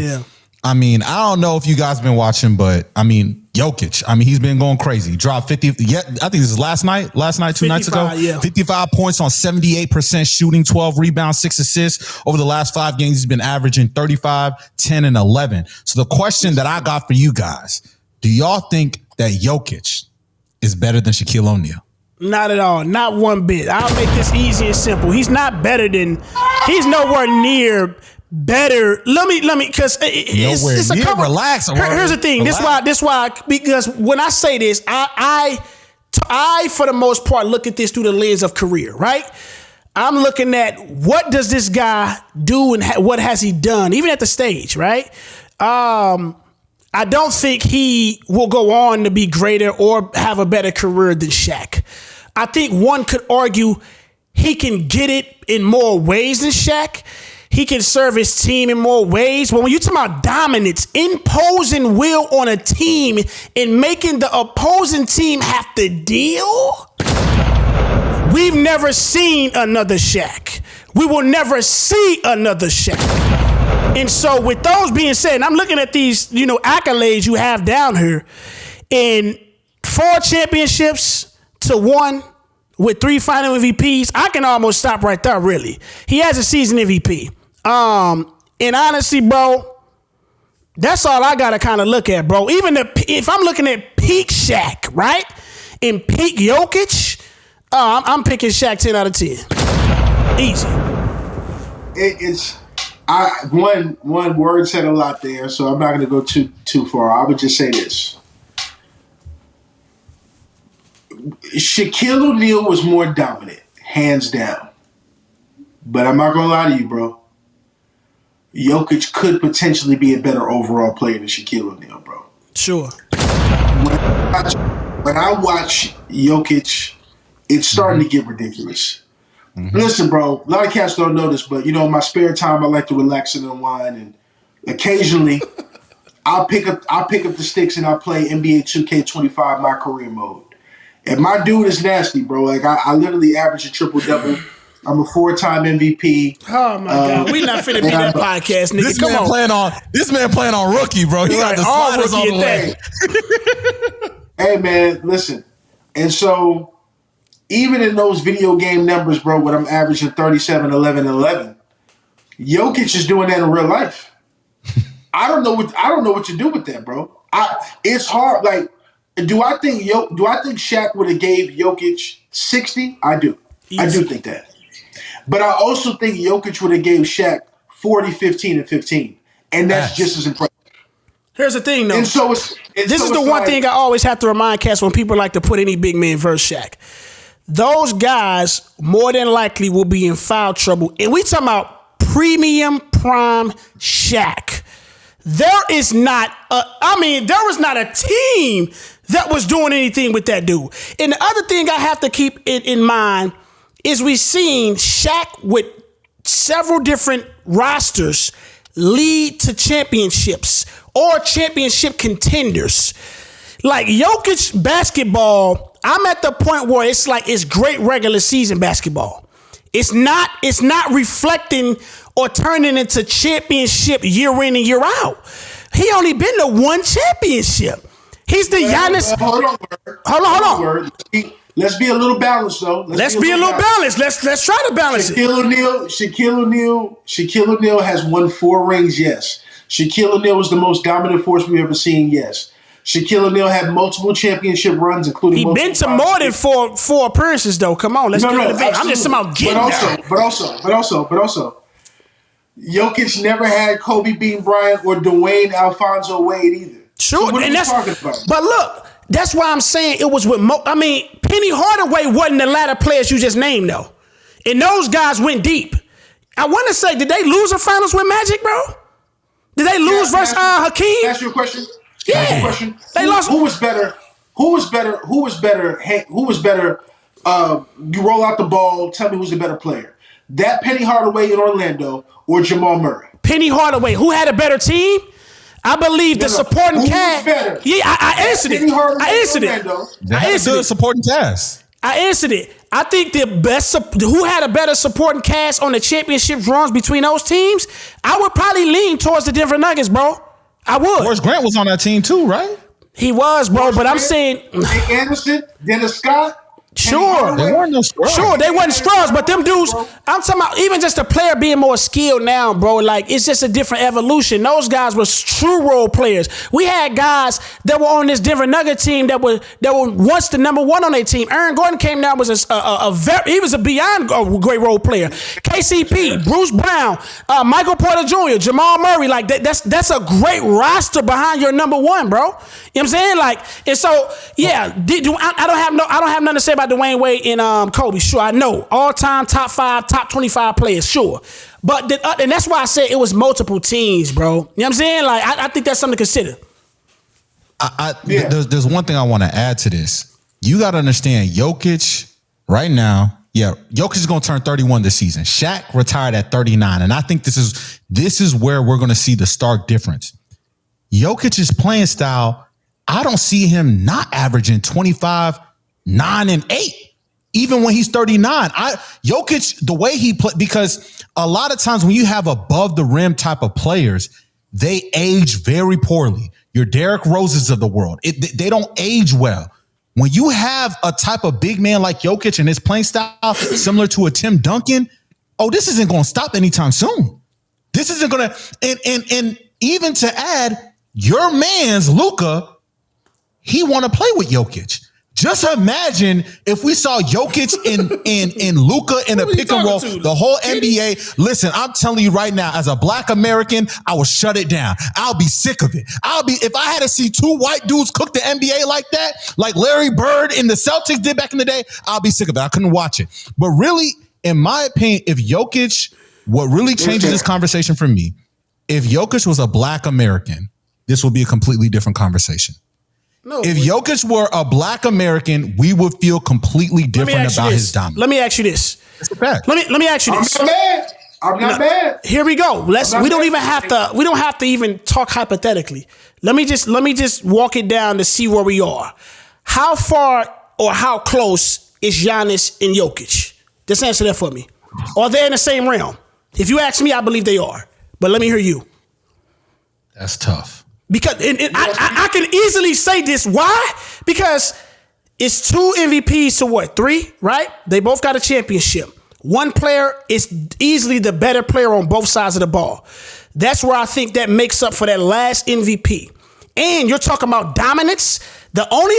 I mean, I don't know if you guys been watching, but I mean, Jokic, he's been going crazy. Dropped 50. Yeah, I think this is last night, 2 nights ago. Yeah. 55 points on 78% shooting, 12 rebounds, 6 assists. Over the last 5 games, he's been averaging 35, 10, and 11. So the question that I got for you guys, do y'all think that Jokic is better than Shaquille O'Neal? Not at all. Not one bit. I'll make this easy and simple. He's not better than, he's nowhere near better. Let me, because it's a couple. Relax. Here's the thing. Relax. This why, because when I say this, I for the most part look at this through the lens of career, right? I'm looking at what does this guy do and what has he done, even at the stage, right? I don't think he will go on to be greater or have a better career than Shaq. I think one could argue he can get it in more ways than Shaq. He can serve his team in more ways. But when you talk about dominance, imposing will on a team and making the opposing team have to deal, we've never seen another Shaq. We will never see another Shaq. And so with those being said, I'm looking at these, accolades you have down here, in 4 championships to 1, with 3 final MVPs, I can almost stop right there, really. He has a season MVP. And honestly, bro, that's all I got to kind of look at, bro. Even if I'm looking at peak Shaq, right? And peak Jokic, I'm picking Shaq 10 out of 10. Easy. One word said a lot there, so I'm not going to go too far. I would just say this. Shaquille O'Neal was more dominant, hands down. But I'm not going to lie to you, bro. Jokic could potentially be a better overall player than Shaquille O'Neal, bro. Sure. When I watch Jokic, it's starting to get ridiculous. Mm-hmm. Listen, bro, a lot of cats don't know this, but, you know, in my spare time, I like to relax and unwind. And occasionally, I'll pick up the sticks and I'll play NBA 2K25, my career mode. And my dude is nasty, bro. Like, I literally average a triple-double. I'm a 4-time MVP. Oh, my God. We not finna be that podcast, nigga. This man playing on rookie, bro. He got the sliders on the way. Hey, man, listen. And so, even in those video game numbers, bro, when I'm averaging 37, 11, 11, Jokic is doing that in real life. I don't know what to do with that, bro. It's hard. Like, do I think Shaq would have gave Jokic 60? I do. Easy. I do think that. But I also think Jokic would have gave Shaq 40, 15, and 15. And that's just as impressive. Here's the thing, though. And so this is the one thing I always have to remind cats when people like to put any big man versus Shaq. Those guys more than likely will be in foul trouble. And we talking about premium prime Shaq. There was not a team that was doing anything with that dude. And the other thing I have to keep in mind is we've seen Shaq with several different rosters lead to championships or championship contenders. Like Jokic basketball, I'm at the point where it's great regular season basketball. It's not reflecting or turning into championship year in and year out. He only been to one championship. He's the Giannis. Hold on. Let's be a little balanced, though. Let's be a little balanced. Let's try to balance it. Shaquille O'Neal has won 4 rings, yes. Shaquille O'Neal was the most dominant force we've ever seen, yes. Shaquille O'Neal had multiple championship runs, including. He been to more than four appearances, though. Come on, let's get it a bit. I'm just talking about getting there. But also, Jokic never had Kobe beating Bryant or Dwayne Alfonso Wade either. Sure, so what are you talking about? But look, that's why I'm saying it was with. Penny Hardaway wasn't the latter players you just named, though, and those guys went deep. I want to say, did they lose the finals with Magic, bro? Did they lose versus Hakeem? Ask you a question. Yeah, they lost. Who was better? You roll out the ball. Tell me who's the better player. That Penny Hardaway in Orlando or Jamal Murray? Penny Hardaway. Who had a better team? I believe the supporting cast. Yeah, I answered it. I answered it. Supporting cast. I answered it. I think the best. Who had a better supporting cast on the championship runs between those teams? I would probably lean towards the Denver Nuggets, bro. I would. Horace Grant was on that team too, right? He was, bro. But I'm saying Nick Anderson, Dennis Scott. Sure. They weren't no scrubs. Sure, they wasn't scrubs, but them dudes, I'm talking about even just a player being more skilled now, bro. Like, it's just a different evolution. Those guys were true role players. We had guys that were on this Denver Nugget team that were once the number one on their team. Aaron Gordon came down, was he was a beyond great role player. KCP, Bruce Brown, Michael Porter Jr., Jamal Murray, like that's a great roster behind your number one, bro. You know what I'm saying? Like, and so, yeah, I don't have nothing to say about Dwayne Wade and Kobe. Sure, I know. All-time top 5, top 25 players, sure. But and that's why I said it was multiple teams, bro. You know what I'm saying? Like, I think that's something to consider. There's one thing I want to add to this. You got to understand, Jokic right now, Jokic is going to turn 31 this season. Shaq retired at 39. And I think this is where we're going to see the stark difference. Jokic's playing style, I don't see him not averaging 25, 9, and 8, even when he's 39. Jokic, the way he play, because a lot of times when you have above the rim type of players, they age very poorly. Your Derrick Roses of the world, they don't age well. When you have a type of big man like Jokic and his playing style similar to a Tim Duncan, this isn't going to stop anytime soon. This isn't going to, and even to add, your man's Luka, he want to play with Jokic. Just imagine if we saw Jokic and Luka in a pick and roll, the whole NBA. Listen, I'm telling you right now, as a Black American, I will shut it down. I'll be sick of it. If I had to see two white dudes cook the NBA like that, like Larry Bird and the Celtics did back in the day, I'll be sick of it. I couldn't watch it. But really, in my opinion, if Jokic, what really changes this conversation for me, if Jokic was a Black American, this would be a completely different conversation. No, if Jokic were a Black American, we would feel completely different about his dominance. Let me ask you this. It's a fact. Let me ask you this. I'm not mad. Here we go. We don't have to even talk hypothetically. Let me just walk it down to see where we are. How far or how close is Giannis and Jokic? Just answer that for me. Are they in the same realm? If you ask me, I believe they are. But let me hear you. That's tough. Because I can easily say this. Why? Because it's 2 MVPs to what? 3, right? They both got a championship. One player is easily the better player on both sides of the ball. That's where I think that makes up for that last MVP. And you're talking about dominance. The only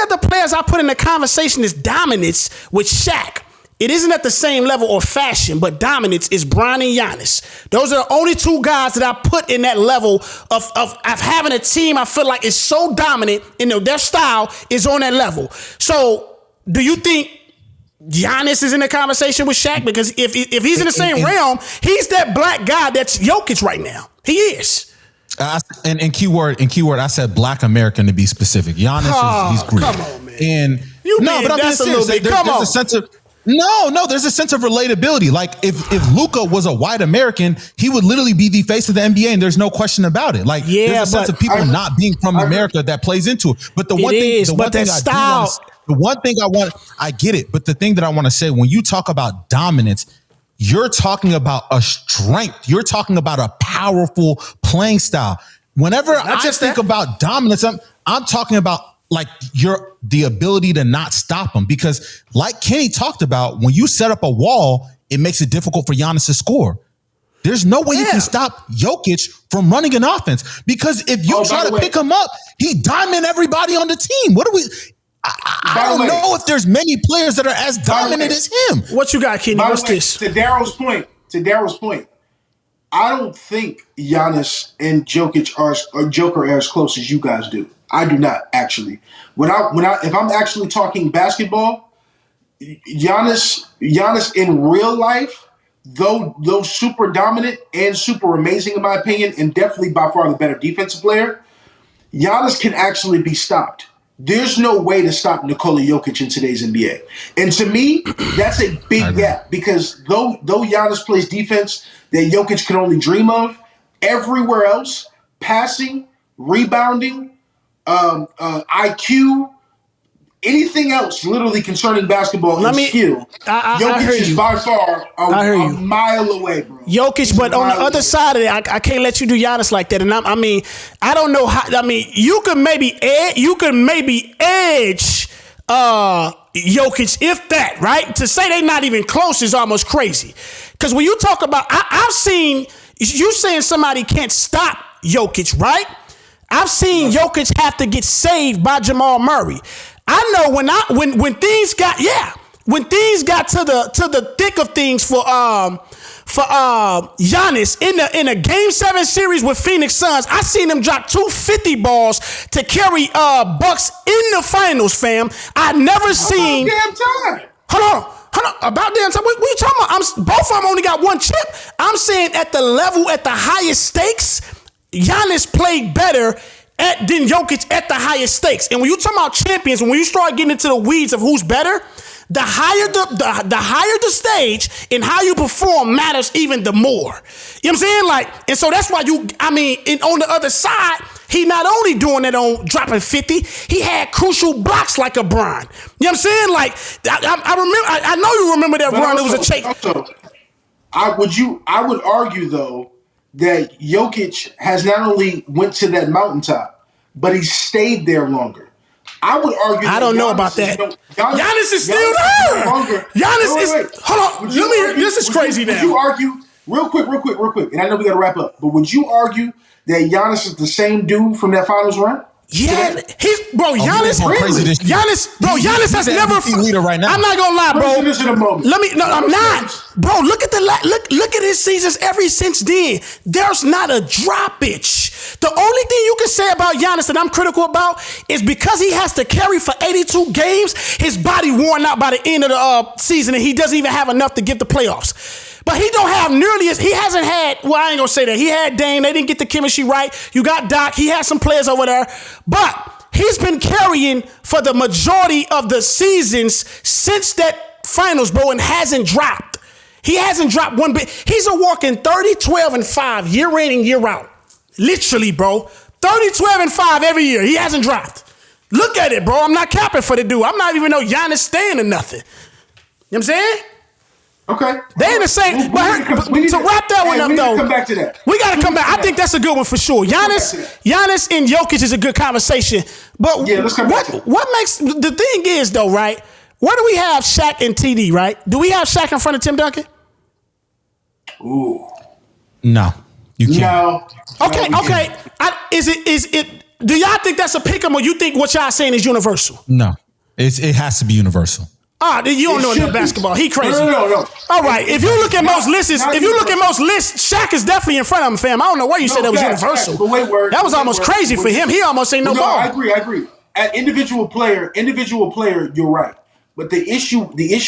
other players I put in the conversation is dominance with Shaq. It isn't at the same level or fashion, but dominance is Bron and Giannis. Those are the only 2 guys that I put in that level of having a team I feel like is so dominant and their style is on that level. So do you think Giannis is in the conversation with Shaq? Because if he's in the same realm, he's that black guy that's Jokic right now. He is. And keyword, I said Black American to be specific. Giannis he's Greek. Come on, man. And That's a little bit. There's a sense of there's a sense of relatability. Like if Luka was a white American, he would literally be the face of the NBA, and there's no question about it. Like there's a sense of people not being from America that plays into it. But I get it. But the thing that I want to say, when you talk about dominance, you're talking about a strength. You're talking about a powerful playing style. Whenever I think about dominance, I'm talking about like the ability to not stop him, because like Kenny talked about, when you set up a wall, it makes it difficult for Giannis to score. There's no way you can stop Jokic from running an offense, because if you try to pick him up, he diamond everybody on the team. What do we? I don't know if there's many players that are as dominant as him. What you got, Kenny? What's this? To Daryl's point, I don't think Giannis and Joker are as close as you guys do. I do not actually. If I'm actually talking basketball, Giannis in real life, though super dominant and super amazing in my opinion, and definitely by far the better defensive player, Giannis can actually be stopped. There's no way to stop Nikola Jokic in today's NBA. And to me, that's a big gap, because though Giannis plays defense that Jokic can only dream of, everywhere else, passing, rebounding, IQ, anything else literally concerning basketball skill, Jokic is by far a mile away, bro. Jokic, but on the other side of it, I can't let you do Giannis like that. And I don't know how. You could maybe edge Jokic, if that, right? To say they're not even close is almost crazy. Because when you talk about, I've seen you saying somebody can't stop Jokic, right? I've seen Jokic have to get saved by Jamal Murray. I know when things got to the thick of things for Giannis in a Game 7 series with Phoenix Suns, I seen him drop 250 balls to carry Bucks in the finals, fam. I never seen. Damn time. Hold on. About damn time. What are you talking about? Both of them only got one chip. I'm saying at the level, at the highest stakes, Giannis played better than Jokic at the highest stakes. And when you talk about champions, when you start getting into the weeds of who's better, the higher the stage and how you perform matters even the more. You know what I'm saying? And so that's why on the other side, he not only doing it on dropping 50, he had crucial blocks like a Bron. You know what I'm saying? I remember. I know you remember that run. It was a chase. I would argue though that Jokic has not only went to that mountaintop, but he stayed there longer. I would argue. I don't know about that. Giannis is still there. Giannis is. Hold on. This is crazy now. Would you argue real quick? And I know we got to wrap up, but would you argue that Giannis is the same dude from that finals run? Yeah, Giannis has never. Leader right now. I'm not gonna lie, bro. I'm not, bro. Look at his seasons ever since then. There's not a drop bitch. The only thing you can say about Giannis that I'm critical about is because he has to carry for 82 games, his body worn out by the end of the season, and he doesn't even have enough to get the playoffs. But he don't have nearly as, he hasn't had, well, I ain't gonna say that. He had Dame, they didn't get the chemistry right. You got Doc, he had some players over there. But he's been carrying for the majority of the seasons since that finals, bro, and hasn't dropped. He hasn't dropped one bit. He's a walking 30, 12, and 5 year in and year out. Literally, bro. 30, 12, and 5 every year. He hasn't dropped. Look at it, bro. I'm not capping for the dude. I'm not even no Giannis Stan or nothing. You know what I'm saying? Okay. They in the same. To wrap that one up, though. We come back to that. We got to come back. I think that's a good one for sure. Giannis and Jokic is a good conversation. But yeah, let's come back to that. What makes the thing is though, right? Where do we have Shaq and TD? Right? Do we have Shaq in front of Tim Duncan? Ooh. No, you can't. No. Okay. Is it? Do y'all think that's a pick 'em, or you think what y'all saying is universal? No, it has to be universal. You don't know enough basketball. He crazy. No. All right. If you look at most lists, Shaq is definitely in front of him, fam. I don't know why you said that was universal. That was almost crazy for him. He almost ain't no ball. I agree. At individual player, you're right. But the issue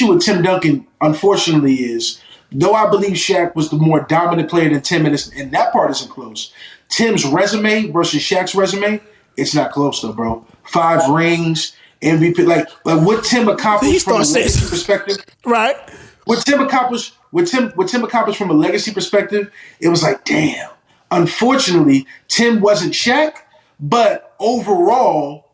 with Tim Duncan, unfortunately, is though I believe Shaq was the more dominant player than Tim, and that part isn't close. Tim's resume versus Shaq's resume, it's not close though, bro. 5 rings. MVP, like what Tim accomplished from a legacy perspective, right? What Tim accomplished from a legacy perspective, it was like, damn. Unfortunately, Tim wasn't Shaq, but overall,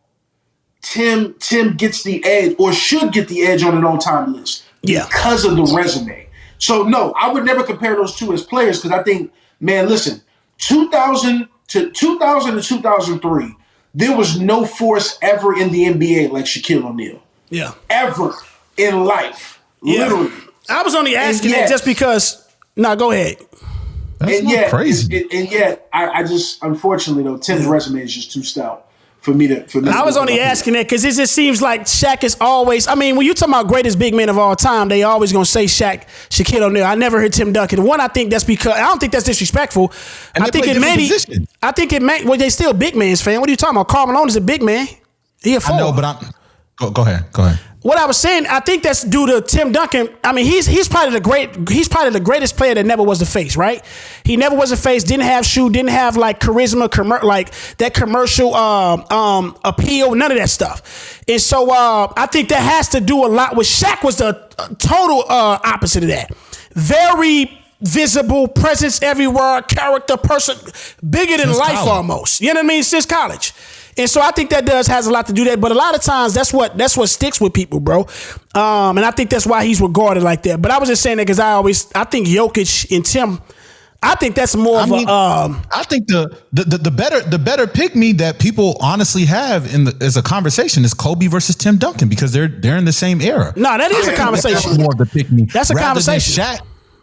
Tim gets the edge or should get the edge on an all-time list because of the resume. So no, I would never compare those two as players because I think, man, listen, 2000 to 2003. There was no force ever in the NBA like Shaquille O'Neal. Yeah. Ever in life. Yeah. Literally. I was only asking that just because. Go ahead. That's crazy. And yet, I just, unfortunately, though, Tim's resume is just too stout for me to. I was only asking that because it just seems like Shaq is always. I mean, when you talk about greatest big men of all time, they always gonna say Shaquille O'Neal. I never heard Tim Duncan. One, I think that's because I don't think that's disrespectful. And I think it may. Well, they still big man's fan. What are you talking about? Karl Malone is a big man. He a 4. I know, but go ahead. What I was saying, I think that's due to Tim Duncan. I mean, he's probably the greatest player that never was a face, right? He never was a face, didn't have shoe, didn't have like charisma, like that commercial appeal, none of that stuff. And so I think that has to do a lot with Shaq was the total opposite of that. Very visible, presence everywhere, character, person, bigger than life almost. You know what I mean? Since college. And so I think that has a lot to do that. But a lot of times that's what sticks with people, bro. And I think that's why he's regarded like that. But I was just saying that because I think Jokic and Tim, I think that's more of a. I think the better pick me that people honestly have as a conversation is Kobe versus Tim Duncan because they're in the same era. No, that is a conversation. That's more of the pick me. That's a conversation.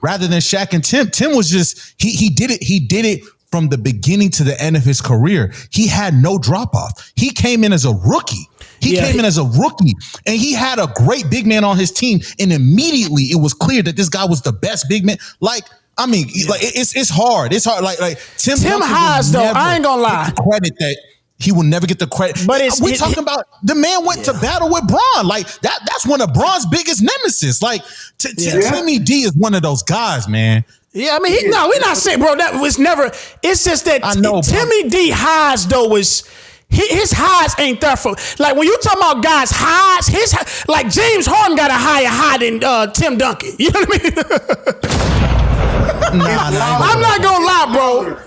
Rather than Shaq and Tim. Tim was just he did it. From the beginning to the end of his career, he had no drop off. He came in as a rookie. And he had a great big man on his team. And immediately it was clear that this guy was the best big man. It's hard. It's hard. Like Tim Haas, though, I ain't gonna lie. Credit that he will never get the credit. But we're talking about the man went to battle with Bron. Like that's one of Bron's biggest nemesis. Like Timmy D is one of those guys, man. Yeah, I mean, we're not saying, bro, that was never. It's just that Timmy D highs, though, was his highs ain't there for. Like, when you talking about guys' highs, like James Harden got a higher high than Tim Duncan. You know what I mean? I'm not going to lie, bro.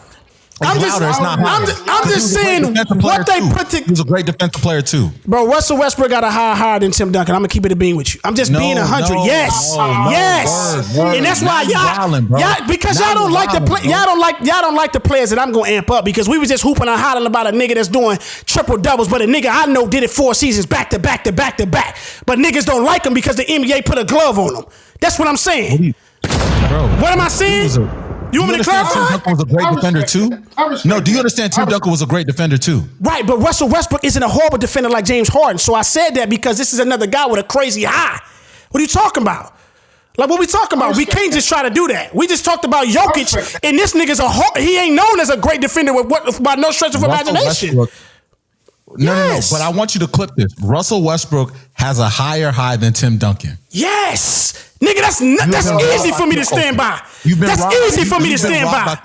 I'm just saying what they put together. He was a great defensive player too. Bro, Russell Westbrook got a higher than Tim Duncan. I'm gonna keep it a bean with you. I'm just being 100. Yes. And that's why y'all because y'all don't like the play. Y'all don't like the players that I'm gonna amp up because we was just hooping and hollering about a nigga that's doing triple doubles, but a nigga I know did it 4 seasons back to back to back to back. But niggas don't like him because the NBA put a glove on him. That's what I'm saying. Bro, what am I saying? You want me to clarify? Tim Duncan was a great defender too? No, do you understand Tim Duncan was a great defender too? Right, but Russell Westbrook isn't a horrible defender like James Harden. So I said that because this is another guy with a crazy high. What are you talking about? Like, what we talking about? We can't just try to do that. We just talked about Jokic, and this nigga's he ain't known as a great defender by no stretch of imagination. No. But I want you to clip this. Russell Westbrook has a higher high than Tim Duncan. Yes. Nigga, that's easy for me to stand by. That's easy for me to stand by.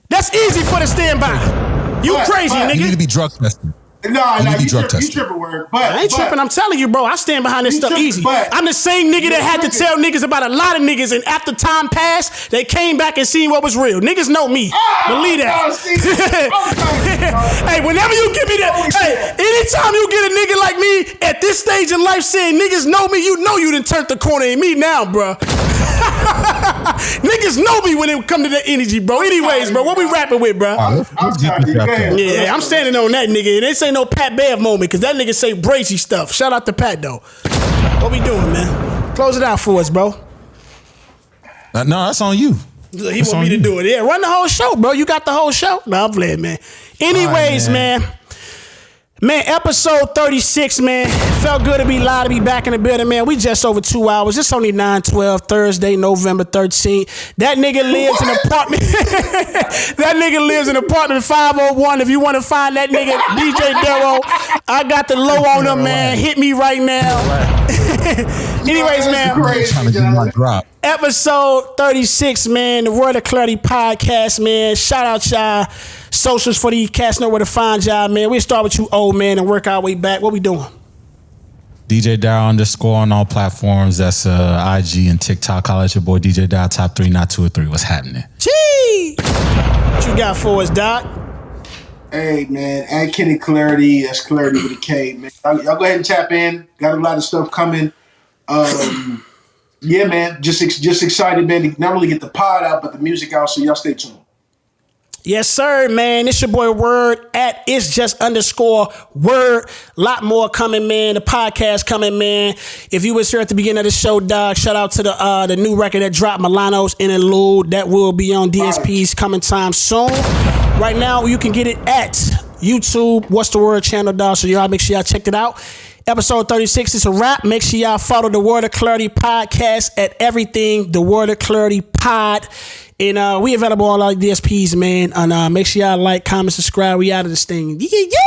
That's easy for to stand by. You crazy, nigga. You need to be drug tested. No, you tripping word. But I ain't tripping. I'm telling you, bro. I stand behind this stuff easy. I'm the same nigga that had to tell niggas about a lot of niggas, and after time passed, they came back and seen what was real. Niggas know me. Believe that. Hey, whenever you give me that, anytime you get a nigga like me at this stage in life saying niggas know me, you know you done turned the corner in me now, bro. Niggas know me when it come to that energy, bro. Anyways, bro, what we rapping with, bro? Yeah, I'm standing on that nigga. They say no Pat Bev moment because that nigga say brazy stuff. Shout out to Pat though. What we doing, man? Close it out for us, bro. No, that's on you. He want me to do it. Yeah, run the whole show, bro. You got the whole show. No, I'm playing, man. Anyways, man. Man, episode 36, man. Felt good to be live, to be back in the building, man. We just over 2 hours. It's only 9/12, Thursday, November 13th. That nigga lives in an apartment. That nigga lives in apartment 501. If you want to find that nigga, DJ Darrow, I got the low on him, man. Hit me right now. Anyways, man. Episode 36, man. The Word of Clarity podcast, man. Shout out y'all. Socials for these cats know where to find y'all, man. We'll start with you, old man, and work our way back. What we doing? DJ Dow _ on all platforms. That's IG and TikTok. Holla at your boy DJ Dow, top 3, not 2 or 3. What's happening? Gee! What you got for us, Doc? Hey, man. Add Kenny Klarity. That's Klarity with a K, man. Y'all go ahead and tap in. Got a lot of stuff coming. Yeah, man. Just excited, man, to not only get the pod out, but the music out. So y'all stay tuned. Yes, sir, man. It's your boy Word at It's Just _Word. Lot more coming, man. The podcast coming, man. If you was here at the beginning of the show, dog, shout out to the new record that dropped, Milaons, Interlude. That will be on DSPs coming time soon. Right now, you can get it at YouTube. What's the Word channel, dog? So y'all make sure y'all check it out. Episode 36 is a wrap. Make sure y'all follow the Word of Clarity podcast at everything. The Word of Clarity pod. And we available on all DSPs, man. And make sure y'all like, comment, subscribe. We out of this thing. Yeah.